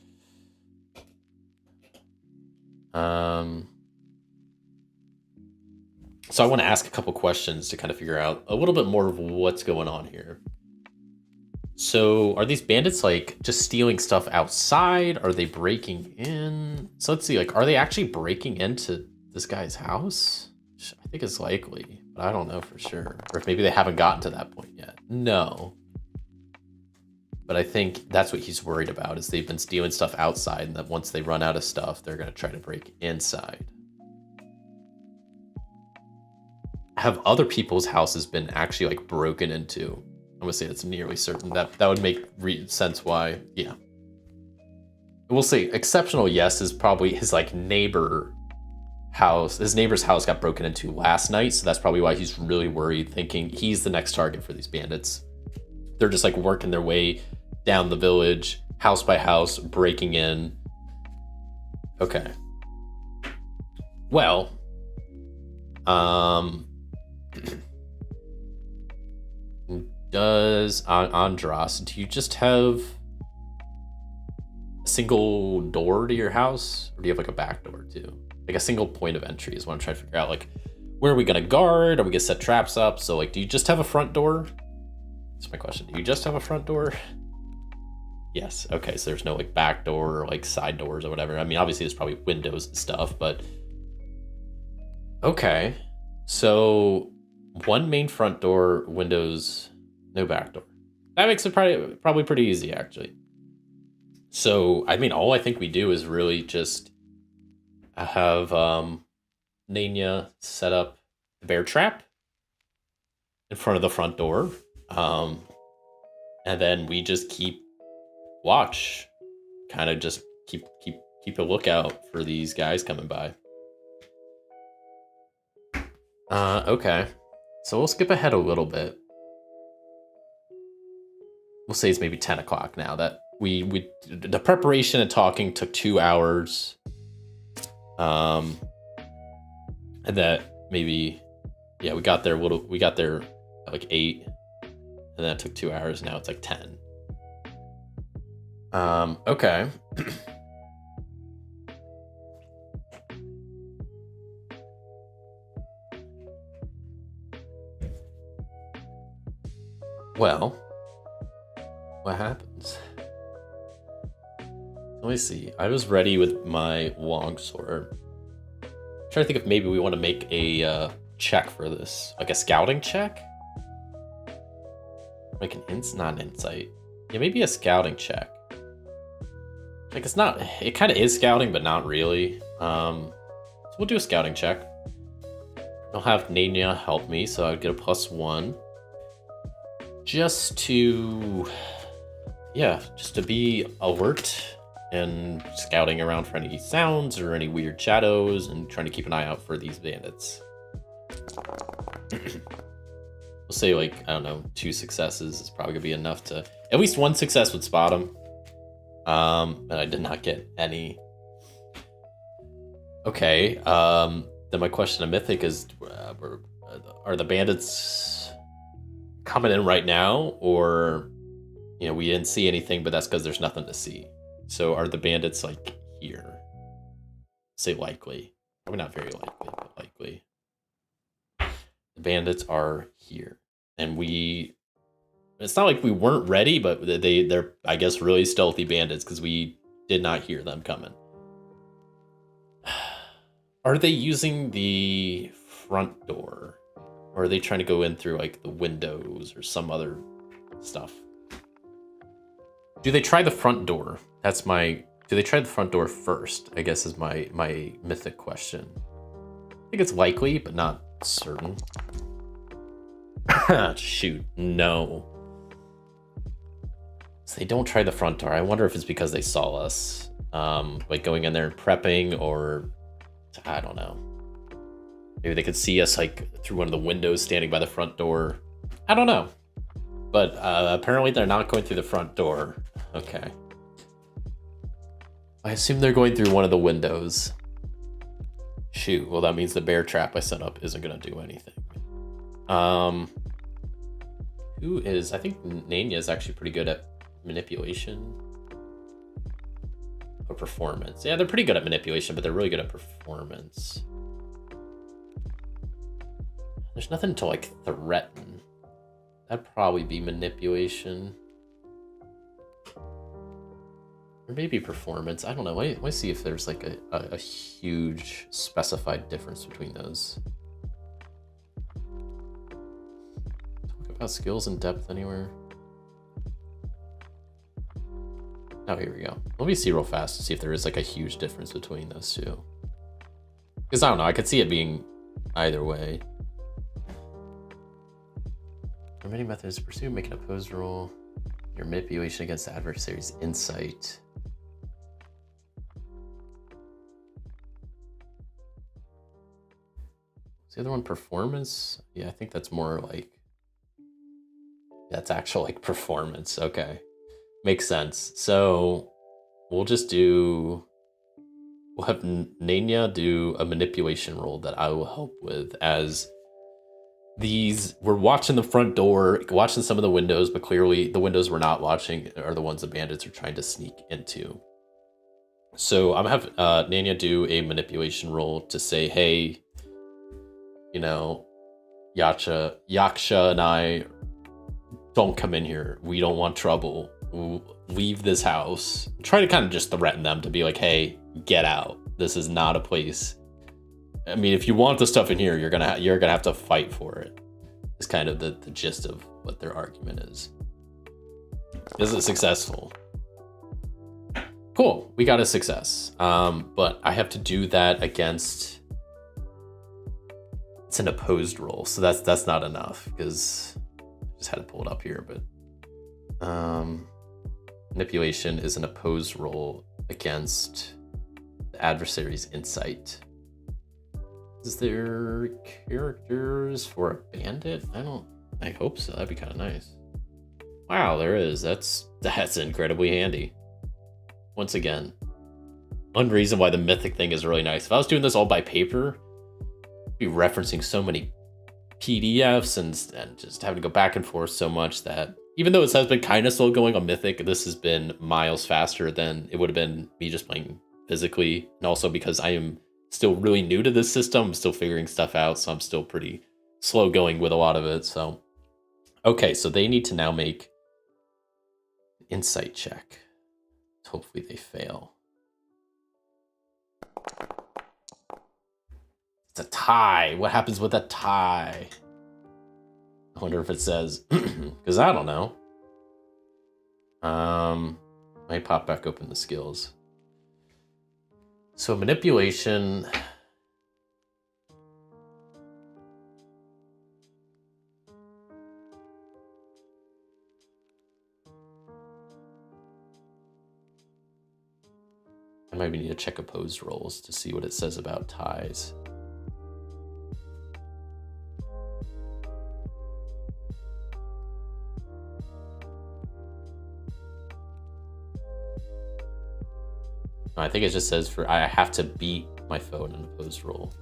So I want to ask a couple questions to kind of figure out a little bit more of what's going on here. So are these bandits like just stealing stuff outside? Are they breaking in? So let's see, like, are they actually breaking into this guy's house? I think it's likely, but I don't know for sure. Or if maybe they haven't gotten to that point yet. No. But I think that's what he's worried about, is they've been stealing stuff outside, and that once they run out of stuff, they're going to try to break inside. Have other people's houses been actually like broken into? I'm gonna say that's nearly certain. That would make sense why. Yeah, we'll say exceptional. Yes, is probably his like neighbor house. His neighbor's house got broken into last night, so that's probably why he's really worried, thinking he's the next target for these bandits. They're just like working their way down the village, house by house, breaking in. Okay. Well, does Andras, do you just have a single door to your house, or do you have like a back door too? Like a single point of entry is what I'm trying to figure out. Like, where are we gonna guard? Are we gonna set traps up? So like, do you just have a front door? That's my question. Do you just have a front door? Yes. Okay, so there's no like back door or like side doors or whatever. I mean, obviously there's probably windows and stuff, but okay. So one main front door, windows, no back door. That makes it probably pretty easy, actually. So, I mean, all I think we do is really just have Nanya set up the bear trap in front of the front door. And then we just keep watch. Kind of just keep a lookout for these guys coming by. Okay. So we'll skip ahead a little bit. We'll say it's maybe 10 o'clock now. That we the preparation and talking took 2 hours. And that maybe, yeah, we got there like 8, and that took 2 hours. Now it's like 10. Okay. Well, what happens? Let me see. I was ready with my longsword. I'm trying to think if maybe we want to make a check for this, like a scouting check. Like not an insight. Yeah, maybe a scouting check. Like it kind of is scouting, but not really. So we'll do a scouting check. I'll have Nanya help me, so I'll get a +1. Just to be alert and scouting around for any sounds or any weird shadows and trying to keep an eye out for these bandits. We'll say like, I don't know, 2 successes is probably gonna be enough to, at least 1 success would spot him. And I did not get any. Okay, then my question to Mythic is, are the bandits coming in right now, or, you know, we didn't see anything, but that's because there's nothing to see. So are the bandits like here? Say likely. Probably not very likely, but likely. The bandits are here. And it's not like we weren't ready, but they're, I guess, really stealthy bandits because we did not hear them coming. Are they using the front door? Or are they trying to go in through like the windows or some other stuff? Do they try the front door? Do they try the front door first? I guess is my Mythic question. I think it's likely, but not certain. Shoot, no. So they don't try the front door. I wonder if it's because they saw us, like going in there and prepping, or I don't know. Maybe they could see us like through one of the windows standing by the front door. I don't know. But apparently they're not going through the front door. Okay. I assume they're going through one of the windows. Shoot, well that means the bear trap I set up isn't gonna do anything. Who is, I think Nanya is actually pretty good at manipulation or performance. Yeah, they're pretty good at manipulation, but they're really good at performance. There's nothing to like threaten. That'd probably be manipulation. Or maybe performance. I don't know. Let me see if there's like a huge specified difference between those. Talk about skills in depth anywhere. Oh, here we go. Let me see real fast to see if there is like a huge difference between those two. Because I don't know. I could see it being either way. There are many methods to pursue. Make an opposed roll. Your manipulation against the adversary's insight. Is the other one performance? Yeah, I think that's more like, that's actual like performance. Okay, makes sense. So we'll have Nanya do a manipulation roll that I will help with, as we're watching the front door, watching some of the windows, but clearly the windows we're not watching are the ones the bandits are trying to sneak into. So I'm gonna have Nanya do a manipulation roll to say, hey, you know, Yaksha and I, don't come in here. We don't want trouble. Leave this house. Try to kind of just threaten them to be like, hey, get out. This is not a place. I mean, if you want the stuff in here, you're gonna have to fight for it. It's kind of the gist of what their argument is. Is it successful? Cool, we got a success. But I have to do that against. It's an opposed roll, so that's not enough because I just had to pull it up here. But manipulation is an opposed roll against the adversary's insight. Is there characters for a bandit? I hope so. That'd be kind of nice. Wow, there is. That's incredibly handy. Once again, one reason why the Mythic thing is really nice. If I was doing this all by paper, I'd be referencing so many PDFs and just having to go back and forth so much that even though it has been kind of slow going on Mythic, this has been miles faster than it would have been me just playing physically. And also because I am still really new to this system, I'm still figuring stuff out, so I'm still pretty slow going with a lot of it. So, okay, so they need to now make an insight check. Hopefully they fail. It's a tie. What happens with a tie? I wonder if it says, because I don't know. Let me pop back open the skills. So manipulation. I might need to check opposed rolls to see what it says about ties. I think it just says I have to beat my foe in an opposed roll.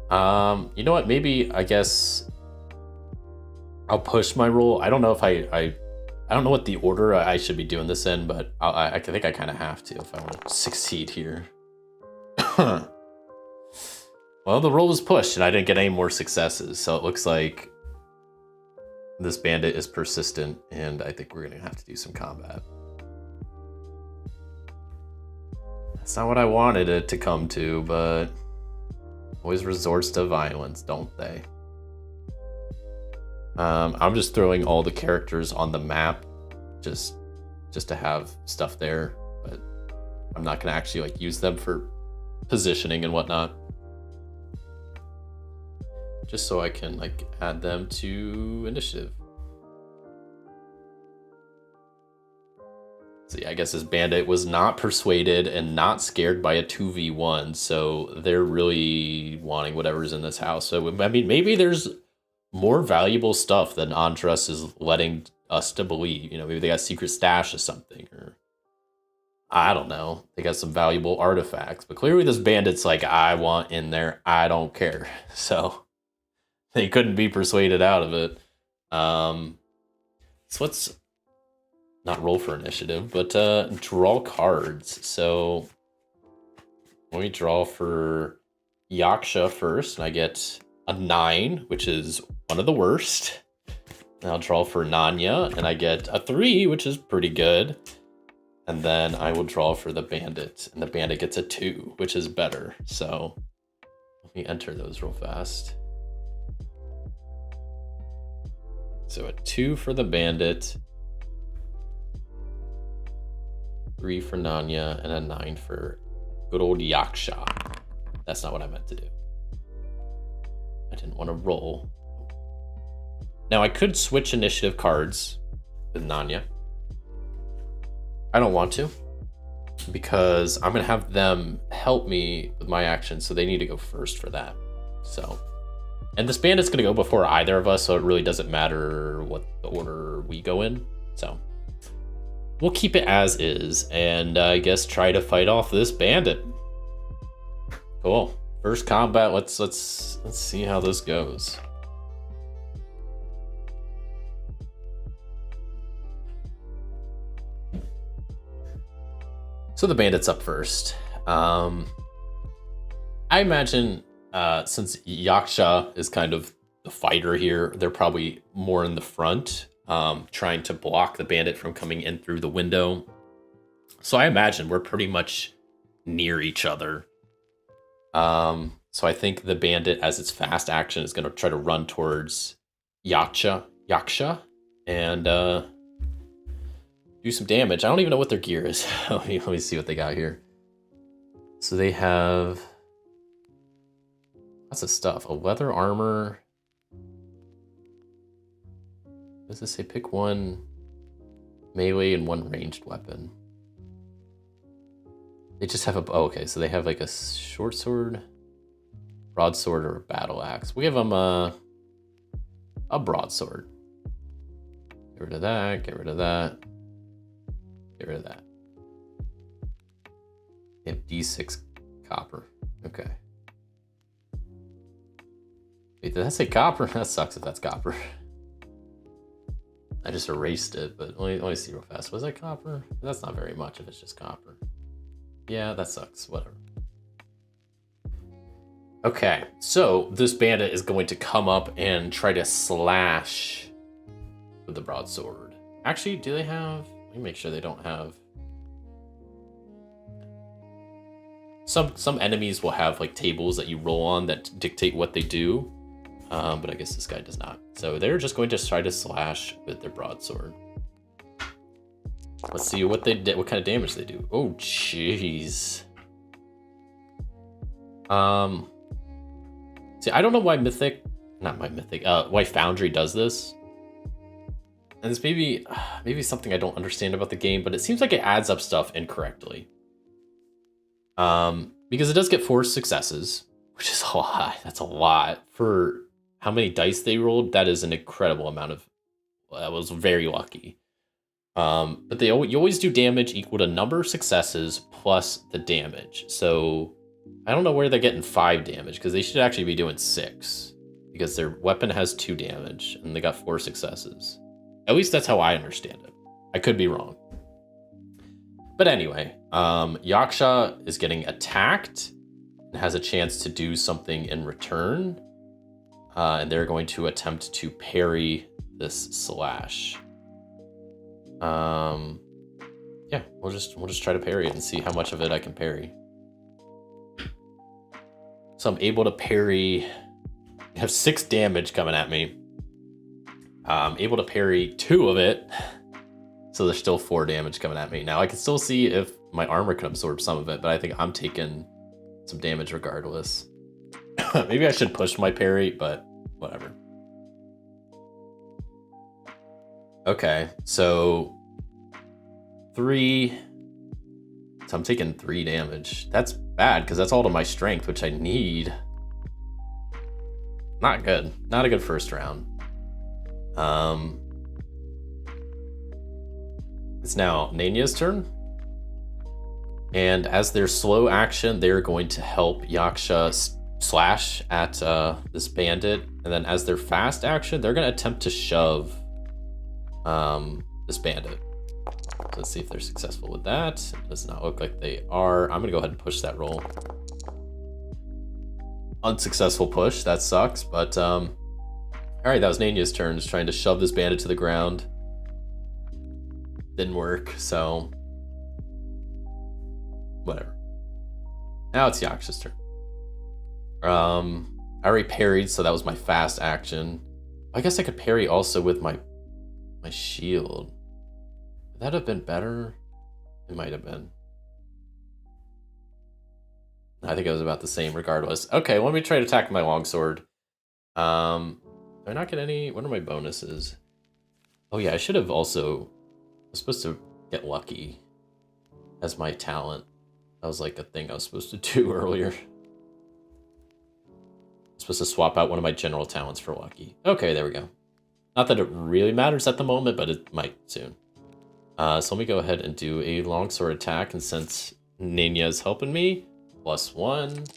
You know what? Maybe I guess I'll push my roll. I don't know if I don't know what the order I should be doing this in, but I think I kind of have to if I want to succeed here. Well, the roll was pushed and I didn't get any more successes, so it looks like this bandit is persistent, and I think we're gonna have to do some combat. That's not what I wanted it to come to, but always resorts to violence, don't they? I'm just throwing all the characters on the map just to have stuff there, but I'm not gonna actually like use them for positioning and whatnot. Just so I can like add them to initiative. See, I guess this bandit was not persuaded and not scared by a 2v1, so they're really wanting whatever's in this house. So I mean, maybe there's more valuable stuff than Andres is letting us to believe. You know, maybe they got a secret stash of something, or I don't know. They got some valuable artifacts, but clearly this bandit's like, I want in there. I don't care. So they couldn't be persuaded out of it. So let's not roll for initiative, but draw cards. So let me draw for Yaksha first, and I get a 9, which is one of the worst. And I'll draw for Nanya, and I get a 3, which is pretty good. And then I will draw for the bandit, and the bandit gets a 2, which is better. So let me enter those real fast. So a 2 for the bandit, 3 for Nanya, and a 9 for good old Yaksha. That's not what I meant to do. I didn't want to roll. Now I could switch initiative cards with Nanya. I don't want to, because I'm gonna have them help me with my actions, so they need to go first for that. So, and this bandit's gonna go before either of us, so it really doesn't matter what the order we go in. So we'll keep it as is, and I guess try to fight off this bandit. Cool. First combat. Let's see how this goes. So the bandit's up first. I imagine since Yaksha is kind of the fighter here, they're probably more in the front, trying to block the bandit from coming in through the window. So I imagine we're pretty much near each other. So I think the bandit, as its fast action, is going to try to run towards Yaksha, and do some damage. I don't even know what their gear is. Let me see what they got here. So they have lots of stuff. A leather armor. What does this say? Pick one melee and one ranged weapon. They just have oh, okay, so they have like a short sword, broadsword, or a battle axe. We give them a broadsword. Get rid of that, get rid of that, get rid of that. They have D6 copper. Okay. Wait, did that say copper? That sucks if that's copper. I just erased it, but let me see real fast. Was that copper? That's not very much if it's just copper. Yeah, that sucks. Whatever. Okay, so this bandit is going to come up and try to slash with the broadsword. Actually, do they have... Let me make sure they don't have... Some enemies will have like tables that you roll on that dictate what they do. But I guess this guy does not. So they're just going to try to slash with their broadsword. Let's see what they did, what kind of damage they do. Oh, jeez. See, I don't know why why Foundry does this. And it's maybe something I don't understand about the game, but it seems like it adds up stuff incorrectly. Because it does get 4 successes, which is a lot. That's a lot for how many dice they rolled. That is an incredible amount of. That was very lucky. But you always do damage equal to number of successes plus the damage. So I don't know where they're getting 5 damage, because they should actually be doing 6, because their weapon has 2 damage and they got 4 successes. At least that's how I understand it. I could be wrong. But anyway, Yaksha is getting attacked and has a chance to do something in return. And they're going to attempt to parry this slash. Yeah, we'll just try to parry it and see how much of it I can parry. So I'm able to parry. I have 6 damage coming at me. I'm able to parry 2 of it. So there's still 4 damage coming at me. Now I can still see if my armor can absorb some of it, but I think I'm taking some damage regardless. Maybe I should push my parry, but whatever. Okay, so 3. So I'm taking 3 damage. That's bad, because that's all to my strength, which I need. Not good. Not a good first round. It's now Nanya's turn. And as their slow action, they're going to help Yaksha slash at this bandit. And then as their fast action, they're going to attempt to shove this bandit. So let's see if they're successful with that. It does not look like they are. I'm going to go ahead and push that roll. Unsuccessful push. That sucks. But all right, that was Nanya's turn. Just trying to shove this bandit to the ground. Didn't work, so whatever. Now it's Yaksha's turn. I already parried, so that was my fast action. I guess I could parry also with my shield. Would that have been better? It might have been. I think it was about the same regardless. Okay, let me try to attack my longsword. Do I not get any? What are my bonuses? Oh yeah, I should have also. I was supposed to get lucky as my talent. That was like a thing I was supposed to do earlier. I was supposed to swap out one of my general talents for lucky. Okay, there we go. Not that it really matters at the moment, but it might soon. So let me go ahead and do a longsword attack. And since Nanya is helping me, +1.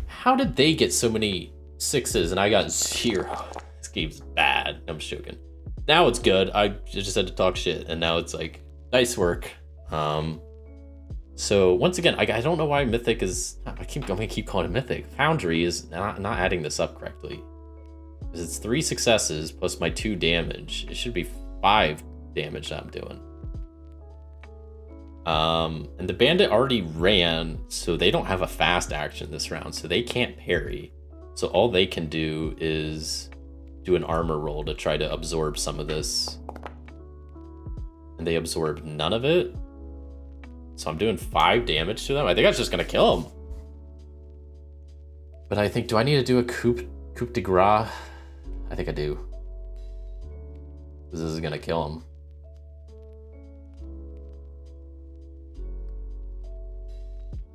How did they get so many 6s and I got 0? This game's bad. I'm joking. Now it's good. I just had to talk shit, and now it's like nice work. So once again, I don't know why Mythic is. I'm gonna keep calling it Mythic. Foundry is not adding this up correctly. Because it's 3 successes plus my 2 damage. It should be 5 damage that I'm doing. And the bandit already ran, so they don't have a fast action this round, so they can't parry. So all they can do is do an armor roll to try to absorb some of this. And they absorbed none of it. So I'm doing 5 damage to them. I think that's just gonna kill them. But I think, do I need to do a coup de grace? I think I do. This is gonna kill him.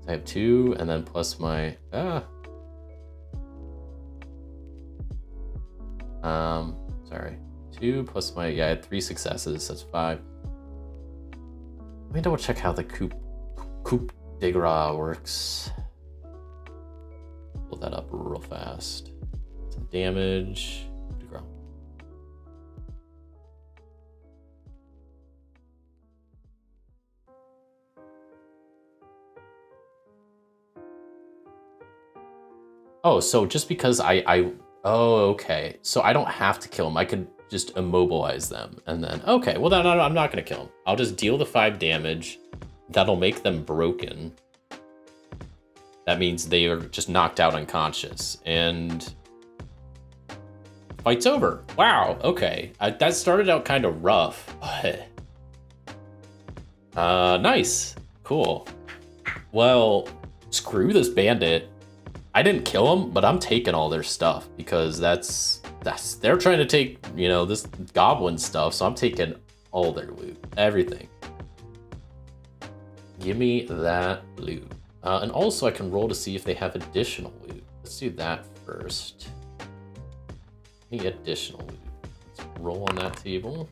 I have 2, and then plus my sorry, 2 plus my, yeah, I had 3 successes. That's 5. Let me double check how the coup de grace works. Pull that up real fast. Some damage. Coup de grace. Oh, so just because oh, okay. So I don't have to kill him. I could just immobilize them. And then, okay, well, then I'm not going to kill him. I'll just deal the 5 damage. That'll make them broken. That means they are just knocked out unconscious. And fight's over. Wow, okay. That started out kind of rough, but nice. Cool. Well, screw this bandit. I didn't kill him, but I'm taking all their stuff because they're trying to take, you know, this goblin stuff. So I'm taking all their loot, everything. Give me that loot. And also I can roll to see if they have additional loot. Let's do that first. Any additional loot? Let's roll on that table.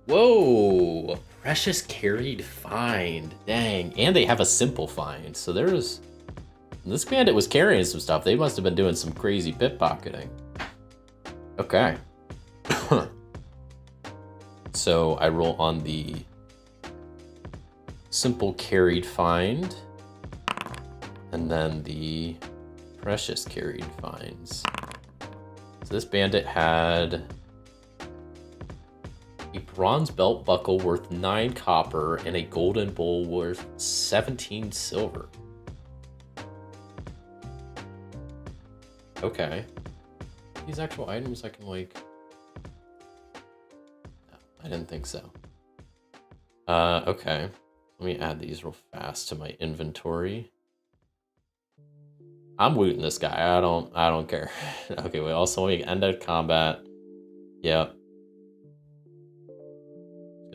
Whoa! Precious carried find. Dang. And they have a simple find. So there's... This bandit was carrying some stuff. They must have been doing some crazy pickpocketing. Okay. So I roll on the simple carried find. And then the precious carried finds. So this bandit had a bronze belt buckle worth 9 copper and a golden bowl worth 17 silver. Okay. These actual items I can like... No, I didn't think so. Okay. Let me add these real fast to my inventory. I'm looting this guy. I don't care. Okay, we also want to end of combat. Yep.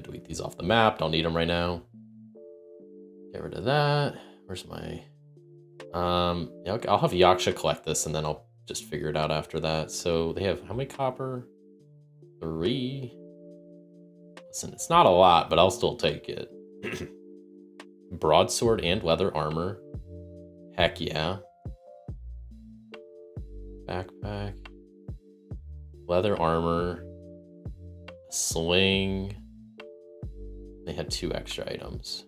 Delete these off the map. Don't need them right now. Get rid of that. Where's my... Yeah, okay. I'll have Yaksha collect this and then I'll just figure it out after that. So they have how many copper? 3. Listen, it's not a lot, but I'll still take it. Broadsword and leather armor. Heck yeah. Backpack. Leather armor. Sling. They had 2 extra items.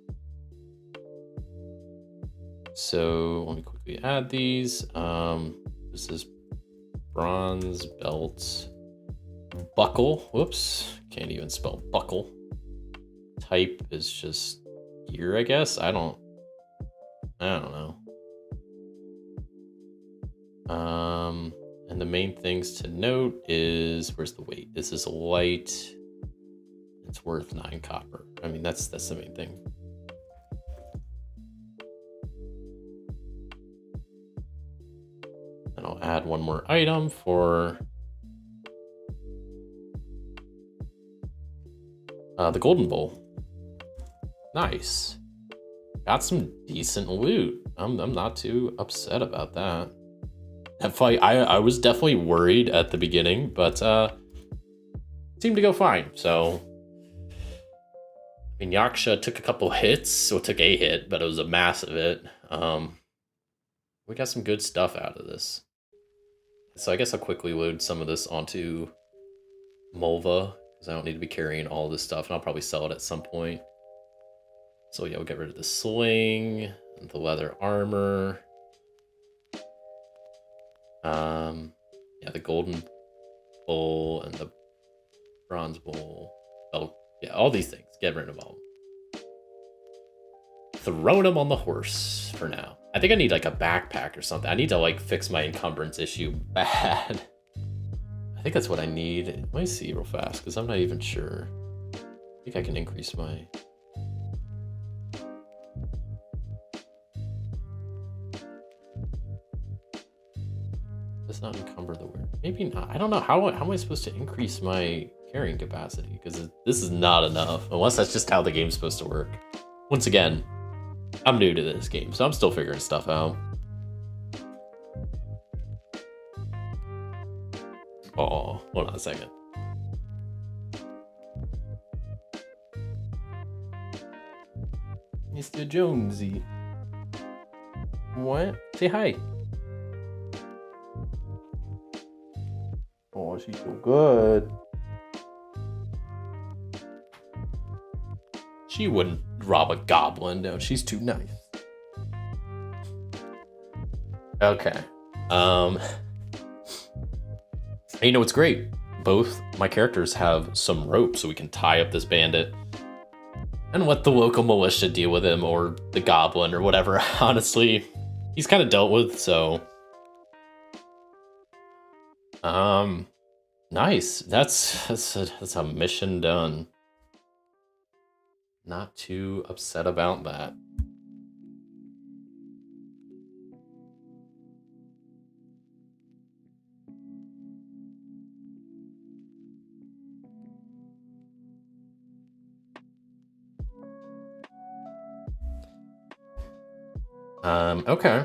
So let me quickly add these. This is bronze belt buckle. Whoops, can't even spell buckle. Type is just gear, I guess. I don't know. And the main things to note is, where's the weight? This is a light. It's worth 9 copper. I mean, that's the main thing. And I'll add one more item for the golden bowl. Nice. Got some decent loot. I'm not too upset about that. That fight, I was definitely worried at the beginning, but seemed to go fine. So, I mean, Yaksha took a couple hits, so it took a hit, but it was a massive hit. We got some good stuff out of this. So I guess I'll quickly load some of this onto Mulva, because I don't need to be carrying all this stuff, and I'll probably sell it at some point. So yeah, we'll get rid of the sling, and the leather armor. Yeah, the golden bowl and the bronze bowl. Oh, yeah, all these things. Get rid of all of them. Throwing them on the horse for now. I think I need like a backpack or something. I need to like fix my encumbrance issue bad. I think that's what I need. Let me see real fast, because I'm not even sure. I think I can increase my... Does not encumber the wear. Maybe not. I don't know. How am I supposed to increase my carrying capacity? Because this is not enough. Unless that's just how the game's supposed to work. Once again, I'm new to this game, so I'm still figuring stuff out. Oh, hold on a second. Mr. Jonesy. What? Say hi. Oh, she's so good. She wouldn't rob a goblin, no. She's too nice. Okay. You know what's great? Both my characters have some rope, so we can tie up this bandit and let the local militia deal with him, or the goblin, or whatever. Honestly, he's kind of dealt with, so... Nice. That's a mission done. Not too upset about that. Okay.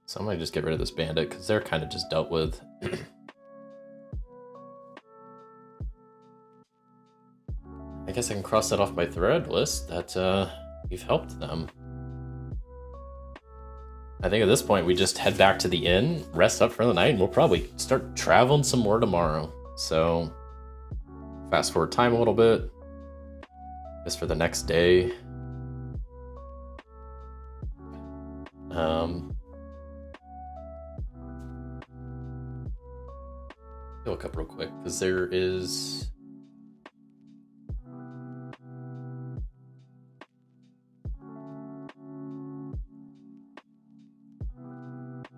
So I might just get rid of this bandit, because they're kind of just dealt with. I guess I can cross that off my thread list that we've helped them. I think at this point we just head back to the inn, rest up for the night, and we'll probably start traveling some more tomorrow. So fast forward time a little bit, just for the next day. Look up real quick because there is.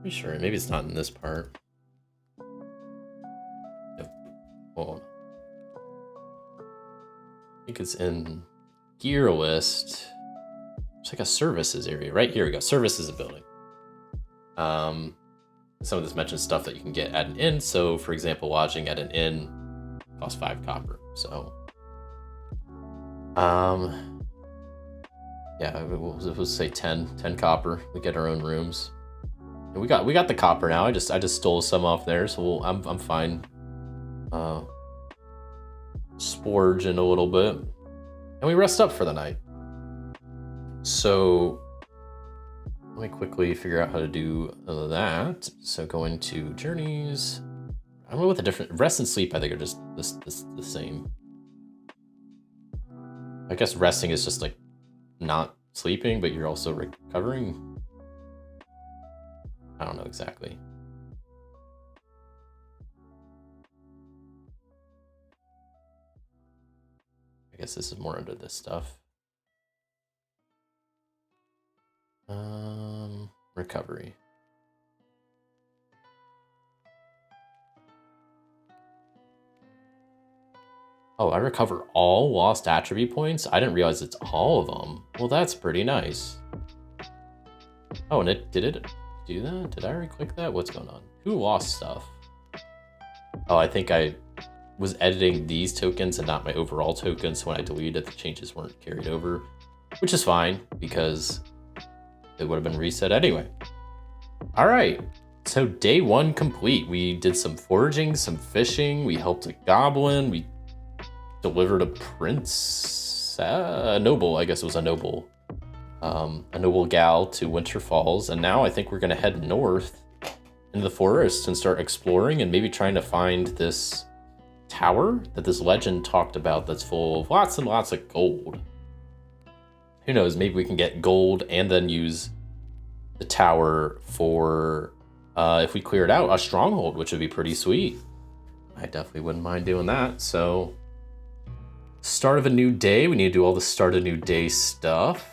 Pretty sure maybe it's not in this part. Nope. Hold on. I think it's in gear list. It's like a services area. Right here we go. Services and building. Some of this mentions stuff that you can get at an inn. So for example, lodging at an inn costs 5 copper. So yeah, we'll say 10 copper. We get our own rooms. And we got the copper now. I just stole some off there, so I'm fine. Splurging a little bit, and we rest up for the night. So let me quickly figure out how to do that. So go into journeys. I don't know what the different rest and sleep. I think are just the same. I guess resting is just like not sleeping, but you're also recovering. I don't know exactly. I guess this is more under this stuff. Recovery. Oh, I recover all lost attribute points? I didn't realize it's all of them. Well, that's pretty nice. Oh, and did it do that? Did I already click that? What's going on? Who lost stuff? Oh, I think I was editing these tokens and not my overall tokens. So when I deleted it, the changes weren't carried over, which is fine because it would have been reset anyway. All right, so day 1 complete. We did some foraging, some fishing. We helped a goblin. We delivered a prince, a noble. I guess it was a noble gal to Winter Falls. And now I think we're gonna head north into the forest and start exploring and maybe trying to find this tower that this legend talked about that's full of lots and lots of gold. Who knows, maybe we can get gold and then use the tower for, if we clear it out, a stronghold, which would be pretty sweet. I definitely wouldn't mind doing that. So, start of a new day. We need to do all the start of new day stuff.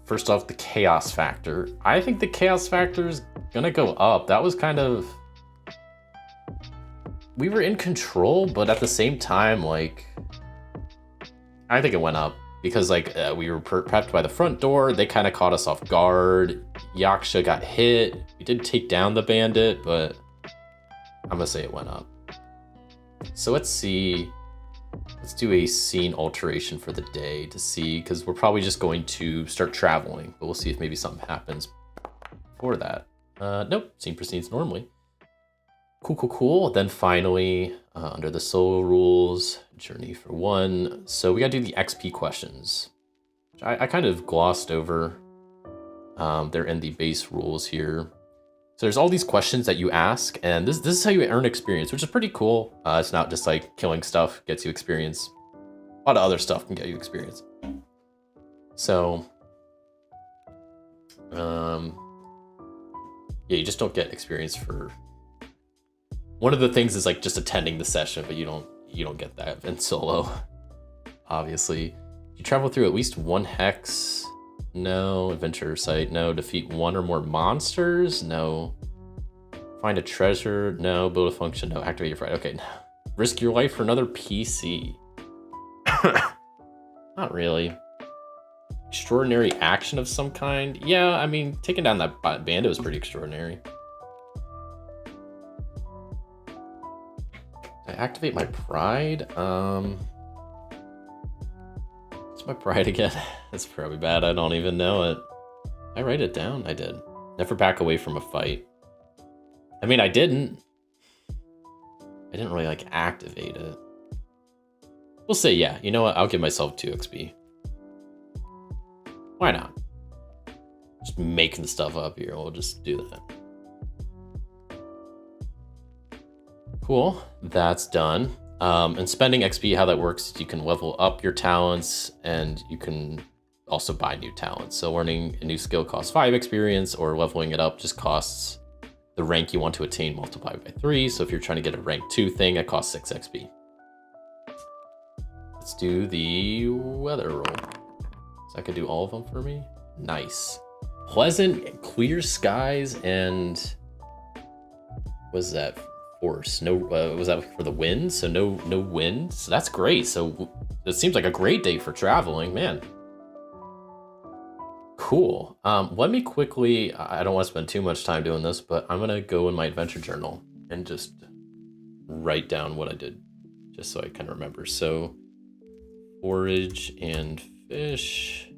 First off, the chaos factor. I think the chaos factor is gonna go up. That was kind of... We were in control, but at the same time, like... I think it went up. Because we were prepped by the front door, they kind of caught us off guard. Yaksha got hit. We did take down the bandit, but I'm gonna say it went up. So let's see. Let's do a scene alteration for the day to see, because we're probably just going to start traveling, but we'll see if maybe something happens for that. Nope, scene proceeds normally. Cool. Then finally, under the solo rules, journey for 1. So we gotta do the XP questions. Which I kind of glossed over. They're in the base rules here. So there's all these questions that you ask, and this is how you earn experience, which is pretty cool. It's not just like killing stuff gets you experience. A lot of other stuff can get you experience. So, yeah, you just don't get experience for... One of the things is like just attending the session, but you don't get that in solo. Obviously, you travel through at least 1 hex. No. Adventure site. No. Defeat 1 or more monsters. No. Find a treasure. No. Build a function. No. Activate your friend. Okay. No. Risk your life for another PC. Not really. Extraordinary action of some kind. Yeah, I mean, taking down that bandit was pretty extraordinary. Did I activate my pride? What's my pride again? That's probably bad. I don't even know it. Did I write it down? I did. Never back away from a fight. I mean, I didn't. I didn't really like activate it. We'll say, yeah, you know what? I'll give myself 2 XP. Why not? Just making stuff up here. We'll just do that. Cool. That's done. And spending XP, how that works is you can level up your talents and you can also buy new talents. So learning a new skill costs 5 experience, or leveling it up just costs the rank you want to attain multiplied by 3. So if you're trying to get a rank 2 thing, it costs 6 XP. Let's do the weather roll. So that could do all of them for me. Nice. Pleasant, clear skies, and was that force? No, was that for the wind? So no wind. So that's great. So it seems like a great day for traveling, man. Cool. Let me quickly, I don't want to spend too much time doing this, but I'm gonna go in my adventure journal and just write down what I did, just so I can remember. So forage and fish.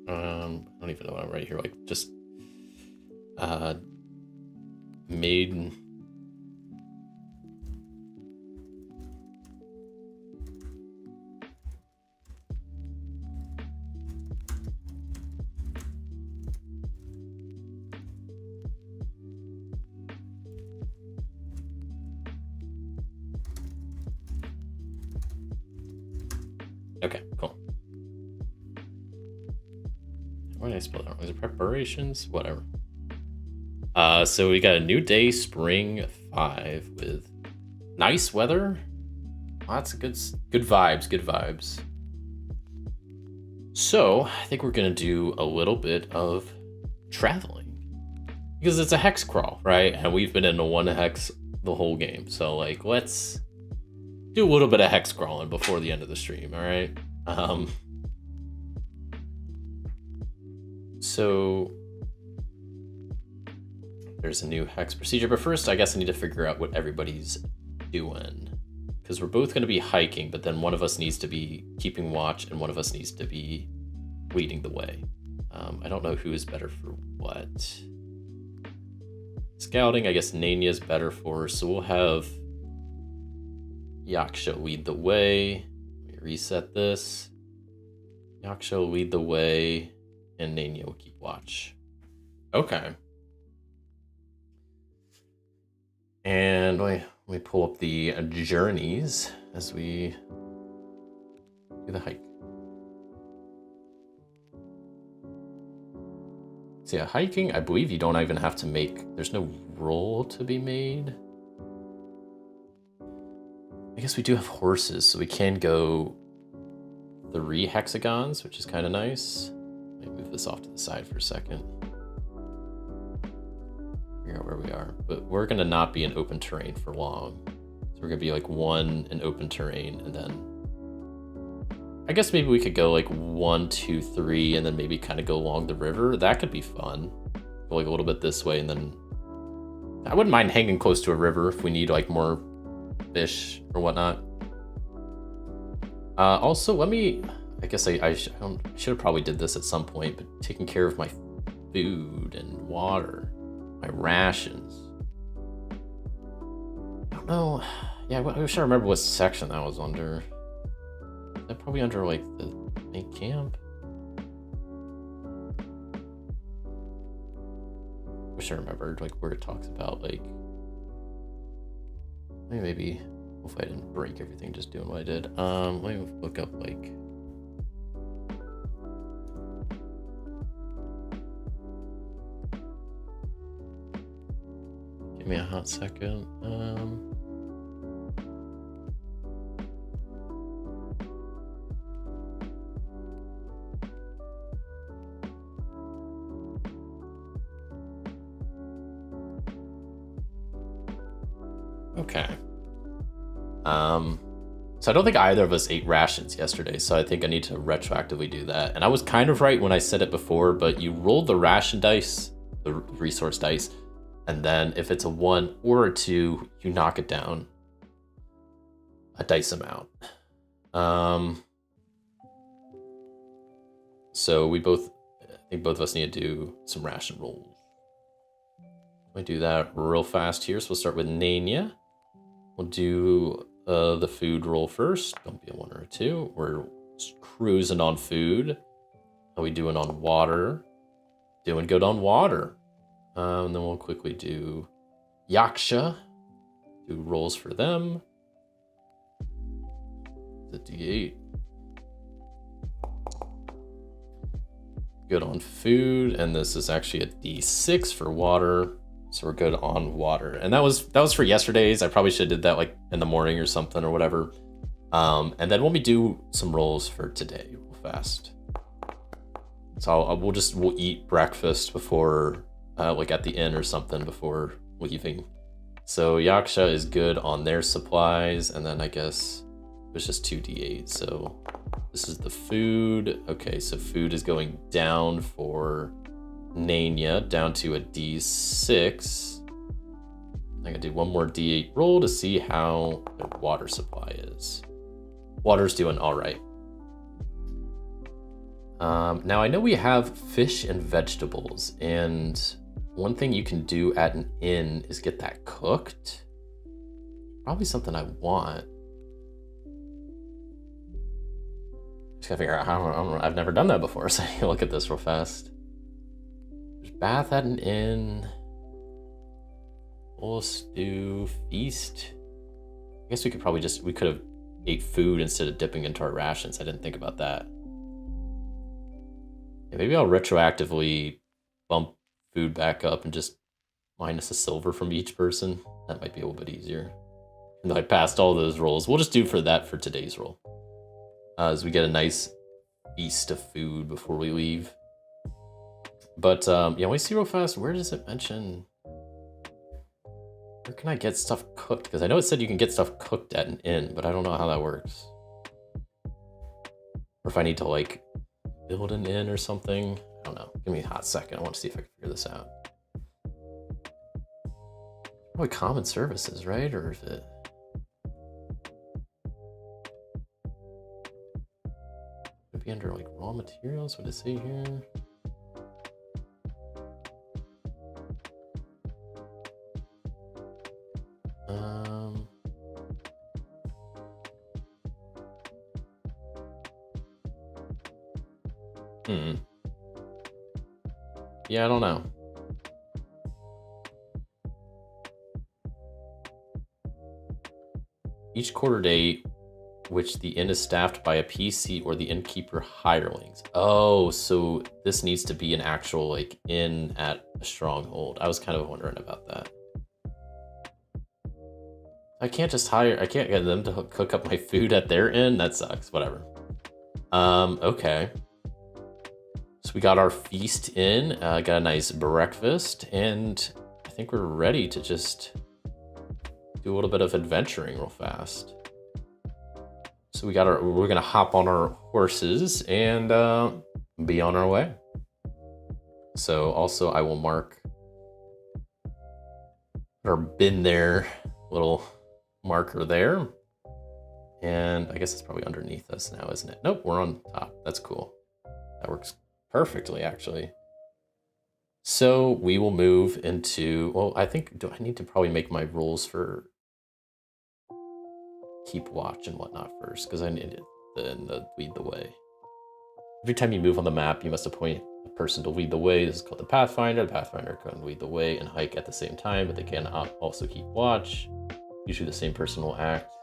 I don't even know what I'm writing here. Like just made. Okay, cool. Why did I spell that wrong? Was it preparations? Whatever. So we got a new day, spring 5 with nice weather. Lots of good vibes. So I think we're gonna do a little bit of traveling because it's a hex crawl, right? And we've been in a 1 hex the whole game. So like, let's do a little bit of hex crawling before the end of the stream. All right. So there's a new hex procedure, but first I guess I need to figure out what everybody's doing, because we're both going to be hiking, but then one of us needs to be keeping watch and one of us needs to be leading the way. I don't know who is better for what. Scouting, I guess Nanya's better for, so we'll have Yaksha lead the way. Let me reset this. Yaksha will lead the way and Nanya will keep watch. Okay. And let me pull up the journeys as we do the hike. So yeah, hiking, I believe you don't even have to make, there's no roll to be made. I guess we do have horses, so we can go 3 hexagons, which is kind of nice. Let me move this off to the side for a second. Figure out where we are, but we're gonna not be in open terrain for long. So we're gonna be like 1 in open terrain, and then I guess maybe we could go like 1, 2, 3, and then maybe kind of go along the river. That could be fun. Go like a little bit this way, and then I wouldn't mind hanging close to a river if we need like more fish or whatnot. Also, let me, I guess I should have probably did this at some point, but taking care of my food and water, my rations. I don't know. Yeah, I wish I remember what section that was under. Is that probably under like the main camp? Wish I remembered like where it talks about like, maybe hopefully I didn't break everything just doing what I did. Let me look up like, give me a hot second. Okay. So I don't think either of us ate rations yesterday, so I think I need to retroactively do that. And I was kind of right when I said it before, but you roll the ration dice, the resource dice, and then if it's a 1 or a 2, you knock it down a dice amount. So I think both of us need to do some ration rolls. Let me do that real fast here. So we'll start with Nania. We'll do the food roll first. Don't be a 1 or a 2. We're cruising on food. How we doing on water? Doing good on water. And then we'll quickly do Yaksha. Do rolls for them. The D8. Good on food, and this is actually a D6 for water. So we're good on water. And that was for yesterday's. I probably should have did that like in the morning or something or whatever. And then when we do some rolls for today, real fast. So we'll eat breakfast before, like at the inn or something before leaving. So Yaksha is good on their supplies, and then I guess it was just 2d8. So this is the food. Okay, so food is going down for Nania, down to a d6. I'm gonna do one more d8 roll to see how their water supply is. Water's doing all right. Now I know we have fish and vegetables, and one thing you can do at an inn is get that cooked. Probably something I want. Just gotta figure out how. I've never done that before, so I look at this real fast. There's bath at an inn. Full stew, feast. I guess we could have ate food instead of dipping into our rations. I didn't think about that. Yeah, maybe I'll retroactively bump food back up and just minus a silver from each person. That might be a little bit easier. And I passed all those rolls. We'll just do for that for today's roll. As we get a nice feast of food before we leave. But yeah, let me see real fast. Where does it mention? Where can I get stuff cooked? Because I know it said you can get stuff cooked at an inn, but I don't know how that works. Or if I need to like build an inn or something. I don't know. Give me a hot second. I want to see if I can figure this out. Probably common services, right? Or if it... Could be under like raw materials. What does it say here? Yeah, I don't know. Each quarter day, which the inn is staffed by a PC or the innkeeper hirelings. Oh, so this needs to be an actual like inn at a stronghold. I was kind of wondering about that. I can't get them to cook up my food at their inn. That sucks. Whatever. Okay. So we got our feast in, got a nice breakfast, and I think we're ready to just do a little bit of adventuring real fast. So we're gonna hop on our horses and be on our way. So also I will mark our been there little marker there. And I guess it's probably underneath us now, isn't it? Nope, we're on top. That's cool. That works perfectly, actually. So we will move into, well, I think, do I need to probably make my rules for keep watch and whatnot first? Because I need it, then lead the way. Every time you move on the map, you must appoint a person to lead the way. This is called the Pathfinder. The Pathfinder can lead the way and hike at the same time, but they can also keep watch. Usually the same person will act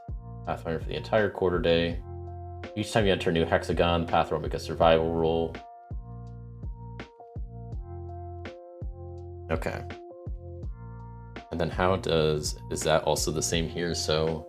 Pathfinder for the entire quarter day. Each time you enter a new hexagon, the Pathfinder will make a survival roll. Okay. And then is that also the same here? So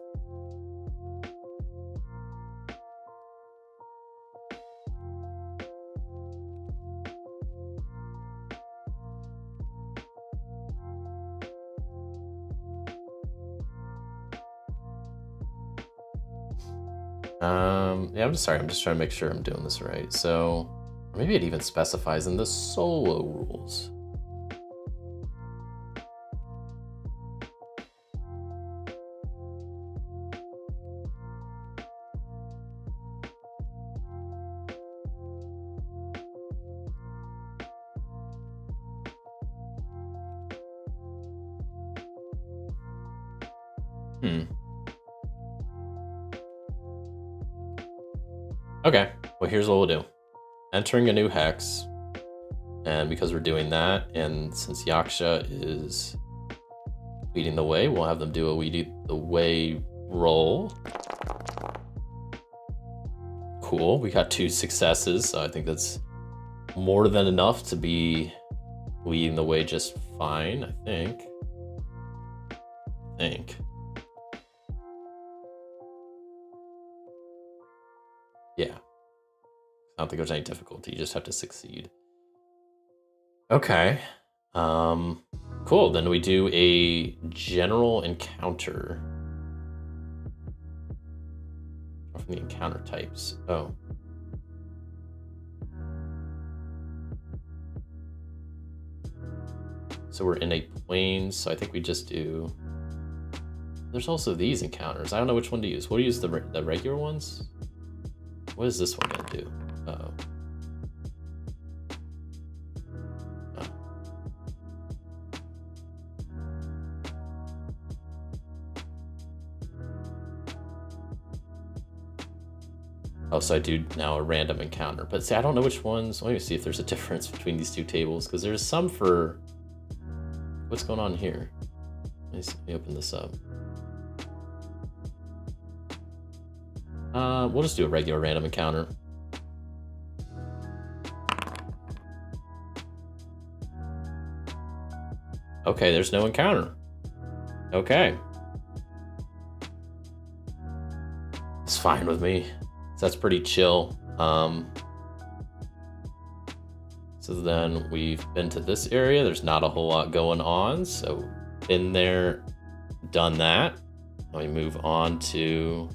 yeah, I'm just trying to make sure I'm doing this right. So maybe it even specifies in the solo rules. Okay, well here's what we'll do. Entering a new hex, and because we're doing that, and since Yaksha is leading the way, we'll have them do a lead the way roll. Cool, we got 2 successes, so I think that's more than enough to be leading the way just fine, I think. Yeah. I don't think there's any difficulty, you just have to succeed. Okay. Cool, then we do a general encounter. From the encounter types. Oh. So we're in a plains, so I think we just do... There's also these encounters. I don't know which one to use. We'll use the regular ones. What is this one gonna do? Uh-oh. Oh, so I do now a random encounter. But see, I don't know which ones. Let me see if there's a difference between these 2 tables, because there's some for... What's going on here? Let me open this up. We'll just do a regular random encounter. Okay, there's no encounter. Okay. It's fine with me. That's pretty chill. So then we've been to this area. There's not a whole lot going on. So been there, done that. Let me move on to...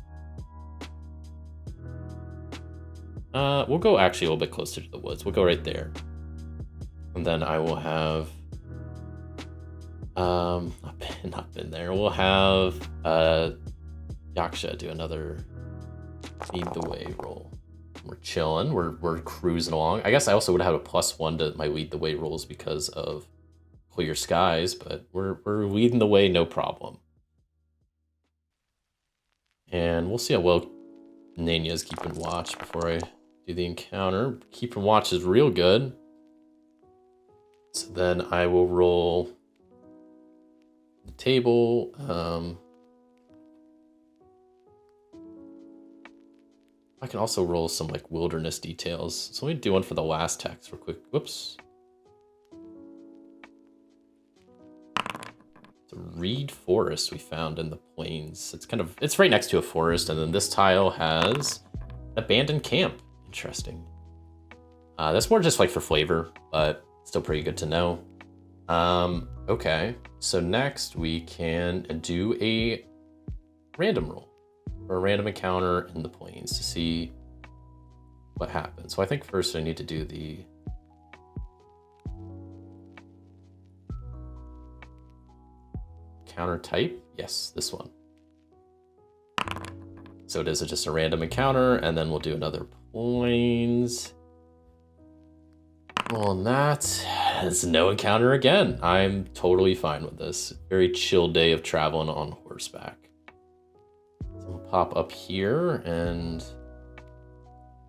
we'll go actually a little bit closer to the woods. We'll go right there. And then I will have... not been there. We'll have Yaksha do another lead the way roll. We're chilling. We're cruising along. I guess I also would have a +1 to my lead the way rolls because of clear skies, but we're leading the way, no problem. And we'll see how well Nanya's keeping watch before I do the encounter. Keeping watch is real good. So then I will roll the table. I can also roll some like wilderness details. So let me do one for the last text real quick. Whoops. It's a reed forest we found in the plains. It's right next to a forest, and then this tile has abandoned camp. Interesting. That's more just like for flavor, but still pretty good to know. Okay, so next we can do a random roll or a random encounter in the plains to see what happens. So I think first I need to do the encounter type. Yes, this one. So it is just a random encounter, and then we'll do another plains. Well, on that, it's no encounter again. I'm totally fine with this. Very chill day of traveling on horseback. So we'll pop up here and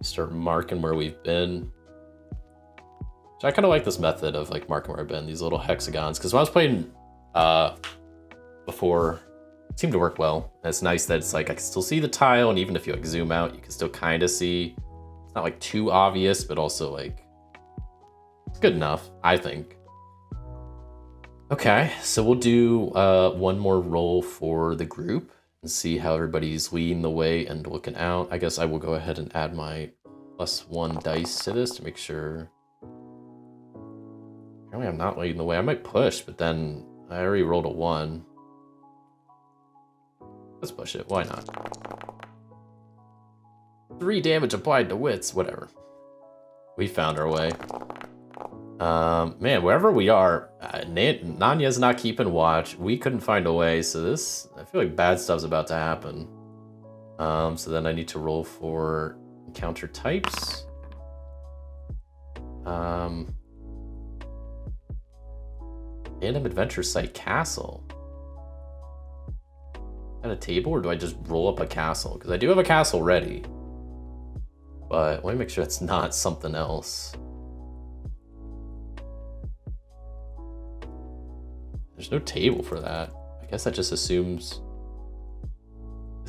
start marking where we've been. So I kind of like this method of like marking where I've been, these little hexagons, because when I was playing before, it seemed to work well. And it's nice that it's like I can still see the tile, and even if you like zoom out, you can still kind of see. It's not like too obvious, but also like it's good enough, I think. Okay, so we'll do one more roll for the group and see how everybody's leading the way and looking out. I guess I will go ahead and add my +1 dice to this to make sure. Apparently I'm not leading the way. I might push, but then I already rolled a 1. Let's push it, why not? 3 damage applied to wits, whatever. We found our way. Man, wherever we are, Nanya's not keeping watch. We couldn't find a way, so this, I feel like bad stuff's about to happen. So then I need to roll for encounter types. Random adventure site castle. At a table, or do I just roll up a castle? Because I do have a castle ready. But let me make sure it's not something else. There's no table for that. I guess that just assumes...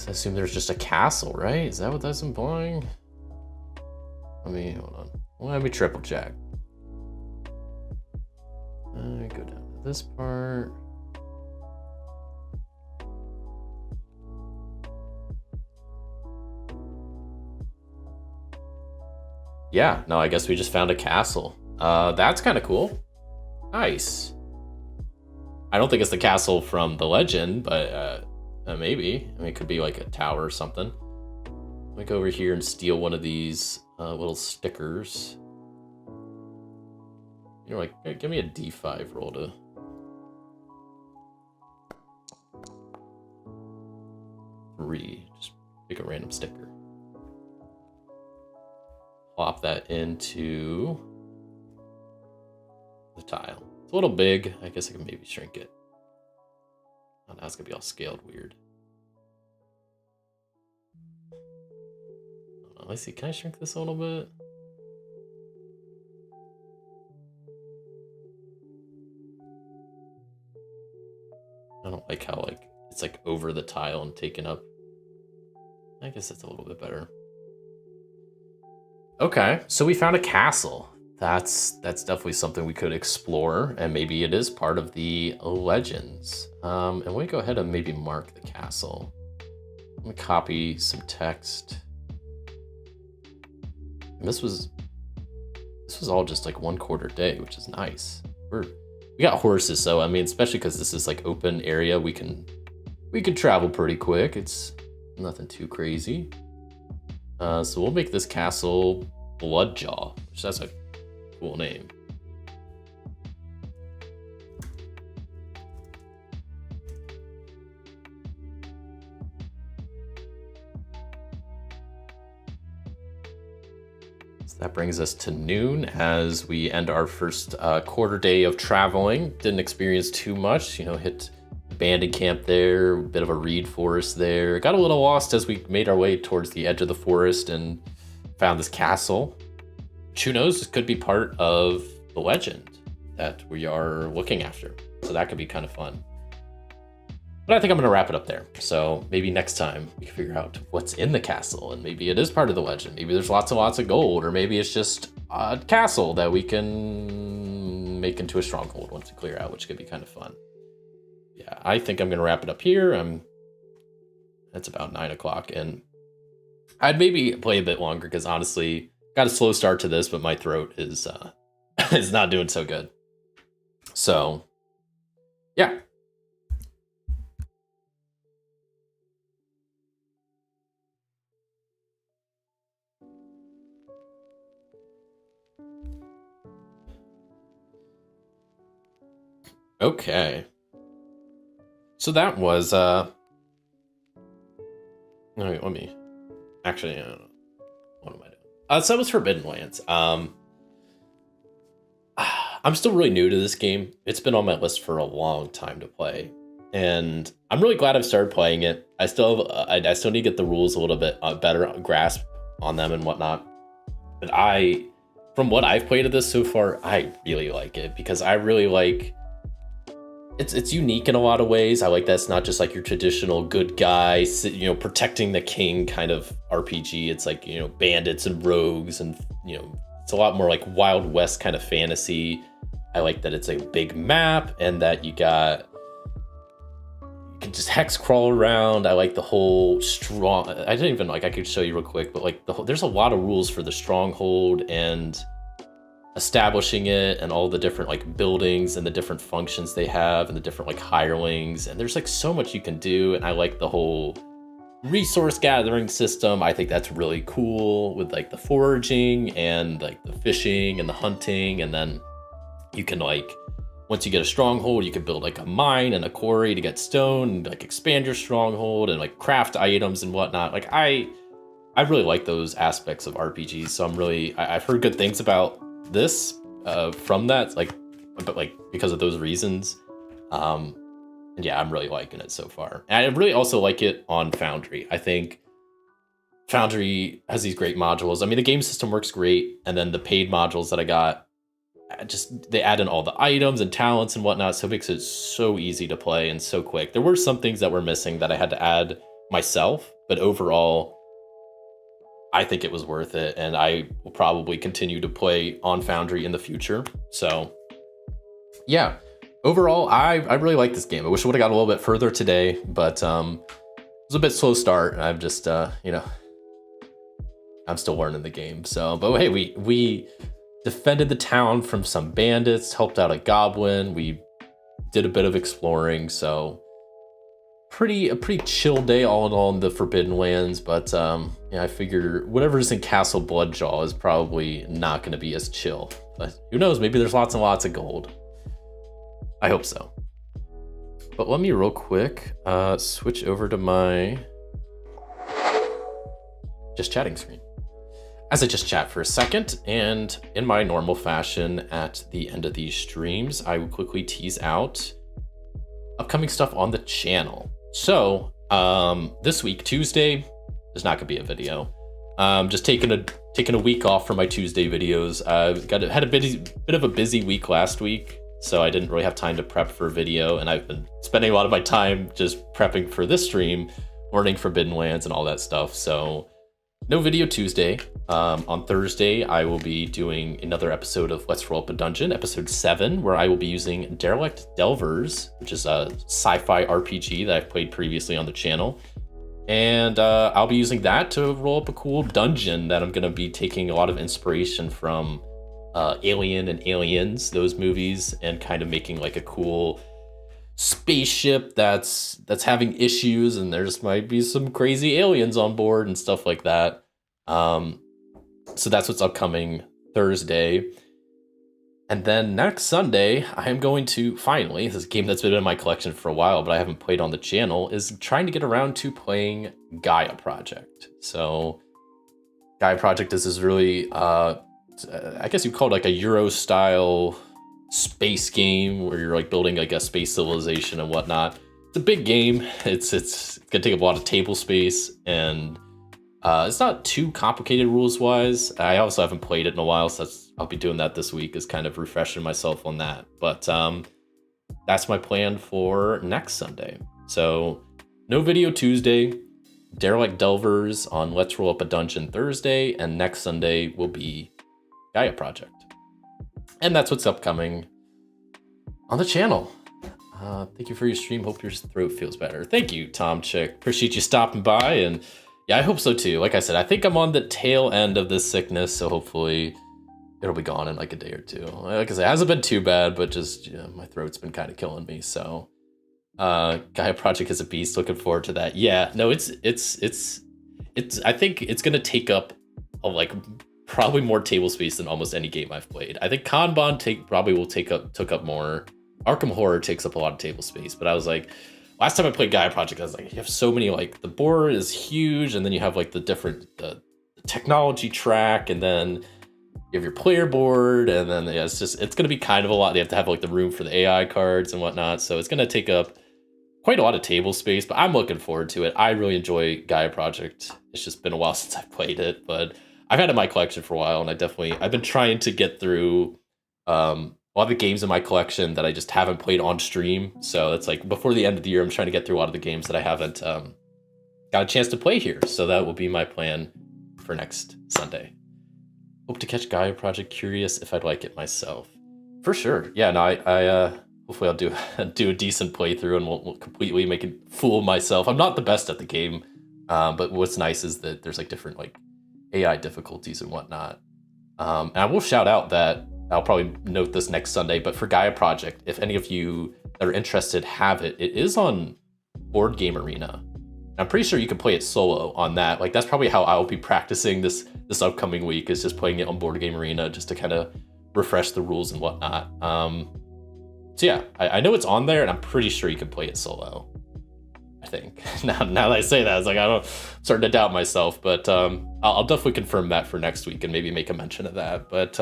I assume there's just a castle, right? Is that what that's implying? Let me, hold on. Let me triple check. Let me go down to this part. Yeah, no, I guess we just found a castle. That's kind of cool. Nice. I don't think it's the castle from the legend, but maybe. I mean, it could be like a tower or something. Let me go over here and steal one of these little stickers. You know, like, hey, give me a D5 roll to... Just pick a random sticker. Plop that into the tile. It's a little big. I guess I can maybe shrink it. Oh, now it's gonna be all scaled weird. Let's see, can I shrink this a little bit? I don't like how like it's like over the tile and taken up. I guess that's a little bit better. Okay, so we found a castle. That's definitely something we could explore, and maybe it is part of the legends. And we go ahead and maybe mark the castle. Let me copy some text. And this was all just like 1/4 day, which is nice. We got horses, so I mean, especially because this is like open area, we can travel pretty quick. It's nothing too crazy. So we'll make this castle Bloodjaw, which that's a cool name. So that brings us to noon as we end our first quarter day of traveling. Didn't experience too much, you know, hit abandoned camp there, a bit of a reed forest there. Got a little lost as we made our way towards the edge of the forest and found this castle. Who knows, this could be part of the legend that we are looking after. So that could be kind of fun. But I think I'm gonna wrap it up there. So maybe next time we can figure out what's in the castle, and maybe it is part of the legend. Maybe there's lots and lots of gold, or maybe it's just a castle that we can make into a stronghold once we clear out, which could be kind of fun. Yeah, I think I'm gonna wrap it up here. It's about 9 o'clock, and I'd maybe play a bit longer because honestly, got a slow start to this, but my throat is is not doing so good. So, yeah. Okay. So that was wait, let me actually I don't know. What am I doing? So that was Forbidden Lands. I'm still really new to this game. It's been on my list for a long time to play, and I'm really glad I've started playing it. I still need to get the rules a little bit better grasp on them and whatnot. But from what I've played of this so far, I really like it because I really like. It's unique in a lot of ways. I like that it's not just like your traditional good guy, you know, protecting the king kind of RPG. It's like, you know, bandits and rogues, and you know, it's a lot more like Wild West kind of fantasy. I like that it's a big map and that you can just hex crawl around. I like the whole I didn't even I could show you real quick, but like there's a lot of rules for the stronghold and establishing it, and all the different like buildings and the different functions they have and the different like hirelings, and there's like so much you can do. And I like the whole resource gathering system. I think that's really cool with like the foraging and like the fishing and the hunting. And then you can like, once you get a stronghold, you can build like a mine and a quarry to get stone and like expand your stronghold and like craft items and whatnot. Like I really like those aspects of RPGs. So I've heard good things about this from that, like, but like because of those reasons. And And yeah, I'm really liking it so far. And I really also like it on Foundry. I think Foundry has these great modules. I mean, the game system works great, and then the paid modules that I got, they add in all the items and talents and whatnot, so it makes it so easy to play and so quick. There were some things that were missing that I had to add myself, but overall, I think it was worth it, and I will probably continue to play on Foundry in the future. So yeah, overall, I really like this game. I wish I would have got a little bit further today, but it was a bit slow start. I've just, I'm still learning the game. So, but hey, we defended the town from some bandits, helped out a goblin. We did a bit of exploring. So a pretty chill day all in all in the Forbidden Lands. But yeah, I figure whatever's in Castle Bloodjaw is probably not going to be as chill. But who knows? Maybe there's lots and lots of gold. I hope so. But let me real quick switch over to my just chatting screen. As I just chat for a second, and in my normal fashion at the end of these streams, I will quickly tease out upcoming stuff on the channel. So this week, Tuesday, there's not gonna be a video. Just taking a week off from my Tuesday videos. Had a bit of a busy week last week, so I didn't really have time to prep for a video, and I've been spending a lot of my time just prepping for this stream, learning Forbidden Lands and all that stuff. So no video Tuesday. On Thursday, I will be doing another episode of Let's Roll Up a Dungeon, episode 7, where I will be using Derelict Delvers, which is a sci-fi RPG that I've played previously on the channel. And I'll be using that to roll up a cool dungeon that I'm going to be taking a lot of inspiration from Alien and Aliens, those movies, and kind of making like a cool spaceship that's having issues, and there's might be some crazy aliens on board and stuff like that. So that's what's upcoming Thursday. And then next Sunday, I am going to finally, this game that's been in my collection for a while, but I haven't played on the channel, is trying to get around to playing Gaia Project. So Gaia Project is this really, I guess you'd call it like a Euro style space game where you're like building like a space civilization and whatnot. It's a big game. It's gonna take up a lot of table space, and it's not too complicated rules wise. I also haven't played it in a while, so I'll be doing that this week, is kind of refreshing myself on that. But that's my plan for next Sunday. So no video Tuesday, Derelict Delvers on Let's Roll Up a Dungeon Thursday, and next Sunday will be Gaia Project. And that's what's upcoming on the channel. Thank you for your stream. Hope your throat feels better. Thank you, Tom Chick. Appreciate you stopping by. And yeah, I hope so too. Like I said, I think I'm on the tail end of this sickness, so hopefully it'll be gone in like a day or two. Like I said, it hasn't been too bad, but just my throat's been kind of killing me. So Gaia Project is a beast. Looking forward to that. Yeah, no, it's I think it's gonna take up probably more table space than almost any game I've played. I think Kanban took up more. Arkham Horror takes up a lot of table space, but I was like, last time I played Gaia Project, I was like, you have so many, like the board is huge, and then you have like the the technology track, and then you have your player board, and then yeah, it's gonna be kind of a lot. They have to have like the room for the AI cards and whatnot, so it's gonna take up quite a lot of table space, but I'm looking forward to it. I really enjoy Gaia Project. It's just been a while since I played it, but I've had it in my collection for a while, and I've been trying to get through a lot of the games in my collection that I just haven't played on stream. So it's like before the end of the year, I'm trying to get through a lot of the games that I haven't got a chance to play here. So that will be my plan for next Sunday. Hope to catch Gaia Project. Curious if I'd like it myself. For sure. Yeah, no, I hopefully I'll do a decent playthrough and won't completely make a fool of myself. I'm not the best at the game, but what's nice is that there's like different like AI difficulties and whatnot. And I will shout out that I'll probably note this next Sunday, but for Gaia Project, if any of you that are interested have it, it is on Board Game Arena. I'm pretty sure you can play it solo on that. Like that's probably how I'll be practicing this upcoming week, is just playing it on Board Game Arena just to kind of refresh the rules and whatnot. So yeah, I know it's on there, and I'm pretty sure you can play it solo. I think now that I say that, it's like I'm starting to doubt myself, but I'll definitely confirm that for next week and maybe make a mention of that. But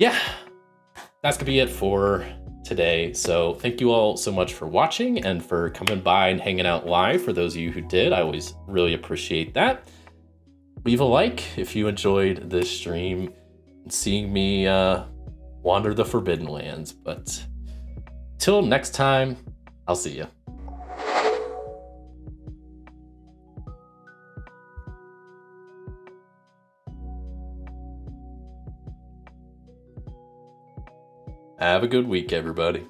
yeah, that's gonna be it for today. So thank you all so much for watching and for coming by and hanging out live. For those of you who did, I always really appreciate that. Leave a like if you enjoyed this stream and seeing me wander the Forbidden Lands. But till next time, I'll see you. Have a good week, everybody.